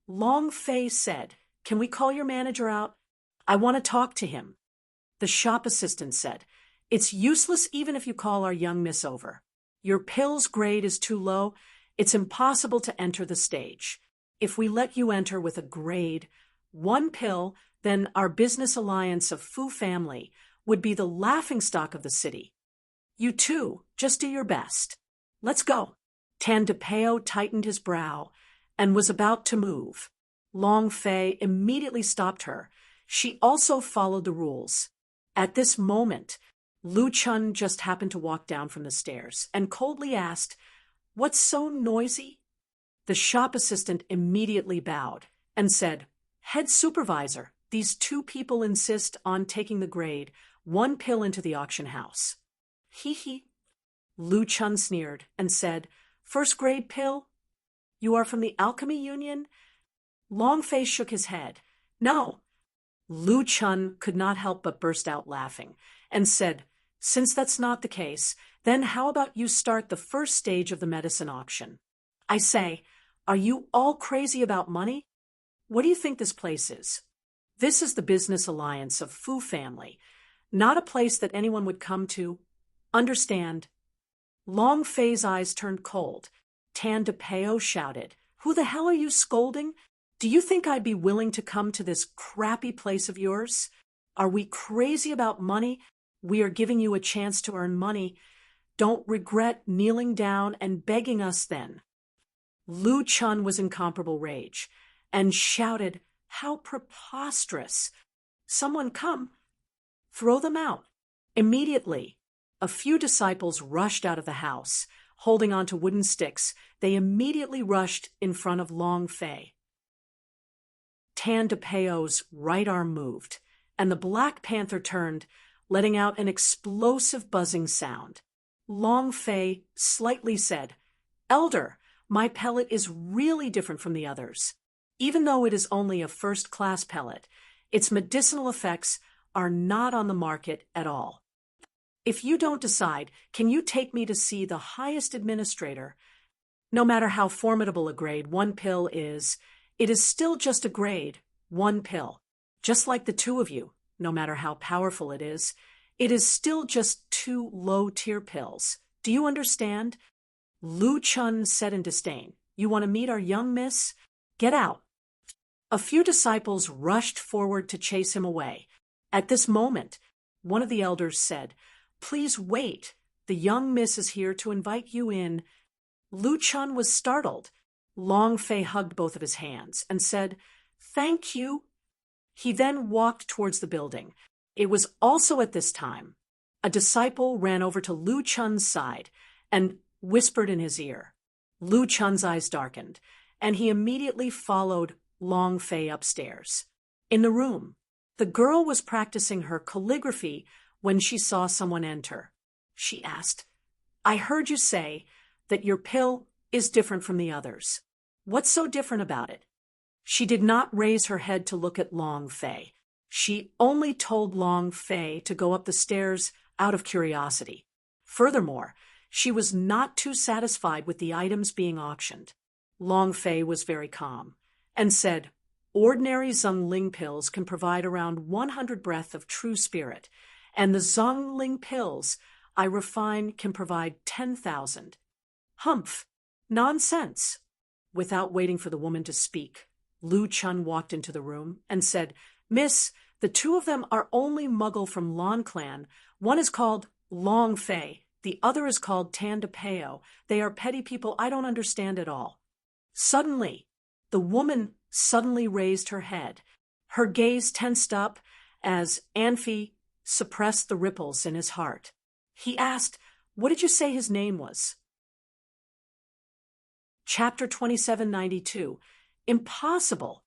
[SPEAKER 1] Long Fei said, "Can we call your manager out? I want to talk to him." The shop assistant said, "It's useless even if you call our young miss over. Your pill's grade is too low. It's impossible to enter the stage. If we let you enter with a grade 1 pill, then our business alliance of Fu family would be the laughingstock of the city. You two, just do your best. Let's go." Tandapeo tightened his brow and was about to move. Long Fei immediately stopped her. She also followed the rules. At this moment, Lu Chun just happened to walk down from the stairs and coldly asked, What's so noisy? The shop assistant immediately bowed and said, Head supervisor, these two people insist on taking the grade 1 pill into the auction house. Hee hee. Lu Chun sneered and said, First grade pill? You are from the Alchemy Union? Long Fei shook his head. No. Lu Chun could not help but burst out laughing and said, Since that's not the case, then how about you start the first stage of the medicine auction? I say, are you all crazy about money? What do you think this place is? This is the business alliance of Fu family, not a place that anyone would come to. Understand? Long Fei's eyes turned cold. Tan de Peo shouted, Who the hell are you scolding? Do you think I'd be willing to come to this crappy place of yours? Are we crazy about money? We are giving you a chance to earn money. Don't regret kneeling down and begging us then. Lu Chun was in comparable rage and shouted, How preposterous! Someone come! Throw them out! Immediately, a few disciples rushed out of the house, holding onto wooden sticks. They immediately rushed in front of Long Fei. Tan de Peo's right arm moved, and the Black Panther turned, letting out an explosive buzzing sound. Long Fei slightly said, Elder, my pellet is really different from the others. Even though it is only a first-class pellet, its medicinal effects are not on the market at all. If you don't decide, can you take me to see the highest administrator? No matter how formidable a grade 1 pill is, it is still just a grade 1 pill. Just like the two of you, no matter how powerful it is still just 2 low-tier pills. Do you understand? Lu Chun said in disdain, You want to meet our young miss? Get out. A few disciples rushed forward to chase him away. At this moment, one of the elders said, Please wait. The young miss is here to invite you in. Lu Chun was startled. Long Fei hugged both of his hands and said, Thank you. He then walked towards the building. It was also at this time a disciple ran over to Lu Chun's side and whispered in his ear. Lu Chun's eyes darkened, and he immediately followed Long Fei upstairs. In the room, the girl was practicing her calligraphy when she saw someone enter. She asked, I heard you say that your pill is different from the others. What's so different about it? She did not raise her head to look at Long Fei. She only told Long Fei to go up the stairs out of curiosity. Furthermore, she was not too satisfied with the items being auctioned. Long Fei was very calm and said, Ordinary Zhongling pills can provide around 100 breath of true spirit, and the Zhongling pills I refine can provide 10,000. Humph! Nonsense! Without waiting for the woman to speak, Lu Chun walked into the room and said, Miss, the two of them are only Muggle from Lon Clan. One is called Long Fei. The other is called Tan de Peo. They are petty people I don't understand at all. Suddenly, the woman suddenly raised her head. Her gaze tensed up as Anfi suppressed the ripples in his heart. He asked, What did you say his name was? Chapter 2792. Impossible.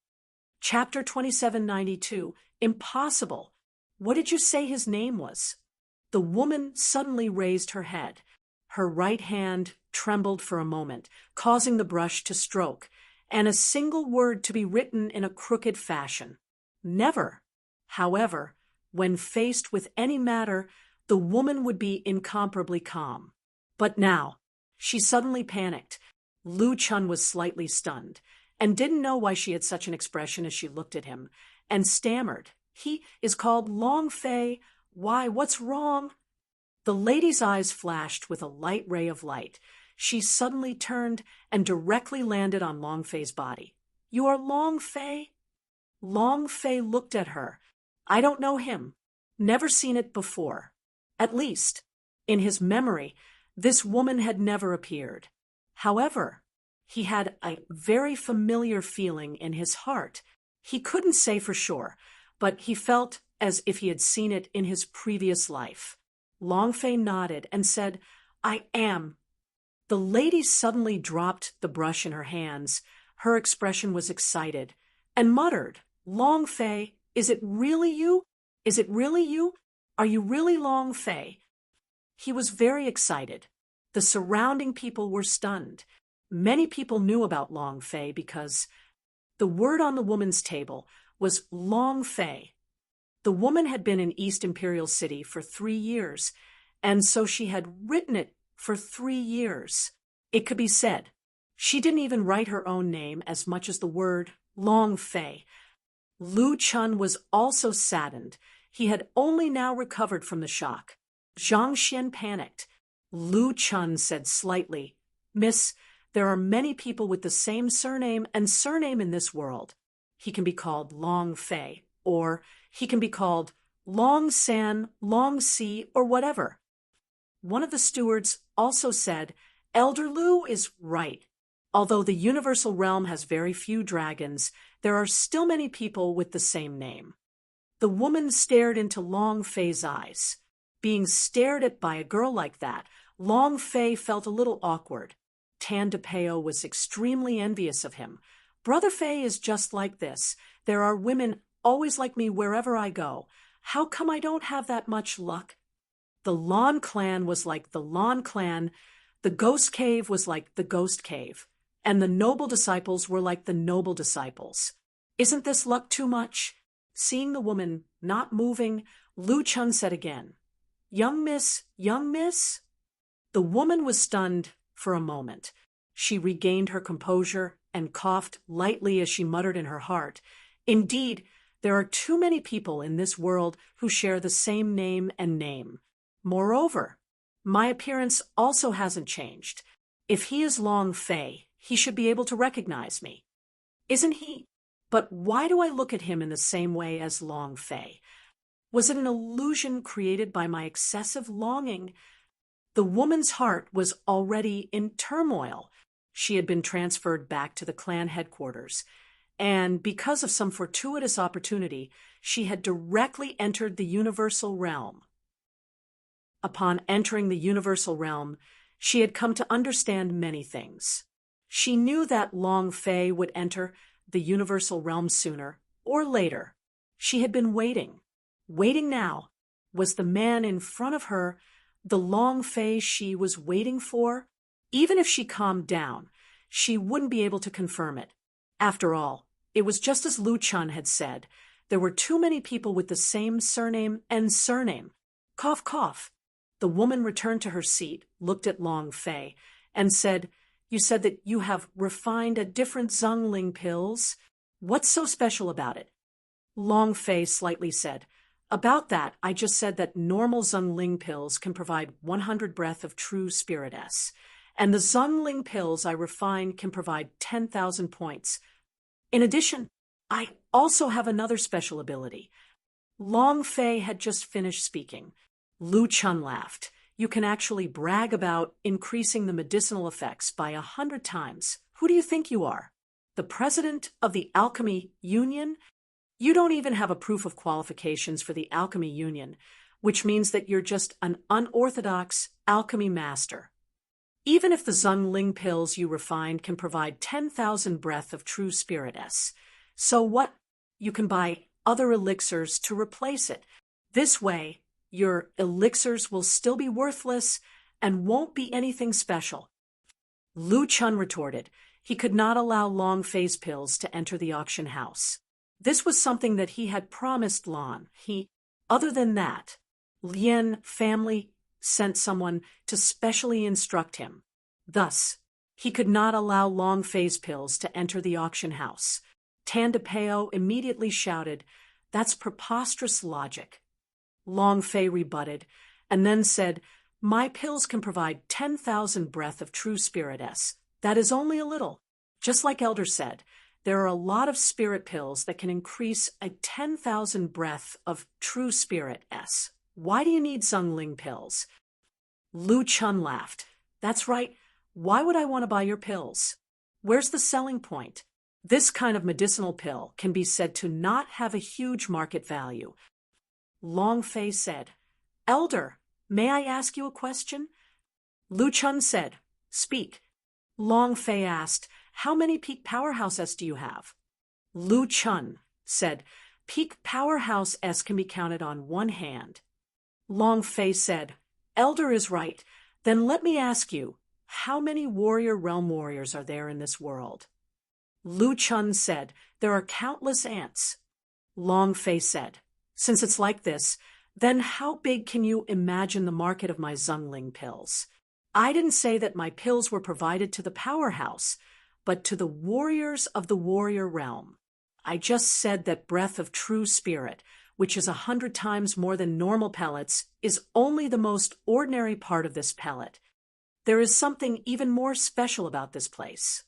[SPEAKER 1] Chapter 2792. Impossible. What did you say his name was? The woman suddenly raised her head. Her right hand trembled for a moment, causing the brush to stroke, and a single word to be written in a crooked fashion. Never. However, when faced with any matter, the woman would be incomparably calm. But now, she suddenly panicked. Lu Chun was slightly stunned, and didn't know why she had such an expression as she looked at him, and stammered, He is called Long Fei. Why, what's wrong? The lady's eyes flashed with a light ray of light. She suddenly turned and directly landed on Long Fei's body. You are Long Fei? Long Fei looked at her. I don't know him. Never seen it before. At least, in his memory, this woman had never appeared. However, he had a very familiar feeling in his heart. He couldn't say for sure, but he felt as if he had seen it in his previous life. Long Fei nodded and said, I am. The lady suddenly dropped the brush in her hands. Her expression was excited, and muttered, "Long Fei, is it really you? Is it really you? Are you really Long Fei?" He was very excited. The surrounding people were stunned. Many people knew about Long Fei because the word on the woman's table was Long Fei. The woman had been in East Imperial City for 3 years, and so she had written it for 3 years. It could be said, she didn't even write her own name as much as the word Long Fei. Lu Chun was also saddened. He had only now recovered from the shock. Zhang Xian panicked. Lu Chun said slightly, "Miss, there are many people with the same surname in this world. He can be called Long Fei, or he can be called Long San, Long Si, or whatever." One of the stewards also said, "Elder Lu is right. Although the universal realm has very few dragons, there are still many people with the same name." The woman stared into Long Fei's eyes. Being stared at by a girl like that, Long Fei felt a little awkward. Tan DePeo was extremely envious of him. "Brother Fei is just like this. There are women always like me wherever I go. How come I don't have that much luck?" The Lon clan was like the Lon clan, the Ghost Cave was like the Ghost Cave, and the noble disciples were like the noble disciples. "Isn't this luck too much?" Seeing the woman not moving, Lu Chun said again, young miss. The woman was stunned for a moment. She regained her composure and coughed lightly as she muttered in her heart, "Indeed, there are too many people in this world who share the same name and name. Moreover, my appearance also hasn't changed. If he is Long Fei, he should be able to recognize me. Isn't he? But why do I look at him in the same way as Long Fei? Was it an illusion created by my excessive longing?" The woman's heart was already in turmoil. She had been transferred back to the clan headquarters, and because of some fortuitous opportunity, she had directly entered the universal realm. Upon entering the universal realm, she had come to understand many things. She knew that Long Fei would enter the universal realm sooner or later. She had been waiting. Waiting now. Was the man in front of her the Long Fei she was waiting for? Even if she calmed down, she wouldn't be able to confirm it. After all, it was just as Lu Chun had said. There were too many people with the same surname and surname. Cough, cough. The woman returned to her seat, looked at Long Fei, and said, "You said that you have refined a different Zhongling pills. What's so special about it?" Long Fei slightly said, "About that, I just said that normal Zhongling pills can provide 100 breath of true spirit S, and the Zhongling pills I refined can provide 10,000 points. In addition, I also have another special ability." Long Fei had just finished speaking. Lu Chun laughed. "You can actually brag about increasing the medicinal effects by 100 times. Who do you think you are? The president of the Alchemy Union? You don't even have a proof of qualifications for the Alchemy Union, which means that you're just an unorthodox alchemy master. Even if the Zhongling pills you refined can provide 10,000 breath of true spirit S, so what? You can buy other elixirs to replace it. This way, your elixirs will still be worthless and won't be anything special." Lu Chun retorted. He could not allow Long Fei's pills to enter the auction house. This was something that he had promised Lon. Other than that, Lien family sent someone to specially instruct him. Thus, he could not allow Long Fei's pills to enter the auction house. Tan DePeo immediately shouted, "That's preposterous logic." Long Fei rebutted, and then said, "My pills can provide 10,000 breath of true spirit S. That is only a little. Just like Elder said, there are a lot of spirit pills that can increase a 10,000 breath of true spirit S. Why do you need Zhongling pills?" Lu Chun laughed. "That's right. Why would I want to buy your pills? Where's the selling point? This kind of medicinal pill can be said to not have a huge market value." Long Fei said, "Elder, may I ask you a question?" Lu Chun said, Speak. Long Fei asked, how many peak powerhouse S do you have? Lu Chun said, peak powerhouse S can be counted on one hand. Long Fei said, Elder is right. Then let me ask you, how many warrior realm warriors are there in this world? Lu Chun said, there are countless ants. Long Fei said, since it's like this, then how big can you imagine the market of my Zungling pills? I didn't say that my pills were provided to the powerhouse, but to the warriors of the warrior realm. I just said that breath of true spirit, which is 100 times more than normal pellets, is only the most ordinary part of this pellet. There is something even more special about this place.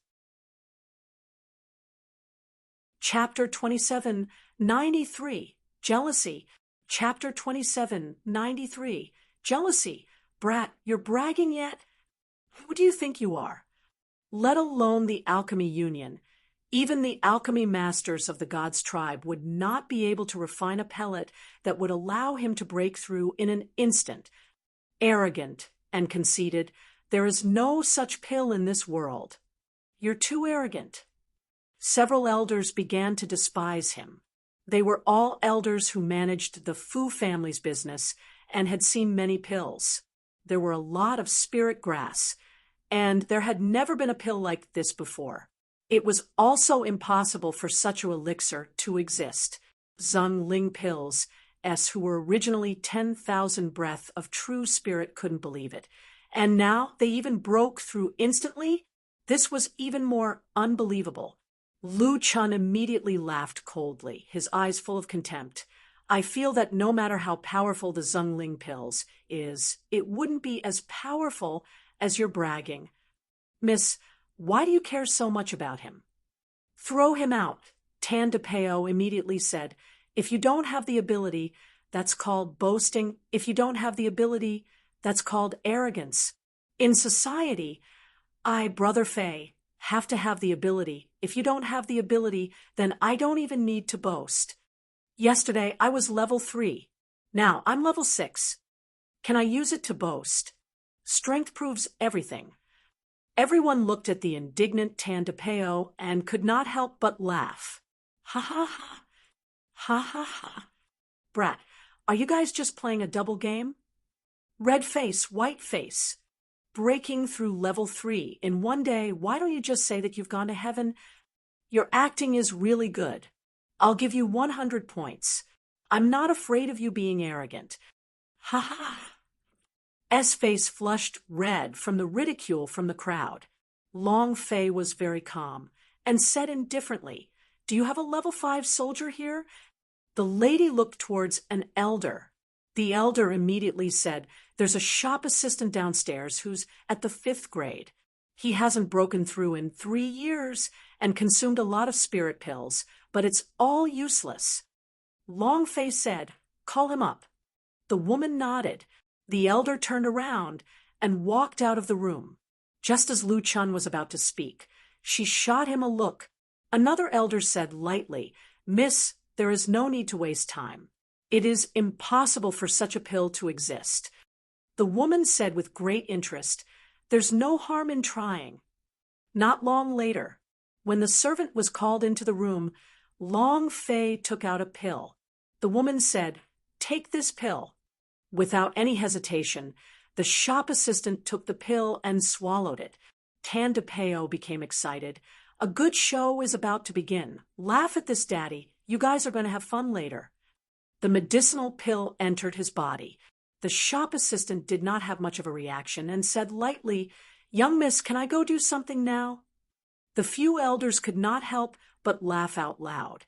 [SPEAKER 1] Chapter 2793, Jealousy. Chapter 2793, Jealousy. Brat, you're bragging yet? Who do you think you are? Let alone the Alchemy Union. Even the alchemy masters of the God's tribe would not be able to refine a pellet that would allow him to break through in an instant. Arrogant and conceited, there is no such pill in this world. You're too arrogant. Several elders began to despise him. They were all elders who managed the Fu family's business and had seen many pills. There were a lot of spirit grass, and there had never been a pill like this before. It was also impossible for such an elixir to exist. Zung Ling pills, who were originally 10,000 breath of true spirit, couldn't believe it. And now they even broke through instantly? This was even more unbelievable. Lu Chun immediately laughed coldly, his eyes full of contempt. I feel that no matter how powerful the Zung Ling pills is, it wouldn't be as powerful as your bragging. Miss, why do you care so much about him? Throw him out, Tan de Peo immediately said. If you don't have the ability, that's called boasting. If you don't have the ability, that's called arrogance. In society, Brother Fei, have to have the ability. If you don't have the ability, then I don't even need to boast. Yesterday, I was level 3. Now, I'm level 6. Can I use it to boast? Strength proves everything. Everyone looked at the indignant Tan de Peo and could not help but laugh. Ha ha ha. Ha ha ha. Brat, are you guys just playing a double game? Red face, white face. Breaking through level 3 in one day, why don't you just say that you've gone to heaven? Your acting is really good. I'll give you 100 points. I'm not afraid of you being arrogant. Ha ha. S face flushed red from the ridicule from the crowd. Long Fei was very calm and said indifferently, do you have a level 5 soldier here? The lady looked towards an elder. The elder immediately said, there's a shop assistant downstairs who's at the 5th grade. He hasn't broken through in 3 years and consumed a lot of spirit pills, but it's all useless. Long Fei said, call him up. The woman nodded. The elder turned around and walked out of the room. Just as Lu Chun was about to speak, she shot him a look. Another elder said lightly, Miss, there is no need to waste time. It is impossible for such a pill to exist. The woman said with great interest, there's no harm in trying. Not long later, when the servant was called into the room, Long Fei took out a pill. The woman said, take this pill. Without any hesitation, the shop assistant took the pill and swallowed it. Tan de Peo became excited. A good show is about to begin. Laugh at this, Daddy. You guys are going to have fun later. The medicinal pill entered his body. The shop assistant did not have much of a reaction and said lightly, young miss, can I go do something now? The few elders could not help but laugh out loud.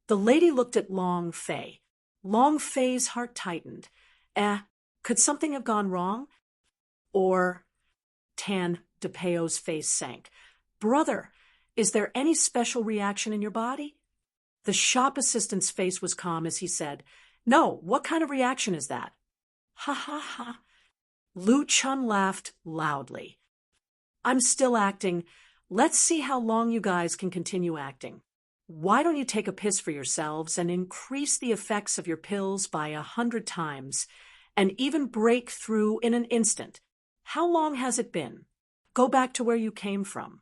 [SPEAKER 1] The lady looked at Long Fei. Long Fei's heart tightened. Could something have gone wrong? Or Tan de Peo's face sank. Brother, is there any special reaction in your body? The shop assistant's face was calm as he said, no, what kind of reaction is that? Ha ha ha. Lu Chun laughed loudly. I'm still acting. Let's see how long you guys can continue acting. Why don't you take a piss for yourselves and increase the effects of your pills by 100 times and even break through in an instant? How long has it been? Go back to where you came from.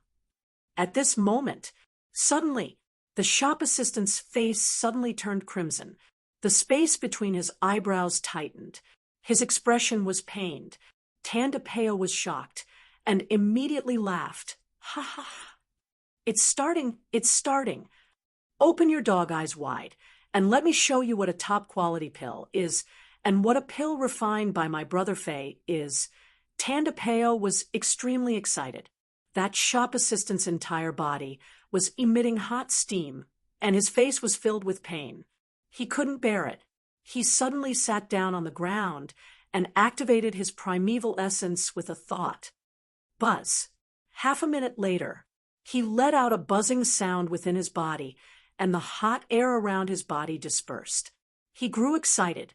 [SPEAKER 1] At this moment, suddenly, the shop assistant's face suddenly turned crimson. The space between his eyebrows tightened. His expression was pained. Tandapeo was shocked and immediately laughed. Ha ha ha. It's starting. Open your dog eyes wide and let me show you what a top quality pill is and what a pill refined by my brother Faye is. Tandapeo was extremely excited. That shop assistant's entire body was emitting hot steam, and his face was filled with pain. He couldn't bear it. He suddenly sat down on the ground and activated his primeval essence with a thought. Buzz. Half a minute later, he let out a buzzing sound within his body, and the hot air around his body dispersed. He grew excited.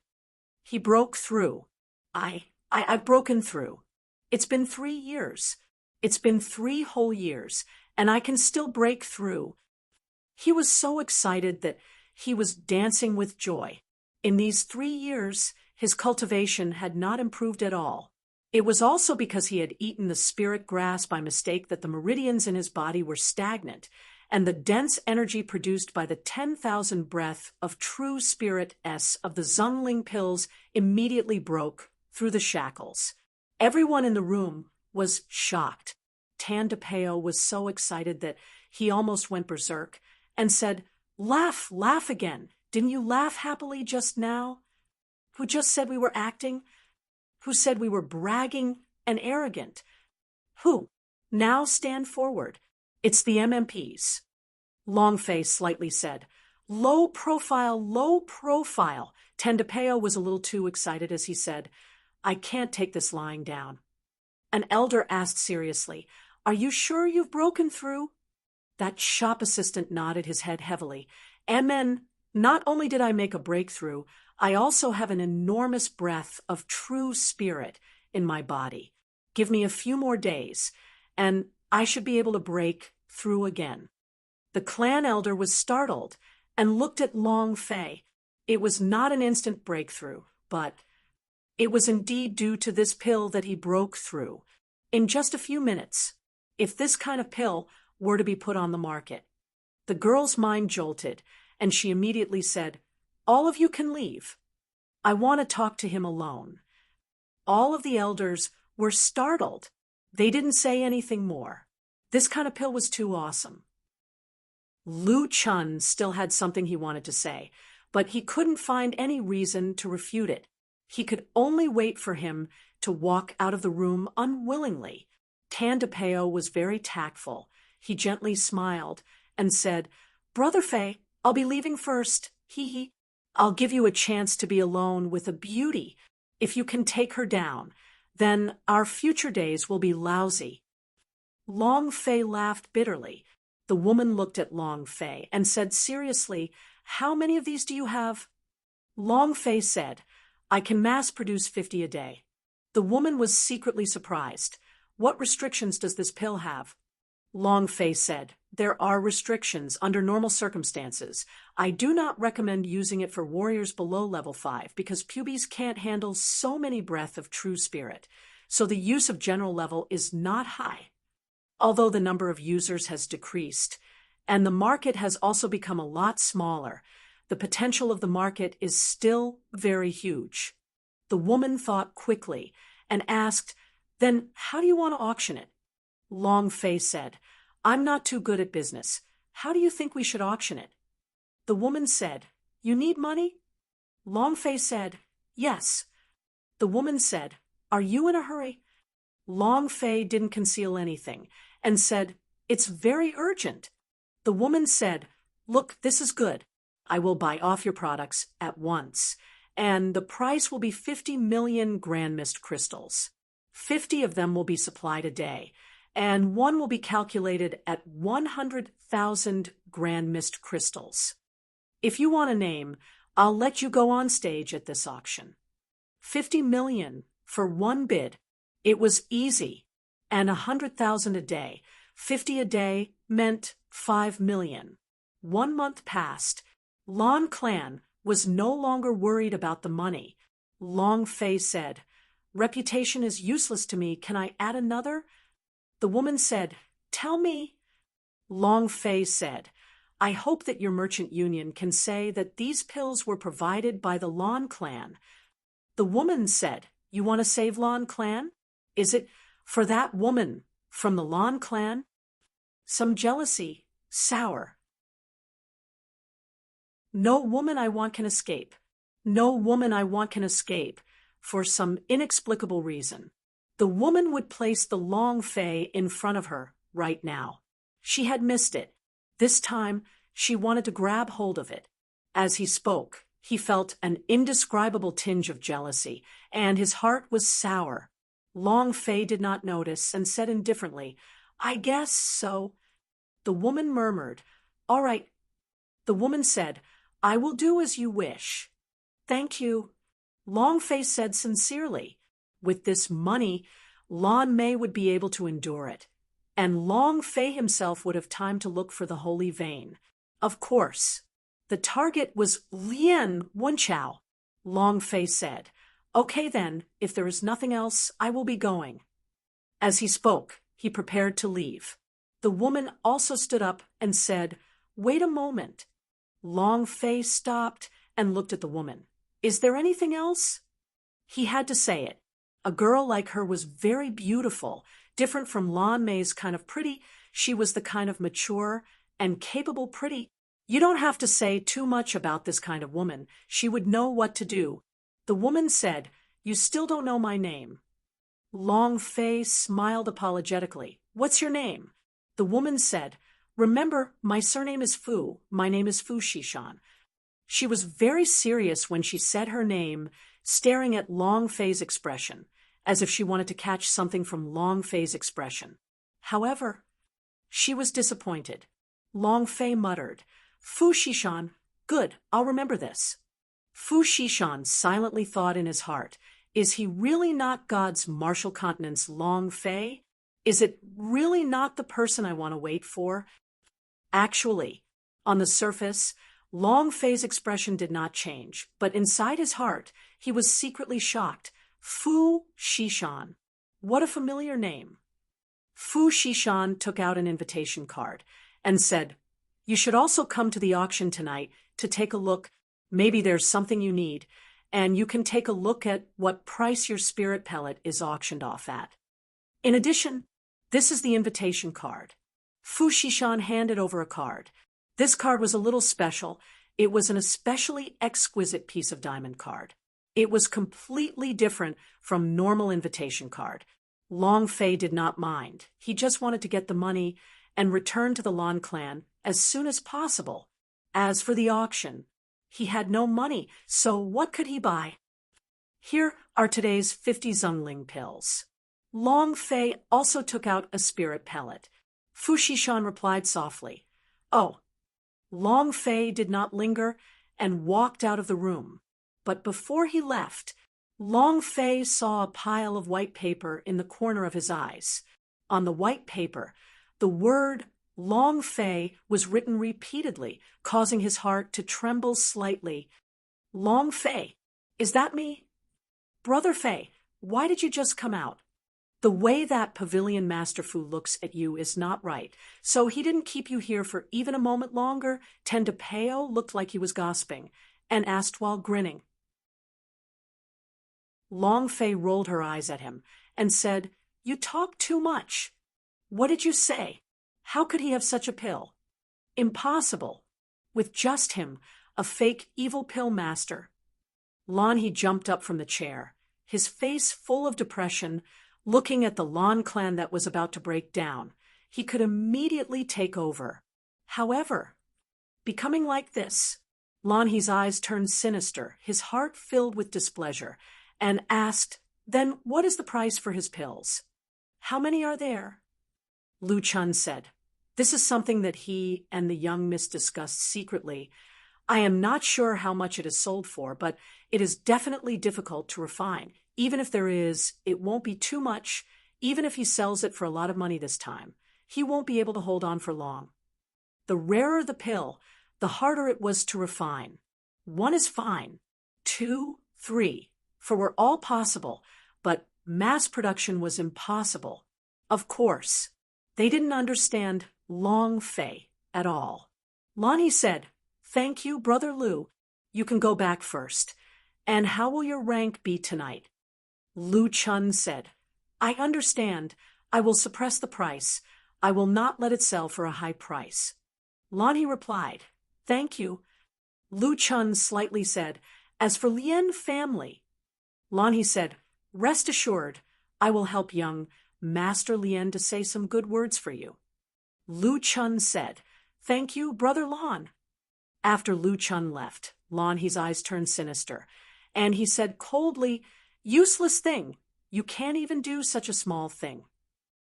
[SPEAKER 1] He broke through. I've broken through. It's been 3 years. It's been 3 whole years, and I can still break through. He was so excited that he was dancing with joy. In these 3 years, his cultivation had not improved at all. It was also because he had eaten the spirit grass by mistake that the meridians in his body were stagnant, and the dense energy produced by the 10,000 breath of true spirit S of the Zungling pills immediately broke through the shackles. Everyone in the room was shocked. Tandapeo was so excited that he almost went berserk and said, "Laugh, laugh again. Didn't you laugh happily just now? Who just said we were acting? Who said we were bragging and arrogant? Who? Now stand forward. It's the MMPs." Longface slightly said, "Low profile, low profile." Tandapeo was a little too excited as he said, "I can't take this lying down." An elder asked seriously, "Are you sure you've broken through?" That shop assistant nodded his head heavily. "Amen. Not only did I make a breakthrough, I also have an enormous breath of true spirit in my body. Give me a few more days, and I should be able to break through again." The clan elder was startled and looked at Long Fei. It was not an instant breakthrough, but it was indeed due to this pill that he broke through. In just a few minutes, if this kind of pill were to be put on the market. The girl's mind jolted, and she immediately said, "All of you can leave. I want to talk to him alone." All of the elders were startled. They didn't say anything more. This kind of pill was too awesome. Lu Chun still had something he wanted to say, but he couldn't find any reason to refute it. He could only wait for him to walk out of the room unwillingly. Tandapeo was very tactful. He gently smiled and said, "Brother Fei, I'll be leaving first. Hee. I'll give you a chance to be alone with a beauty. If you can take her down, then our future days will be lousy." Long Fei laughed bitterly. The woman looked at Long Fei and said seriously, "How many of these do you have?" Long Fei said, "I can mass produce 50 a day." The woman was secretly surprised. "What restrictions does this pill have?" Long Fei said, "There are restrictions under normal circumstances. I do not recommend using it for warriors below level 5 because pubes can't handle so many breath of true spirit, so the use of general level is not high. Although the number of users has decreased, and the market has also become a lot smaller, the potential of the market is still very huge." The woman thought quickly and asked, "Then how do you want to auction it?" Long Fei said, "I'm not too good at business. How do you think we should auction it?" The woman said, "You need money?" Long Fei said, "Yes." The woman said, "Are you in a hurry?" Long Fei didn't conceal anything and said, "It's very urgent." The woman said, "Look, this is good. I will buy off your products at once, and the price will be 50 million Grand Mist crystals. 50 of them will be supplied a day, and one will be calculated at 100,000 Grand Mist crystals. If you want a name, I'll let you go on stage at this auction." 50 million for one bid. It was easy. And 100,000 a day. 50 a day meant 5 million. 1 month passed. Lan Clan was no longer worried about the money. Long Fei said, Reputation is useless to me. Can I add another? The woman said, Tell me. Long Fei said, I hope that your merchant union can say that these pills were provided by the Lan clan. The woman said, You want to save Lan clan? Is it for that woman from the Lan clan? Some jealousy, sour. No woman I want can escape. No woman I want can escape, for some inexplicable reason. The woman would place the Long Fei in front of her right now. She had missed it. This time, she wanted to grab hold of it. As he spoke, he felt an indescribable tinge of jealousy, and his heart was sour. Long Fei did not notice and said indifferently, I guess so. The woman murmured, All right. The woman said, I will do as you wish. Thank you. Long Fei said sincerely. With this money, Lan Mei would be able to endure it, and Long Fei himself would have time to look for the holy vein. Of course. The target was Lian Wenchao. Long Fei said, Okay then, if there is nothing else, I will be going. As he spoke, he prepared to leave. The woman also stood up and said, Wait a moment. Long Fei stopped and looked at the woman. Is there anything else? He had to say it. A girl like her was very beautiful, different from Lan Mei's kind of pretty. She was the kind of mature and capable pretty. You don't have to say too much about this kind of woman. She would know what to do. The woman said, You still don't know my name. Long Fei smiled apologetically. What's your name? The woman said, Remember, my surname is Fu. My name is Fu Shishan. She was very serious when she said her name, staring at Long Fei's expression, as if she wanted to catch something from Long Fei's expression. However, she was disappointed. Long Fei muttered, Fu Shishan, good, I'll remember this. Fu Shishan silently thought in his heart, Is he really not God's martial countenance Long Fei? Is it really not the person I want to wait for? Actually, on the surface, Long Fei's expression did not change, but inside his heart, he was secretly shocked. Fu Shishan. What a familiar name. Fu Shishan took out an invitation card and said, You should also come to the auction tonight to take a look. Maybe there's something you need, and you can take a look at what price your spirit pellet is auctioned off at. In addition, this is the invitation card. Fu Shishan handed over a card. This card was a little special. It was an especially exquisite piece of diamond card. It was completely different from normal invitation card. Long Fei did not mind. He just wanted to get the money and return to the Lan clan as soon as possible. As for the auction, he had no money, so what could he buy? Here are today's 50 Zhongling pills. Long Fei also took out a spirit pellet. Fu Shishan replied softly, Oh. Long Fei did not linger and walked out of the room. But before he left, Long Fei saw a pile of white paper in the corner of his eyes. On the white paper, the word Long Fei was written repeatedly, causing his heart to tremble slightly. Long Fei, is that me? Brother Fei, why did you just come out? The way that Pavilion Master Fu looks at you is not right, so he didn't keep you here for even a moment longer. Tenda Peo looked like he was gossiping, and asked while grinning. Long Fei rolled her eyes at him and said, You talk too much. What did you say? How could he have such a pill? Impossible. With just him, a fake evil pill master. Lan He jumped up from the chair, his face full of depression, looking at the Lan clan that was about to break down. He could immediately take over. However, becoming like this, Lan He's eyes turned sinister, his heart filled with displeasure, and asked, Then what is the price for his pills? How many are there? Lu Chun said, This is something that he and the young miss discussed secretly. I am not sure how much it is sold for, but it is definitely difficult to refine. Even if there is, it won't be too much. Even if he sells it for a lot of money this time, he won't be able to hold on for long. The rarer the pill, the harder it was to refine. 1 is fine. 2, 3. For were all possible, but mass production was impossible. Of course, they didn't understand Long Fei at all. Lonnie said, "Thank you, Brother Lu. You can go back first. And how will your rank be tonight?" Lu Chun said, "I understand. I will suppress the price. I will not let it sell for a high price." Lonnie replied, "Thank you." Lu Chun slightly said, "As for Lien family," Lonnie said, "Rest assured, I will help young Master Lien to say some good words for you." Lu Chun said, "Thank you, Brother Lon." After Lu Chun left, Lonnie's eyes turned sinister, and he said coldly, "Useless thing. You can't even do such a small thing."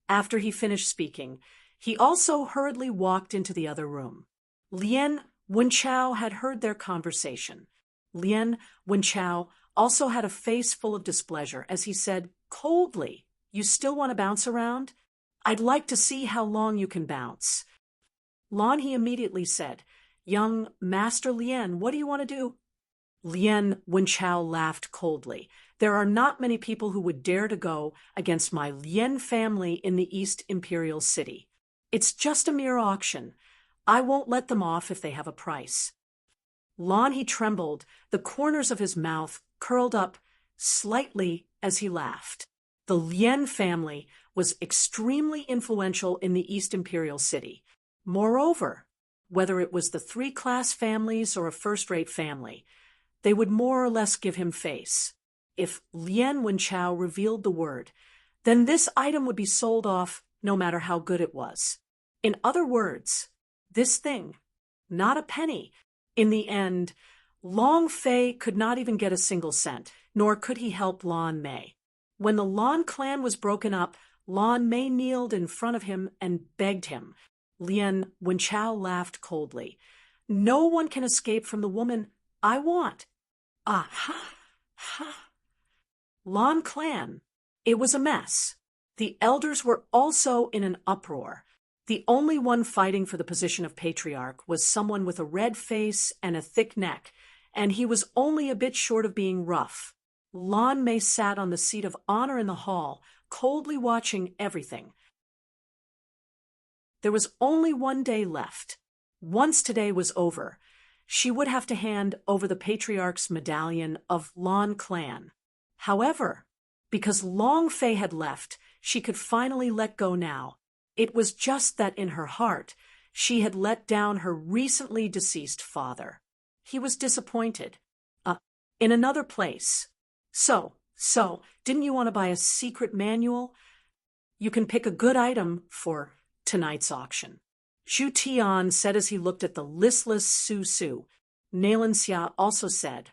[SPEAKER 1] After he finished speaking, he also hurriedly walked into the other room. Lien Wenchao had heard their conversation. Lien Wenchao also had a face full of displeasure as he said coldly, "You still want to bounce around? I'd like to see how long you can bounce." Lon he immediately said, "Young Master Lien, what do you want to do?" Lien Wenchao laughed coldly. "There are not many people who would dare to go against my Lien family in the East Imperial City. It's just a mere auction. I won't let them off if they have a price." Lon he trembled, the corners of his mouth curled up slightly as he laughed. The Lien family was extremely influential in the East Imperial City. Moreover, whether it was the three-class families or a first-rate family, they would more or less give him face. If Lien Wenchao revealed the word, then this item would be sold off no matter how good it was. In other words, this thing, not a penny. In the end, Long Fei could not even get a single cent, nor could he help Lan Mei. When the Lan clan was broken up, Lan Mei kneeled in front of him and begged him. Lien Wenchao laughed coldly. "No one can escape from the woman I want." "Ah, ha, ha." Lan clan. It was a mess. The elders were also in an uproar. The only one fighting for the position of patriarch was someone with a red face and a thick neck, and he was only a bit short of being rough. Lan Mei sat on the seat of honor in the hall, coldly watching everything. There was only one day left. Once today was over, she would have to hand over the patriarch's medallion of Lan clan. However, because Long Fei had left, she could finally let go now. It was just that in her heart, she had let down her recently deceased father. He was disappointed. In another place. So, didn't you want to buy a secret manual? You can pick a good item for tonight's auction. Zhu Tian said as he looked at the listless Su Su. Nailan Xia also said,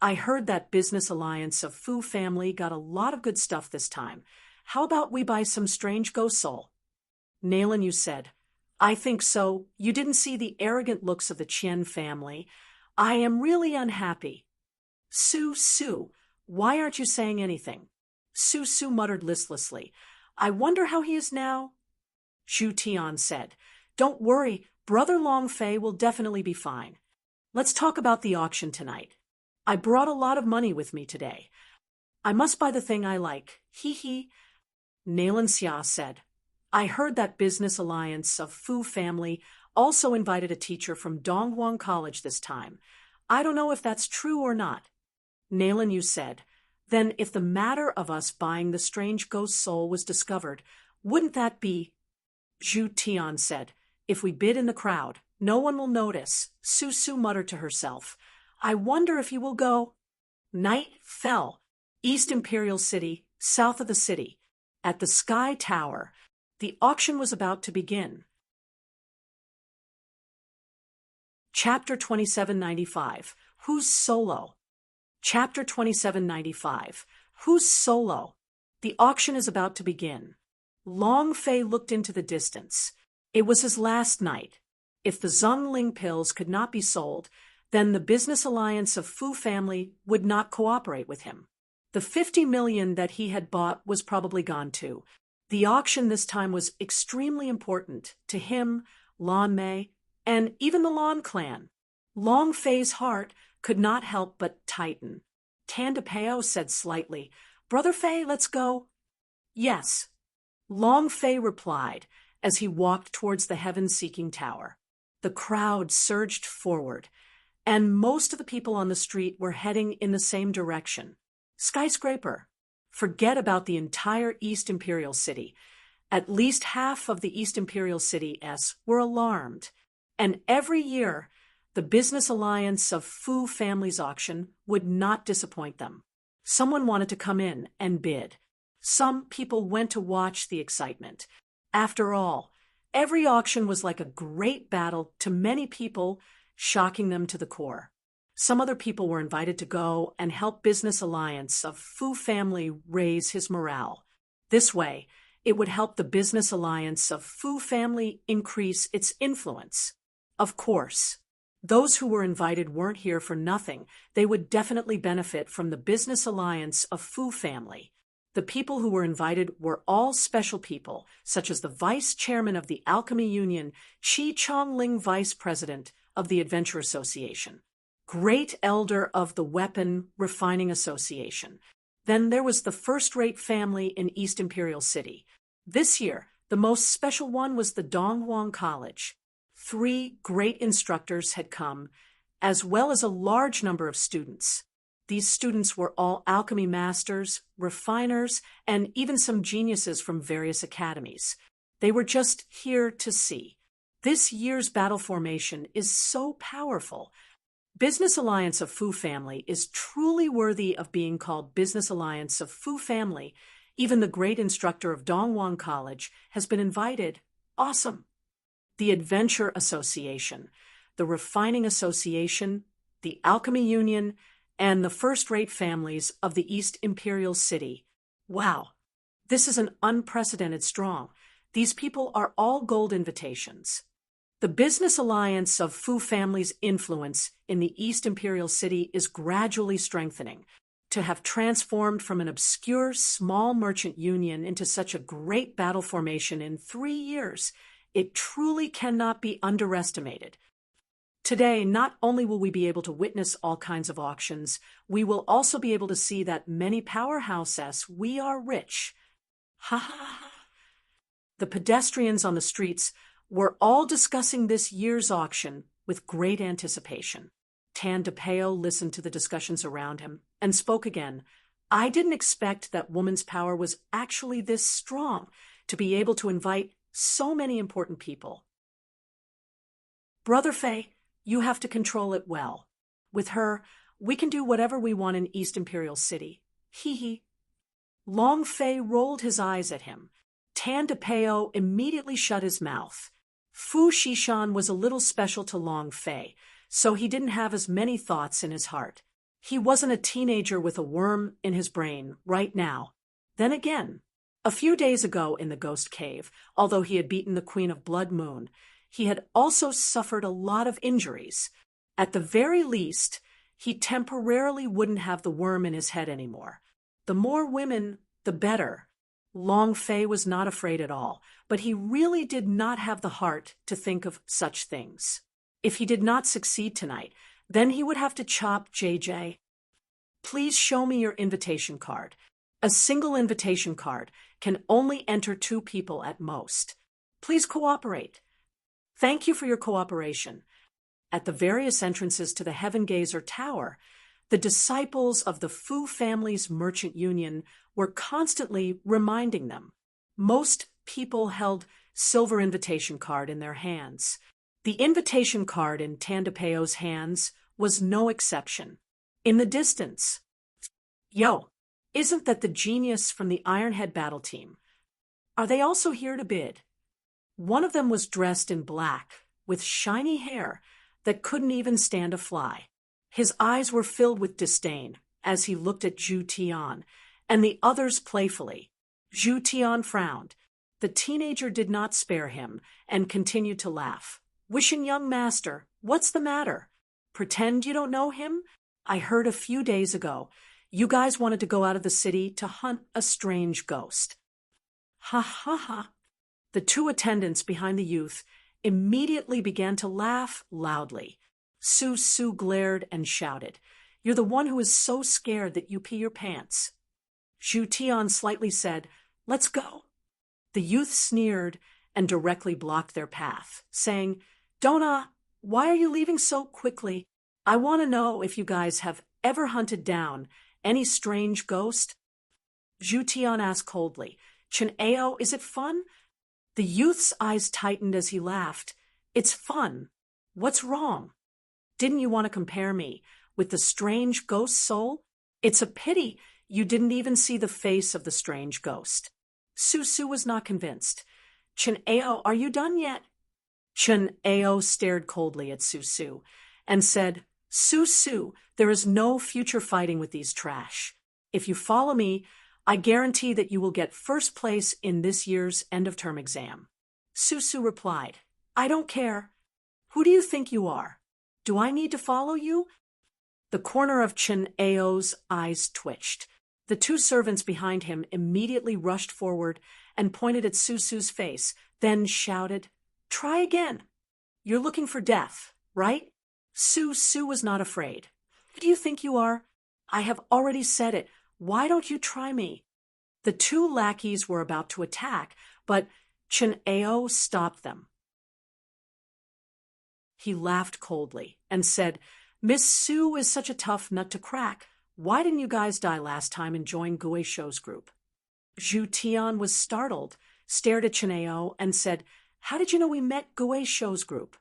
[SPEAKER 1] "I heard that business alliance of Fu family got a lot of good stuff this time. How about we buy some strange ghost soul?" Nailan Yu said, "I think so. You didn't see the arrogant looks of the Qian family. I am really unhappy." "Su Su, why aren't you saying anything?" Su Su muttered listlessly. "I wonder how he is now." Zhu Tian said, "Don't worry, Brother Long Fei will definitely be fine. Let's talk about the auction tonight. I brought a lot of money with me today. I must buy the thing I like. Hee hee." Nailan Xia said, "I heard that business alliance of Fu family also invited a teacher from Donghuang College this time. I don't know if that's true or not." Nailan Yu said, "Then if the matter of us buying the strange ghost soul was discovered, wouldn't that be—" Zhu Tian said, "If we bid in the crowd, no one will notice." Su Su muttered to herself, "I wonder if you will go." Night fell. East Imperial City, south of the city. At the Sky Tower, the auction was about to begin. Chapter 2795. Who's Solo? Chapter 2795. Who's Solo? The auction is about to begin. Long Fei looked into the distance. It was his last night. If the Zhongling pills could not be sold, then the business alliance of Fu family would not cooperate with him. The 50 million that he had bought was probably gone too. The auction this time was extremely important to him, Lan Mei, and even the Lan clan. Long Fei's heart could not help but tighten. Tandapeo said slightly, Brother Fei, let's go. Yes, Long Fei replied as he walked towards the heaven-seeking tower. The crowd surged forward, and most of the people on the street were heading in the same direction. Skyscraper. Forget about the entire East Imperial City. At least half of the East Imperial City-s were alarmed, and every year, the Business Alliance of Fu Family's auction would not disappoint them. Someone wanted to come in and bid. Some people went to watch the excitement. After all, every auction was like a great battle to many people, shocking them to the core. Some other people were invited to go and help Business Alliance of Fu Family raise his morale. This way, it would help the Business Alliance of Fu Family increase its influence. Of course, those who were invited weren't here for nothing. They would definitely benefit from the Business Alliance of Fu Family. The people who were invited were all special people, such as the Vice Chairman of the Alchemy Union, Chi Chongling Vice President of the Adventure Association, Great Elder of the Weapon Refining Association. Then there was the first-rate family in East Imperial City. This year, the most special one was the Donghuang College. 3 great instructors had come, as well as a large number of students. These students were all alchemy masters, refiners, and even some geniuses from various academies. They were just here to see. This year's battle formation is so powerful. Business Alliance of Fu Family is truly worthy of being called Business Alliance of Fu Family. Even the great instructor of Donghuang College has been invited. Awesome! The Adventure Association, the Refining Association, the Alchemy Union, and the first-rate families of the East Imperial City. Wow, this is an unprecedented strong. These people are all gold invitations. The Business Alliance of Fu Family's influence in the East Imperial City is gradually strengthening. To have transformed from an obscure small merchant union into such a great battle formation in 3 years, it truly cannot be underestimated. Today, not only will we be able to witness all kinds of auctions, we will also be able to see that many powerhouses, we are rich. Ha ha ha. The pedestrians on the streets were all discussing this year's auction with great anticipation. Tan DePeo listened to the discussions around him and spoke again. I didn't expect that woman's power was actually this strong, to be able to invite so many important people. Brother Fei, you have to control it well. With her, we can do whatever we want in East Imperial City. Hee hee. Long Fei rolled his eyes at him. Tan DePeo immediately shut his mouth. Fu Shishan was a little special to Long Fei, so he didn't have as many thoughts in his heart. He wasn't a teenager with a worm in his brain right now. Then again, a few days ago in the Ghost Cave, although he had beaten the Queen of Blood Moon, he had also suffered a lot of injuries. At the very least, he temporarily wouldn't have the worm in his head anymore. The more women, the better. Long Fei was not afraid at all, but he really did not have the heart to think of such things. If he did not succeed tonight, then he would have to chop JJ. Please show me your invitation card. A single invitation card can only enter 2 people at most. Please cooperate. Thank you for your cooperation. At the various entrances to the Heaven Gazer Tower, the disciples of the Fu Family's Merchant Union were constantly reminding them. Most people held silver invitation card in their hands. The invitation card in Tan DePeo's hands was no exception. In the distance, yo, isn't that the genius from the Ironhead battle team? Are they also here to bid? One of them was dressed in black, with shiny hair that couldn't even stand a fly. His eyes were filled with disdain as he looked at Zhu Tian, and the others playfully. Zhu Tian frowned. The teenager did not spare him and continued to laugh. Wishing young master, what's the matter? Pretend you don't know him? I heard a few days ago you guys wanted to go out of the city to hunt a strange ghost. Ha ha ha. The 2 attendants behind the youth immediately began to laugh loudly. Su glared and shouted, "You're the one who is so scared that you pee your pants." Zhu Tian slightly said, "Let's go." The youth sneered and directly blocked their path, saying, "Dona, why are you leaving so quickly? I want to know if you guys have ever hunted down any strange ghost." Zhu Tian asked coldly, "Chen Ao, is it fun?" The youth's eyes tightened as he laughed. "It's fun. What's wrong? Didn't you want to compare me with the strange ghost soul? It's a pity you didn't even see the face of the strange ghost." Su was not convinced. "Chen Ao, are you done yet?" Chen Ao stared coldly at Su and said, Su, there is no future fighting with these trash. If you follow me, I guarantee that you will get first place in this year's end-of-term exam." Su replied, "I don't care. Who do you think you are? Do I need to follow you?" The corner of Chen Ao's eyes twitched. The two servants behind him immediately rushed forward and pointed at Su's face, then shouted, "Try again. You're looking for death, right?" Su was not afraid. "Who do you think you are? I have already said it. Why don't you try me?" The two lackeys were about to attack, but Chen Ao stopped them. He laughed coldly and said, "Miss Su is such a tough nut to crack. Why didn't you guys die last time and join Gui Shou's group?" Zhu Tian was startled, stared at Chen Ao, and said, "How did you know we met Gui Shou's group?"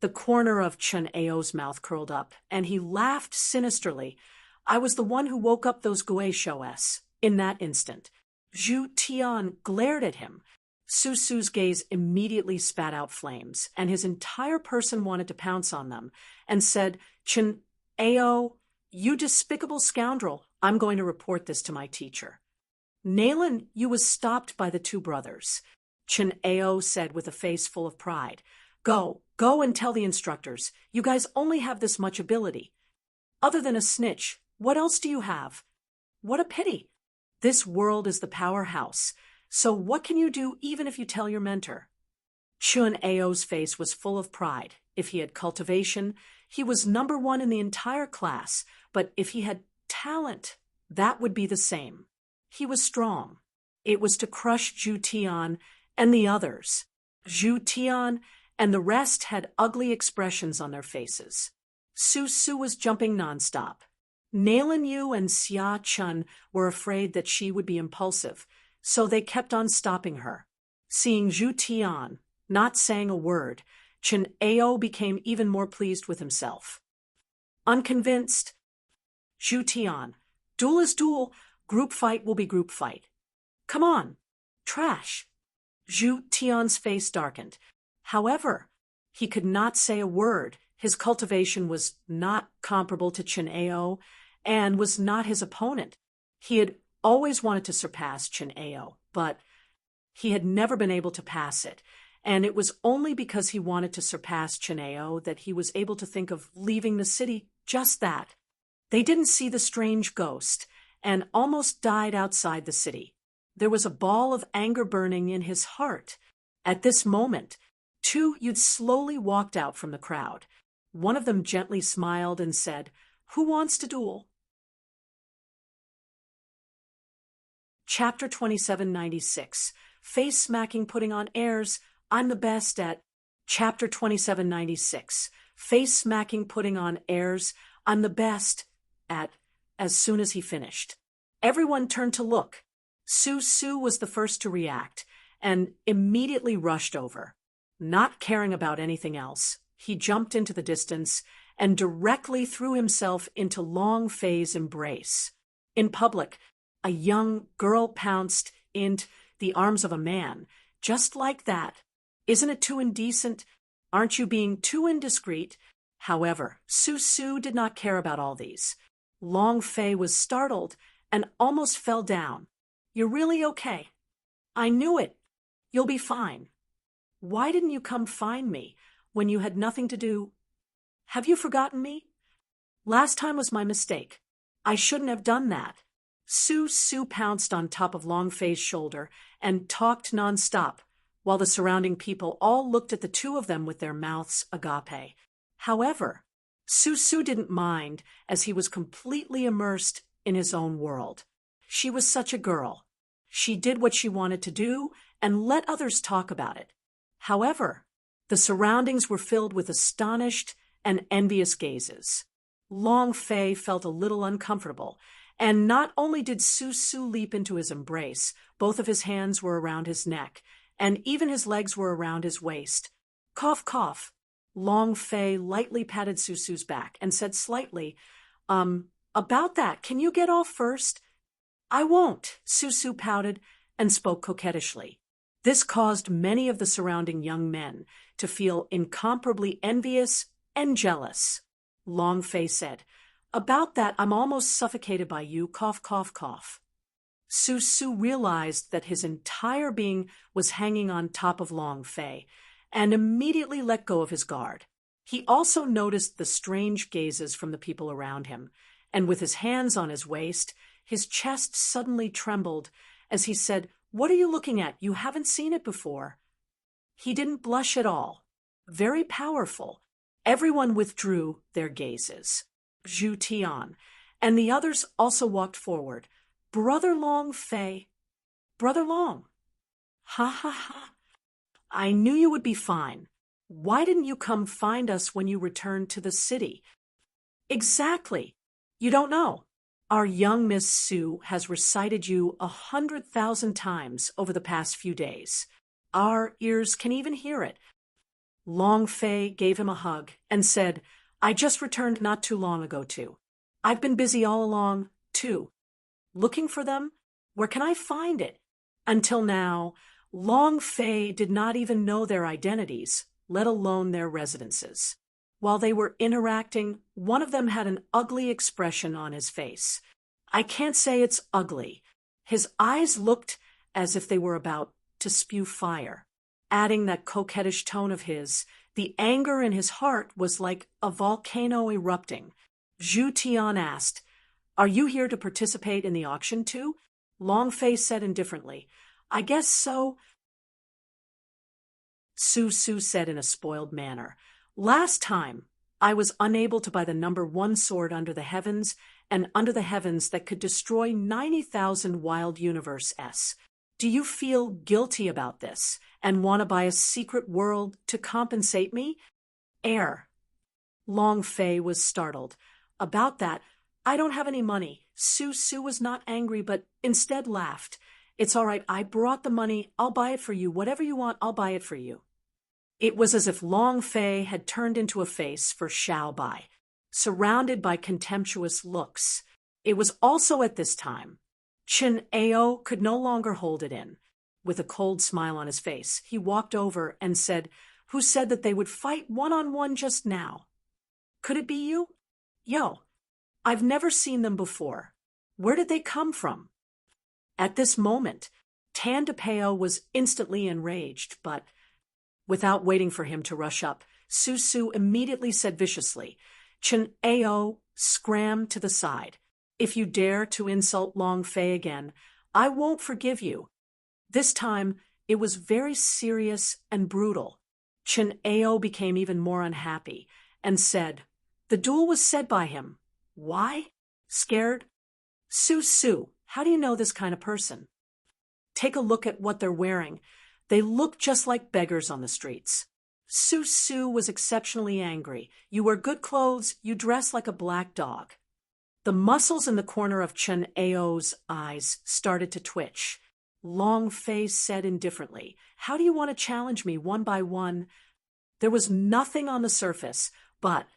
[SPEAKER 1] The corner of Chen Ao's mouth curled up, and he laughed sinisterly. "I was the one who woke up those Gui Shou's." In that instant, Zhu Tian glared at him. Su's gaze immediately spat out flames, and his entire person wanted to pounce on them, and said, "Chen Ao, you despicable scoundrel, I'm going to report this to my teacher." "Nailan, you was stopped by the two brothers," Chen Ao said with a face full of pride. Go and tell the instructors. You guys only have this much ability. Other than a snitch, what else do you have? What a pity. This world is the powerhouse. So what can you do even if you tell your mentor?" Chen Ao's face was full of pride. If he had cultivation, he was #1 in the entire class, but if he had talent, that would be the same. He was strong. It was to crush Zhu Tian and the others. Zhu Tian and the rest had ugly expressions on their faces. Su was jumping nonstop. Nailan Yu and Xia Chun were afraid that she would be impulsive, so they kept on stopping her. Seeing Zhu Tian, not saying a word, Chen Ao became even more pleased with himself. Unconvinced, "Zhu Tian, duel is duel, group fight will be group fight. Come on, trash." Zhu Tian's face darkened. However, he could not say a word. His cultivation was not comparable to Chen Ao and was not his opponent. He had always wanted to surpass Chen Ao, but he had never been able to pass it, and it was only because he wanted to surpass Chen Ao that he was able to think of leaving the city just that. They didn't see the strange ghost and almost died outside the city. There was a ball of anger burning in his heart. At this moment, two youths slowly walked out from the crowd. One of them gently smiled and said, "Who wants to duel?" Chapter 2796, Face Smacking Putting on Airs, I'm the Best at. Chapter 2796, Face Smacking Putting on Airs, I'm the Best at. As soon as he finished, everyone turned to look. Su was the first to react and immediately rushed over. Not caring about anything else, he jumped into the distance and directly threw himself into Long Fei's embrace. In public, a young girl pounced into the arms of a man, just like that. Isn't it too indecent? Aren't you being too indiscreet? However, Su did not care about all these. Long Fei was startled and almost fell down. "You're really okay." "I knew it. You'll be fine." "Why didn't you come find me when you had nothing to do?" "Have you forgotten me?" "Last time was my mistake. I shouldn't have done that." Su pounced on top of Long Fei's shoulder and talked nonstop, while the surrounding people all looked at the two of them with their mouths agape. However, Su didn't mind, as he was completely immersed in his own world. She was such a girl. She did what she wanted to do and let others talk about it. However, the surroundings were filled with astonished and envious gazes. Long Fei felt a little uncomfortable, and not only did Su Su leap into his embrace, both of his hands were around his neck, and even his legs were around his waist. Cough, cough. Long Fei lightly patted Su Su's back and said slightly, about that, can you get off first? I won't, Su Su pouted and spoke coquettishly. This caused many of the surrounding young men to feel incomparably envious and jealous. Long Fei said, about that, I'm almost suffocated by you, cough, cough, cough. Su Su realized that his entire being was hanging on top of Long Fei, and immediately let go of his guard. He also noticed the strange gazes from the people around him, and with his hands on his waist, his chest suddenly trembled as he said, What are you looking at? You haven't seen it before. He didn't blush at all. Very powerful. Everyone withdrew their gazes. Zhu Tian and the others also walked forward. Brother Long Fei. Brother Long. Ha ha ha. I knew you would be fine. Why didn't you come find us when you returned to the city? Exactly. You don't know. Our young Miss Su has recited you 100,000 times over the past few days. Our ears can even hear it. Long Fei gave him a hug and said, I just returned not too long ago, too. I've been busy all along, too. Looking for them? Where can I find it? Until now, Long Fei did not even know their identities, let alone their residences. While they were interacting, one of them had an ugly expression on his face. I can't say it's ugly. His eyes looked as if they were about to spew fire. Adding that coquettish tone of his, the anger in his heart was like a volcano erupting. Zhu Tian asked, Are you here to participate in the auction too? Long Fei said indifferently, I guess so. Su Su said in a spoiled manner, Last time, I was unable to buy the number 1 sword under the heavens and under the heavens that could destroy 90,000 wild universe-s. Do you feel guilty about this and want to buy a secret world to compensate me? Air. Long Fei was startled. About that, I don't have any money. Su Su was not angry, but instead laughed. It's all right, I brought the money. I'll buy it for you. Whatever you want, I'll buy it for you. It was as if Long Fei had turned into a face for Xiao Bai, surrounded by contemptuous looks. It was also at this time Chen Ao could no longer hold it in. With a cold smile on his face, he walked over and said, Who said that they would fight one-on-one just now? Could it be you? Yo, I've never seen them before. Where did they come from? At this moment, Tan DePeo was instantly enraged, but without waiting for him to rush up, Su Su immediately said viciously, Chen Ao, scram to the side. If you dare to insult Long Fei again, I won't forgive you. This time, it was very serious and brutal. Chen Ao became even more unhappy and said, The duel was said by him. Why? Scared? Su Su, how do you know this kind of person? Take a look at what they're wearing. They look just like beggars on the streets. Su Su was exceptionally angry. You wear good clothes, you dress like a black dog. The muscles in the corner of Chen Ao's eyes started to twitch. Long Fei said indifferently, How do you want to challenge me one by one? There was nothing on the surface, but,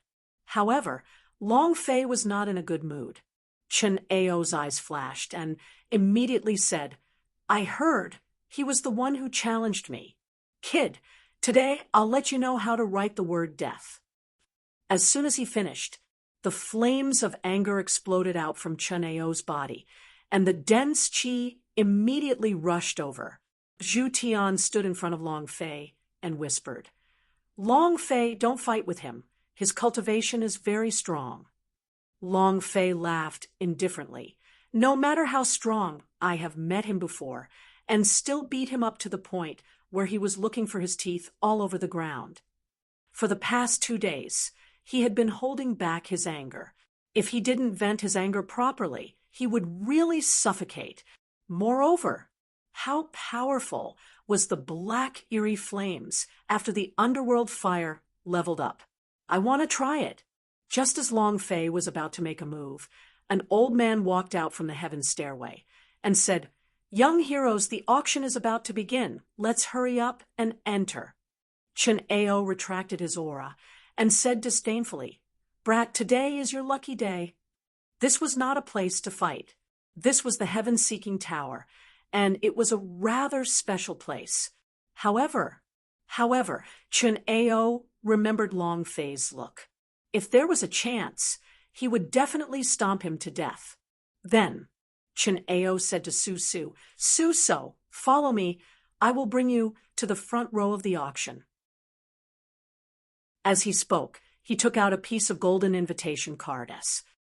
[SPEAKER 1] however, Long Fei was not in a good mood. Chen Ao's eyes flashed and immediately said, I heard he was the one who challenged me. Kid, today I'll let you know how to write the word death. As soon as he finished, the flames of anger exploded out from Chen Ao's body, and the dense qi immediately rushed over. Zhu Tian stood in front of Long Fei and whispered, Long Fei, don't fight with him. His cultivation is very strong. Long Fei laughed indifferently. No matter how strong, I have met him before, and still beat him up to the point where he was looking for his teeth all over the ground. For the past 2 days, he had been holding back his anger. If he didn't vent his anger properly, he would really suffocate. Moreover, how powerful was the black, eerie flames after the underworld fire leveled up? I want to try it. Just as Long Fei was about to make a move, an old man walked out from the heaven stairway and said, "Young heroes, the auction is about to begin. Let's hurry up and enter." Chen Ao retracted his aura and said disdainfully, "Brat, today is your lucky day." This was not a place to fight. This was the heaven-seeking tower, and it was a rather special place. However, Chen Ao remembered Long Fei's look. If there was a chance, he would definitely stomp him to death. Then, Chen Ao said to Su Su, "Su So, follow me. I will bring you to the front row of the auction." As he spoke, he took out a piece of golden invitation card.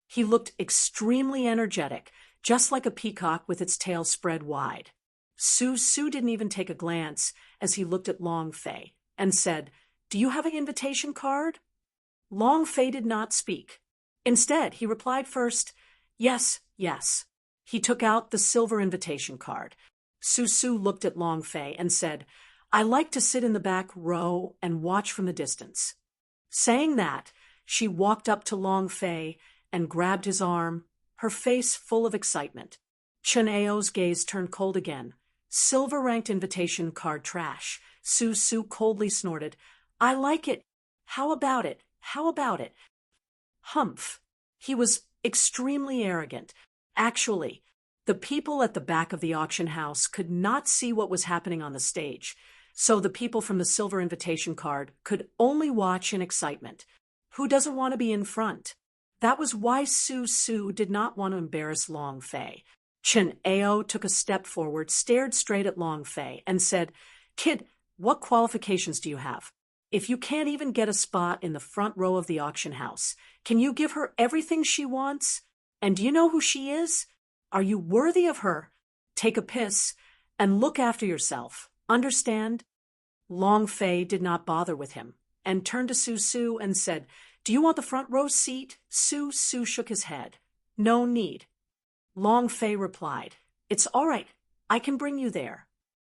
[SPEAKER 1] He looked extremely energetic, just like a peacock with its tail spread wide. Su Su didn't even take a glance as he looked at Long Fei and said, "Do you have an invitation card?" Long Fei did not speak. Instead, he replied first, "Yes, yes." He took out the silver invitation card. Su Su looked at Long Fei and said, "I like to sit in the back row and watch from the distance." Saying that, she walked up to Long Fei and grabbed his arm, her face full of excitement. Chen Ao's gaze turned cold again. "Silver-ranked invitation card trash." Su Su coldly snorted, "I like it. How about it? How about it?" Humph. He was extremely arrogant. Actually, the people at the back of the auction house could not see what was happening on the stage, so the people from the silver invitation card could only watch in excitement. Who doesn't want to be in front? That was why Su Su did not want to embarrass Long Fei. Chen Ao took a step forward, stared straight at Long Fei, and said, "Kid, what qualifications do you have? If you can't even get a spot in the front row of the auction house, can you give her everything she wants? And do you know who she is? Are you worthy of her? Take a piss and look after yourself. Understand?" Long Fei did not bother with him and turned to Su Su and said, "Do you want the front row seat?" Su Su shook his head. "No need." Long Fei replied, "It's all right. I can bring you there."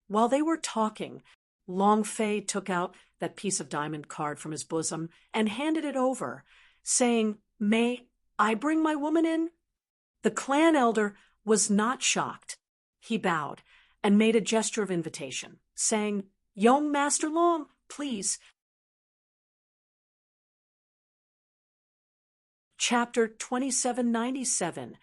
[SPEAKER 1] While they were talking, Long Fei took out that piece of diamond card from his bosom and handed it over, saying, "May I bring my woman in?" The clan elder was not shocked. He bowed and made a gesture of invitation, saying, "Young Master Long, please." Chapter 2797,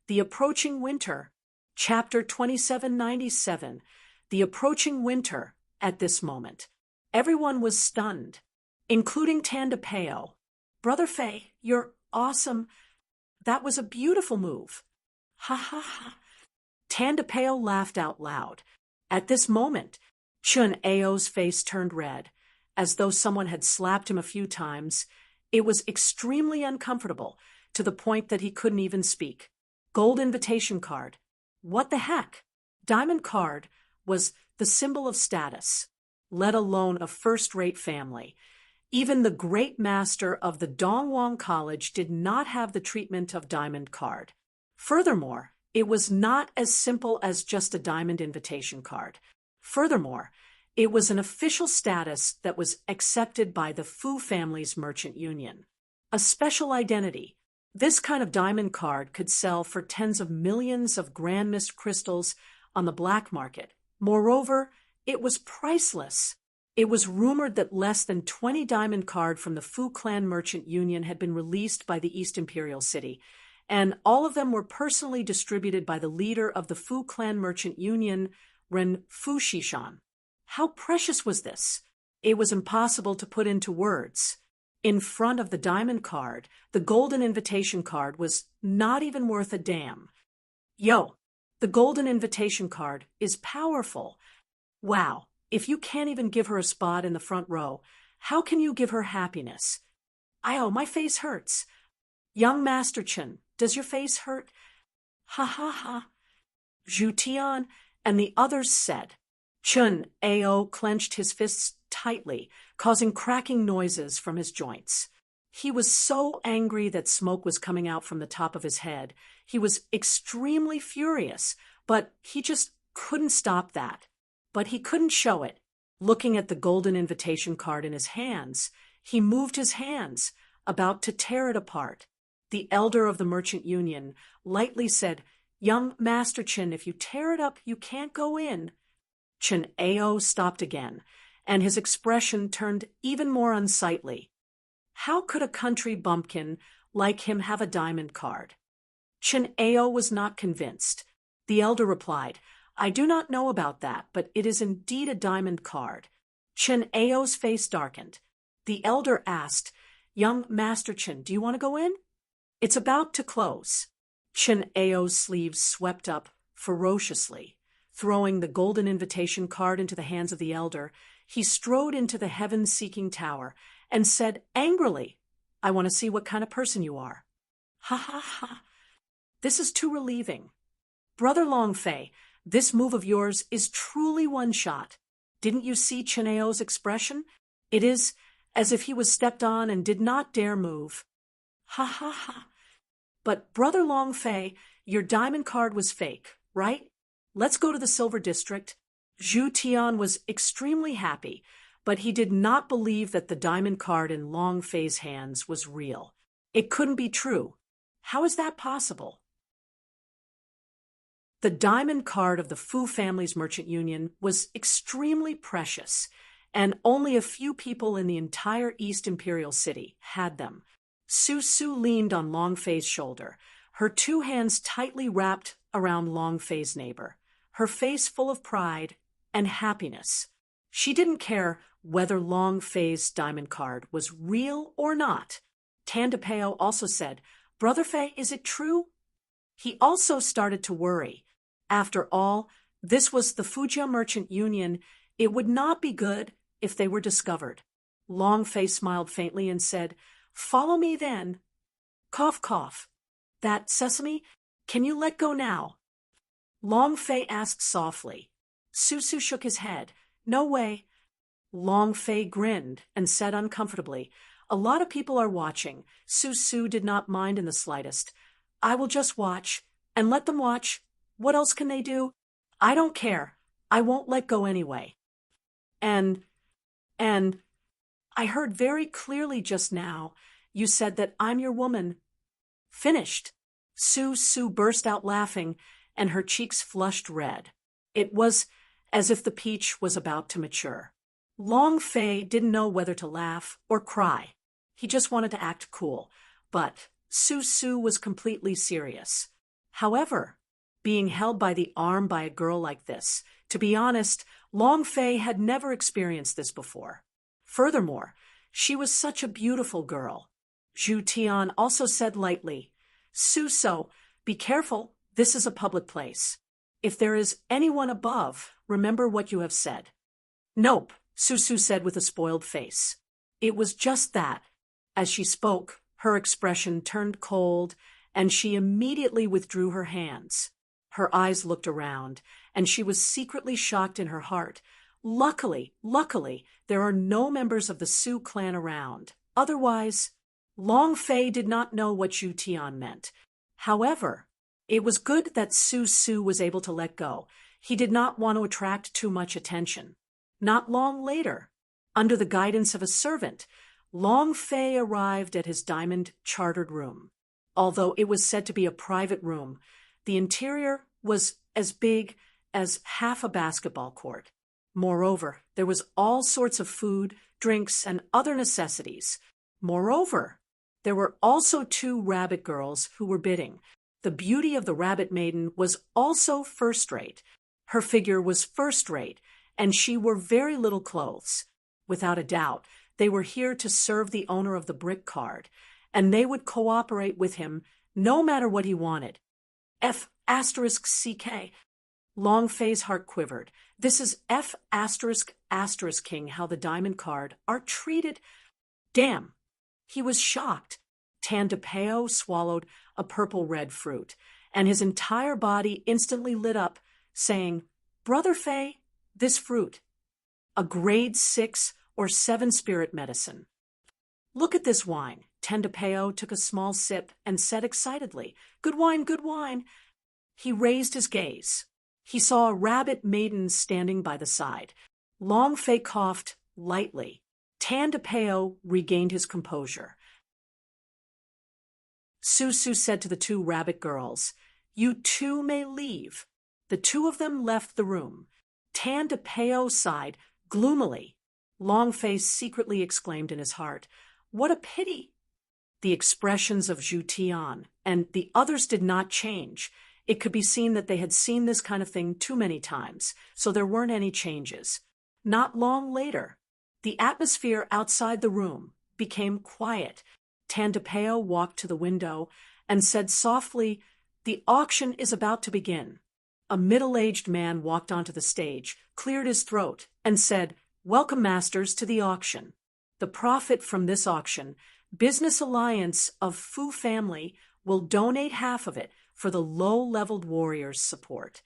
[SPEAKER 1] The Approaching Winter. Chapter 2797, The Approaching Winter. At this moment, everyone was stunned, including Tandapeo. "Brother Fei, you're awesome. That was a beautiful move." "Ha ha ha." Tandapeo laughed out loud. At this moment, Chen Ao's face turned red, as though someone had slapped him a few times. It was extremely uncomfortable, to the point that he couldn't even speak. Gold invitation card. What the heck? Diamond card was the symbol of status, let alone a first-rate family. Even the great master of the Dongwang College did not have the treatment of diamond card. Furthermore, it was not as simple as just a diamond invitation card. Furthermore, it was an official status that was accepted by the Fu family's merchant union. A special identity. This kind of diamond card could sell for tens of millions of grand mist crystals on the black market. Moreover, it was priceless. It was rumored that less than 20 diamond card from the Fu Clan Merchant Union had been released by the East Imperial City, and all of them were personally distributed by the leader of the Fu Clan Merchant Union, Ren Fushishan. How precious was this? It was impossible to put into words. In front of the diamond card, the golden invitation card was not even worth a damn. Yo, the golden invitation card is powerful. Wow, if you can't even give her a spot in the front row, how can you give her happiness? My face hurts. Young Master Chen, does your face hurt? Ha ha ha. Zhu Tian and the others said. Chen Ao clenched his fists tightly, causing cracking noises from his joints. He was so angry that smoke was coming out from the top of his head. He was extremely furious, but he just couldn't stop that. But he couldn't show it. Looking at the golden invitation card in his hands, he moved his hands, about to tear it apart. The elder of the merchant union lightly said, "Young Master Chin, if you tear it up, you can't go in." Chin Ao stopped again, and his expression turned even more unsightly. How could a country bumpkin like him have a diamond card? Chin Ao was not convinced. The elder replied, "I do not know about that, but it is indeed a diamond card." Chin Ao's face darkened. The elder asked, "Young Master Chin, do you want to go in?" "It's about to close." Chin Ao's sleeves swept up ferociously. Throwing the golden invitation card into the hands of the elder, he strode into the heaven-seeking tower and said angrily, "I want to see what kind of person you are." "Ha ha ha. This is too relieving. Brother Longfei, this move of yours is truly one shot. Didn't you see Chin Ao's expression? It is as if he was stepped on and did not dare move." "Ha ha ha. But Brother Longfei, your diamond card was fake, right? Let's go to the Silver District." Zhu Tian was extremely happy, but he did not believe that the diamond card in Long Fei's hands was real. It couldn't be true. How is that possible? The diamond card of the Fu family's merchant union was extremely precious, and only a few people in the entire East Imperial City had them. Su Su leaned on Long Fei's shoulder, her two hands tightly wrapped around Long Fei's neighbor, her face full of pride and happiness. She didn't care whether Long Fei's diamond card was real or not. Tan DePeo also said, "Brother Fei, is it true?" He also started to worry. After all, this was the Fujia Merchant Union. It would not be good if they were discovered. Long Fei smiled faintly and said, "Follow me then." Cough, cough. "That Sesame, can you let go now?" Long Fei asked softly. Susu shook his head. "No way." Long Fei grinned and said uncomfortably, "A lot of people are watching." Susu did not mind in the slightest. "I will just watch, and let them watch. What else can they do? I don't care. I won't let go anyway." And I heard very clearly just now, you said that I'm your woman. Finished. Su burst out laughing, and her cheeks flushed red. It was as if the peach was about to mature. Long Fei didn't know whether to laugh or cry. He just wanted to act cool, but Su was completely serious. However, being held by the arm by a girl like this, to be honest, Long Fei had never experienced this before. Furthermore, she was such a beautiful girl. Zhu Tian also said lightly, "Suso, be careful, this is a public place. If there is anyone above, remember what you have said." "Nope," Susu said with a spoiled face. It was just that. As she spoke, her expression turned cold, and she immediately withdrew her hands. Her eyes looked around, and she was secretly shocked in her heart. Luckily, there are no members of the Su clan around. Otherwise, Long Fei did not know what Zhu Tian meant. However, it was good that Su was able to let go. He did not want to attract too much attention. Not long later, under the guidance of a servant, Long Fei arrived at his diamond chartered room. Although it was said to be a private room, the interior was as big as half a basketball court. Moreover, there was all sorts of food, drinks, and other necessities. Moreover, there were also 2 rabbit girls who were bidding. The beauty of the rabbit maiden was also first-rate. Her figure was first-rate, and she wore very little clothes. Without a doubt, they were here to serve the owner of the brick card, and they would cooperate with him no matter what he wanted. F***CK. Long Fei's heart quivered. This is F***King how the diamond card are treated. Damn. He was shocked. Tan DePeo swallowed a purple-red fruit, and his entire body instantly lit up, saying, "Brother Fei, this fruit. A grade 6 or 7 spirit medicine. Look at this wine. Tendapeo took a small sip and said excitedly, "Good wine, good wine." He raised his gaze. He saw a rabbit maiden standing by the side. Long Fei coughed lightly. Tandapeo regained his composure. Susu said to the two rabbit girls, "You two may leave." The two of them left the room. Tandapeo sighed gloomily. Long Fei secretly exclaimed in his heart, "What a pity!" The expressions of Zhu Tian and the others did not change. It could be seen that they had seen this kind of thing too many times, so there weren't any changes. Not long later, the atmosphere outside the room became quiet. Tandapeo walked to the window and said softly, "The auction is about to begin." A middle-aged man walked onto the stage, cleared his throat, and said, "Welcome, masters, to the auction. The profit from this auction, Business Alliance of Fu Family will donate half of it for the low-leveled warriors' support."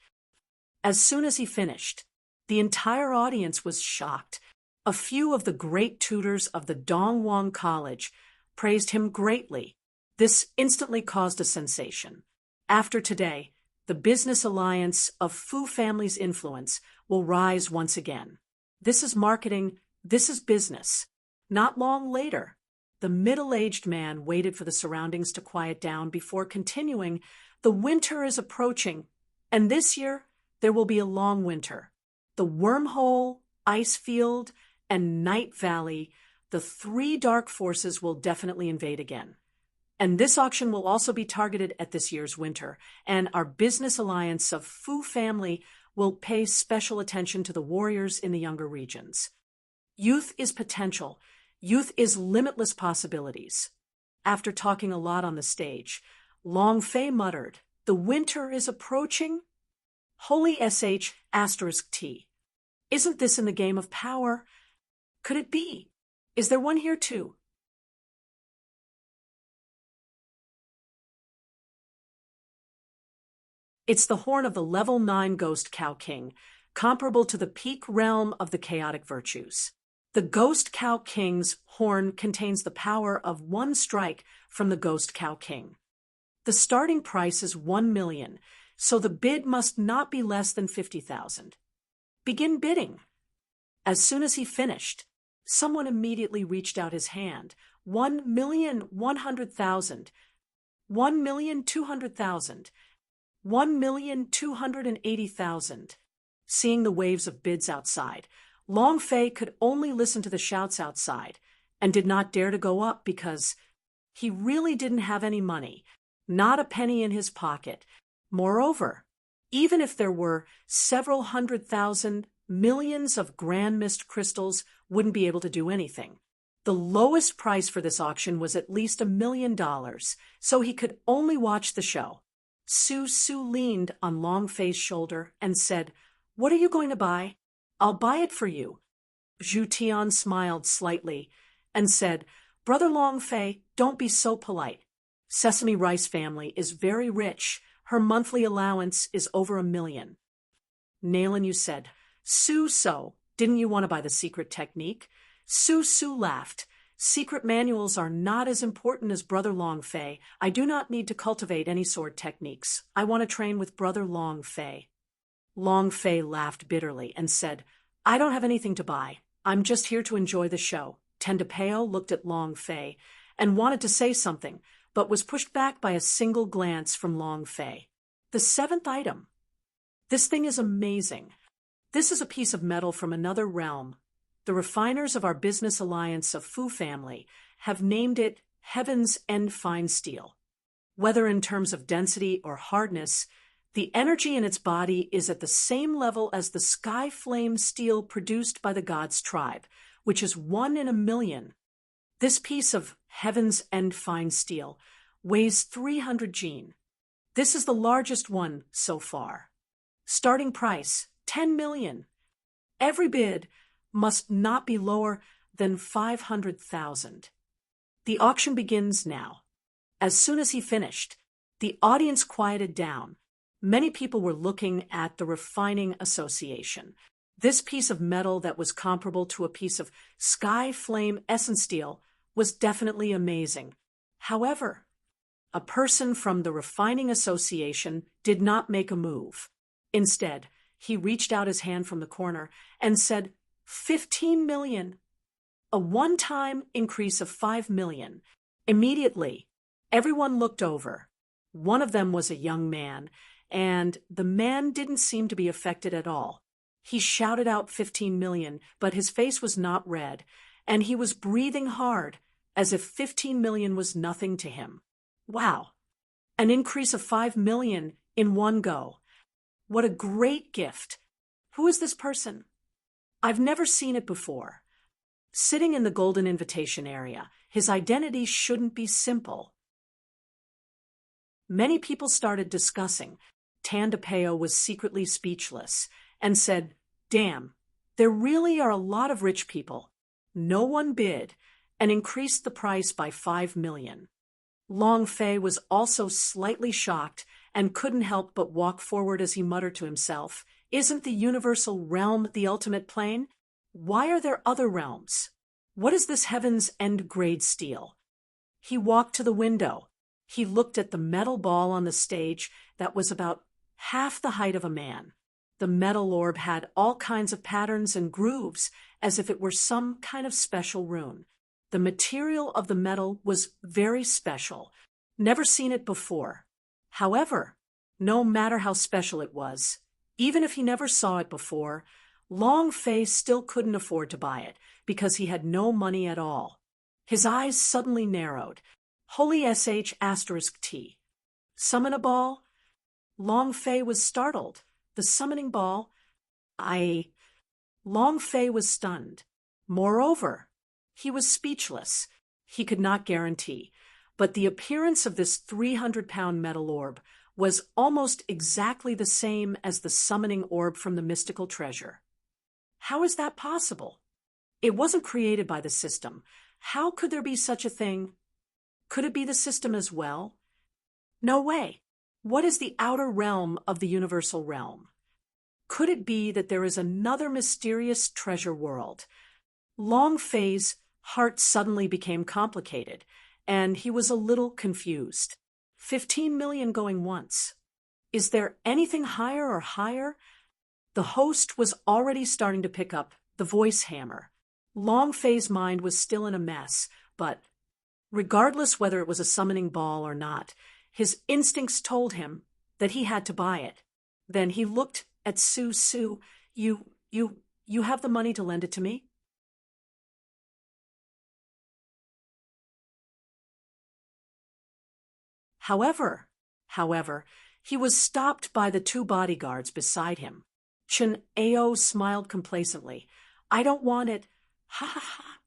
[SPEAKER 1] As soon as he finished, the entire audience was shocked. A few of the great tutors of the Dongwang College praised him greatly. This instantly caused a sensation. After today, the Business Alliance of Fu Family's influence will rise once again. This is marketing, this is business. Not long later, the middle-aged man waited for the surroundings to quiet down before continuing, "The winter is approaching, and this year there will be a long winter. The Wormhole, Ice Field, and Night Valley, the three dark forces will definitely invade again. And this auction will also be targeted at this year's winter, and our Business Alliance of Fu Family will pay special attention to the warriors in the younger regions. Youth is potential. Youth is limitless possibilities." After talking a lot on the stage, Long Fei muttered, "The winter is approaching? Holy *T. Isn't this in the game of power? Could it be? Is there one here too?" It's the horn of the level 9 Ghost Cow King, comparable to the peak realm of the chaotic virtues. The Ghost Cow King's horn contains the power of one strike from the Ghost Cow King. The starting price is 1 million, so the bid must not be less than 50,000. Begin bidding. As soon as he finished, someone immediately reached out his hand. 1,100,000, 1,200,000, 1,280,000. Seeing the waves of bids outside, Long Fei could only listen to the shouts outside and did not dare to go up because he really didn't have any money, not a penny in his pocket. Moreover, even if there were several 100,000, millions of grand mist crystals wouldn't be able to do anything. The lowest price for this auction was at least $1 million, so he could only watch the show. Su leaned on Long Fei's shoulder and said, "What are you going to buy? I'll buy it for you." Zhu Tian smiled slightly and said, "Brother Long Fei, don't be so polite. Sesame Rice family is very rich. Her monthly allowance is over $1 million. Nailin, you said, "Su, so, didn't you want to buy the secret technique?" Su laughed. "Secret manuals are not as important as Brother Long Fei. I do not need to cultivate any sword techniques. I want to train with Brother Long Fei." Long Fei laughed bitterly and said, "I don't have anything to buy. I'm just here to enjoy the show." Tendapeo looked at Long Fei and wanted to say something, but was pushed back by a single glance from Long Fei. The 7th item. This thing is amazing. This is a piece of metal from another realm. The refiners of our Business Alliance of Fu Family have named it Heaven's End Fine Steel. Whether in terms of density or hardness, the energy in its body is at the same level as the sky flame steel produced by the God's tribe, which is 1 in 1,000,000. This piece of Heaven's End Fine Steel weighs 300 gene. This is the largest one so far. Starting price, 10 million. Every bid must not be lower than 500,000. The auction begins now. As soon as he finished, the audience quieted down. Many people were looking at the Refining Association. This piece of metal that was comparable to a piece of sky flame essence steel was definitely amazing. However, a person from the Refining Association did not make a move. Instead, he reached out his hand from the corner and said, 15 million. A one-time increase of 5 million. Immediately, everyone looked over. One of them was a young man, and the man didn't seem to be affected at all. He shouted out 15 million, but his face was not red, and he was breathing hard, as if 15 million was nothing to him. Wow! An increase of 5 million in one go. What a great gift! Who is this person? I've never seen it before. Sitting in the golden invitation area, his identity shouldn't be simple. Many people started discussing. Tandapeo was secretly speechless and said, "Damn, there really are a lot of rich people." No one bid and increased the price by 5 million. Long Fei was also slightly shocked and couldn't help but walk forward as he muttered to himself, "Isn't the universal realm the ultimate plane? Why are there other realms? What is this heaven's end grade steel?" He walked to the window. He looked at the metal ball on the stage that was about half the height of a man. The metal orb had all kinds of patterns and grooves, as if it were some kind of special rune. The material of the metal was very special. Never seen it before. However, no matter how special it was, even if he never saw it before, Long Fei still couldn't afford to buy it because he had no money at all. His eyes suddenly narrowed. Holy **T. Summon a ball? Long Fei was startled. The summoning ball? Long Fei was stunned. Moreover, he was speechless. He could not guarantee, but the appearance of this 300-pound metal orb was almost exactly the same as the summoning orb from the mystical treasure. How is that possible? It wasn't created by the system. How could there be such a thing? Could it be the system as well? No way. What is the outer realm of the universal realm? Could it be that there is another mysterious treasure world? Long Fei's heart suddenly became complicated, and he was a little confused. 15 million going once. Is there anything higher or higher? The host was already starting to pick up the voice hammer. Long Fei's mind was still in a mess, but regardless whether it was a summoning ball or not, his instincts told him that he had to buy it. Then he looked at Su. You have the money to lend it to me? However, he was stopped by the two bodyguards beside him. Chen Ao smiled complacently. "I don't want it. Ha ha ha.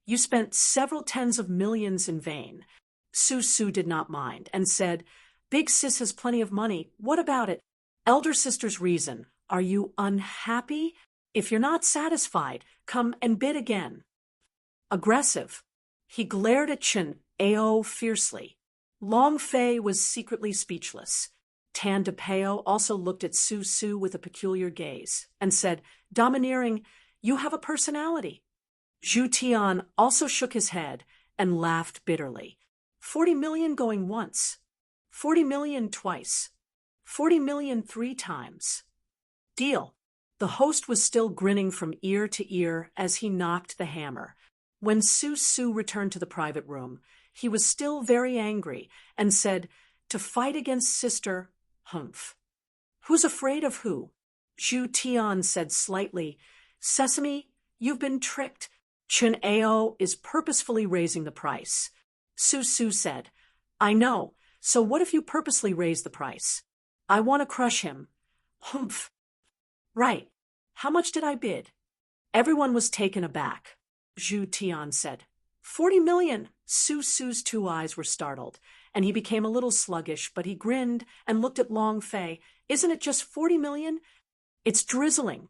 [SPEAKER 1] You spent several tens of millions in vain." Su did not mind and said, "Big sis has plenty of money. What about it? Elder sister's reason. Are you unhappy? If you're not satisfied, come and bid again." Aggressive. He glared at Chen Ao fiercely. Long Fei was secretly speechless. Tandapeo also looked at Su with a peculiar gaze and said, "Domineering, you have a personality." Zhu Tian also shook his head and laughed bitterly. 40 million going once. 40 million twice. 40 million 3 times. Deal. The host was still grinning from ear to ear as he knocked the hammer. When Su returned to the private room, he was still very angry and said, "To fight against sister, humph." "Who's afraid of who?" Zhu Tian said slightly, "Sesame, you've been tricked. Chen Ao is purposefully raising the price." Su said, "I know, so what if you purposely raise the price? I want to crush him." "Humph." "Right. How much did I bid?" Everyone was taken aback. Zhu Tian said, 40 million. Su's 2 eyes were startled, and he became a little sluggish, but he grinned and looked at Long Fei. "Isn't it just 40 million? It's drizzling.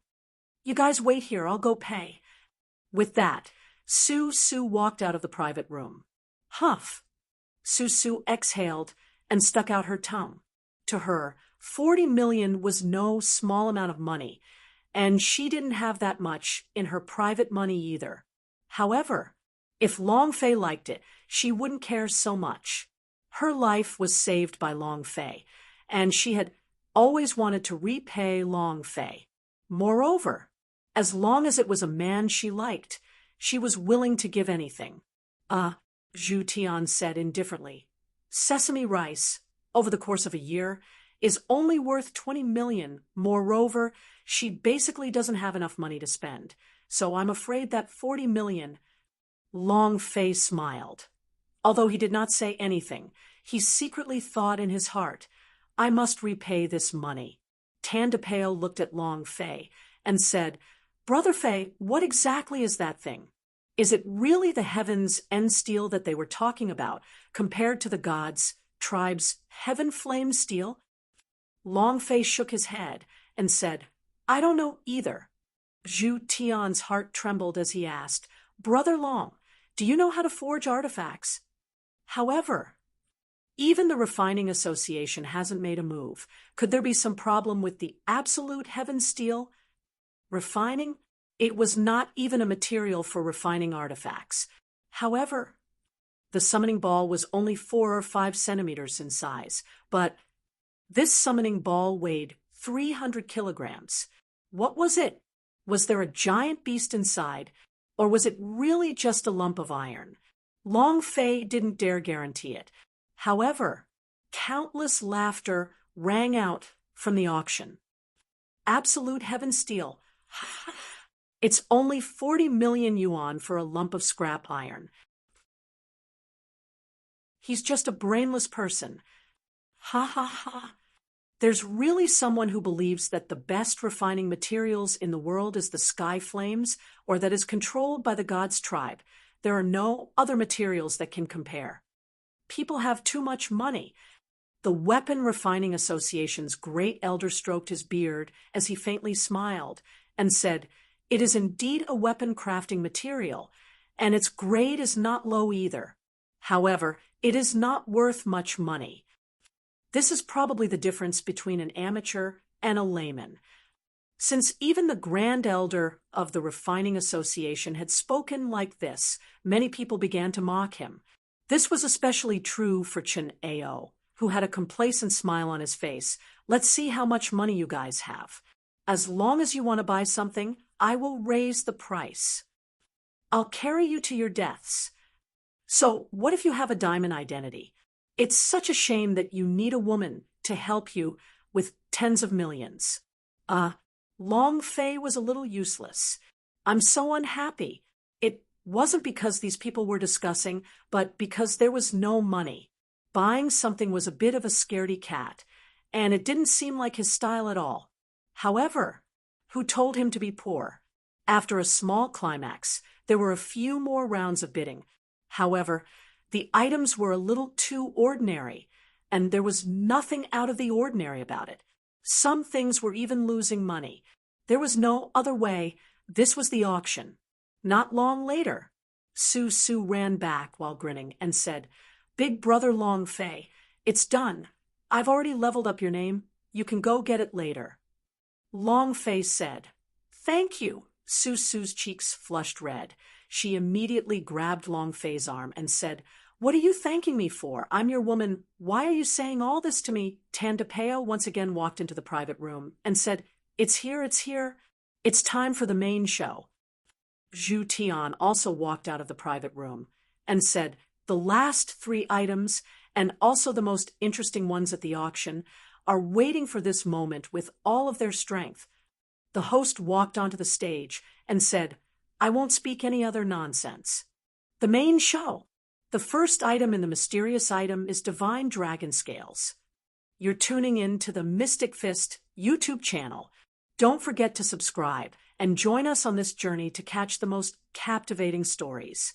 [SPEAKER 1] You guys wait here, I'll go pay." With that, Su walked out of the private room. Huff! Su exhaled and stuck out her tongue. To her, 40 million was no small amount of money, and she didn't have that much in her private money either. However, If Long Fei liked it, she wouldn't care so much. Her life was saved by Long Fei, and she had always wanted to repay Long Fei. Moreover, as long as it was a man she liked, she was willing to give anything. Zhu Tian said indifferently. Sesame rice, over the course of a year, is only worth 20 million. Moreover, she basically doesn't have enough money to spend, so I'm afraid that 40 million. Long Fei smiled. Although he did not say anything, he secretly thought in his heart, I must repay this money. Tan DePeo looked at Long Fei and said, Brother Fei, what exactly is that thing? Is it really the heaven's end steel that they were talking about, compared to the gods' tribe's heaven flame steel? Long Fei shook his head and said, I don't know either. Zhu Tian's heart trembled as he asked, Brother Long, do you know how to forge artifacts? However, even the Refining Association hasn't made a move. Could there be some problem with the absolute heaven steel? Refining? It was not even a material for refining artifacts. However, the summoning ball was only 4 or 5 centimeters in size, but this summoning ball weighed 300 kilograms. What was it? Was there a giant beast inside, or was it really just a lump of iron? Long Fei didn't dare guarantee it. However, countless laughter rang out from the auction. Absolute heaven steel. It's only 40 million yuan for a lump of scrap iron. He's just a brainless person. Ha ha ha. There's really someone who believes that the best refining materials in the world is the sky flames, or that is controlled by the gods' tribe. There are no other materials that can compare. People have too much money. The Weapon Refining Association's great elder stroked his beard as he faintly smiled and said, It is indeed a weapon crafting material, and its grade is not low either. However, it is not worth much money. This is probably the difference between an amateur and a layman. Since even the Grand Elder of the Refining Association had spoken like this, many people began to mock him. This was especially true for Chen Ao, who had a complacent smile on his face. Let's see how much money you guys have. As long as you want to buy something, I will raise the price. I'll carry you to your deaths. So what if you have a diamond identity? It's such a shame that you need a woman to help you with tens of millions. Long Fei was a little useless. I'm so unhappy. It wasn't because these people were discussing, but because there was no money. Buying something was a bit of a scaredy cat, and it didn't seem like his style at all. However, who told him to be poor? After a small climax, there were a few more rounds of bidding. However, the items were a little too ordinary, and there was nothing out of the ordinary about it. Some things were even losing money. There was no other way. This was the auction. Not long later, Su Su ran back while grinning and said, Big brother Long Fei, it's done. I've already leveled up your name. You can go get it later. Long Fei said, Thank you. Su Su's cheeks flushed red. She immediately grabbed Long Fei's arm and said, What are you thanking me for? I'm your woman. Why are you saying all this to me? Tan DePeo once again walked into the private room and said, It's here, it's here. It's time for the main show. Zhu Tian also walked out of the private room and said, The last 3 items, and also the most interesting ones at the auction, are waiting for this moment with all of their strength. The host walked onto the stage and said, I won't speak any other nonsense. The main show. The first item in the mysterious item is divine dragon scales. You're tuning in to the Mystic Fist YouTube channel. Don't forget to subscribe and join us on this journey to catch the most captivating stories.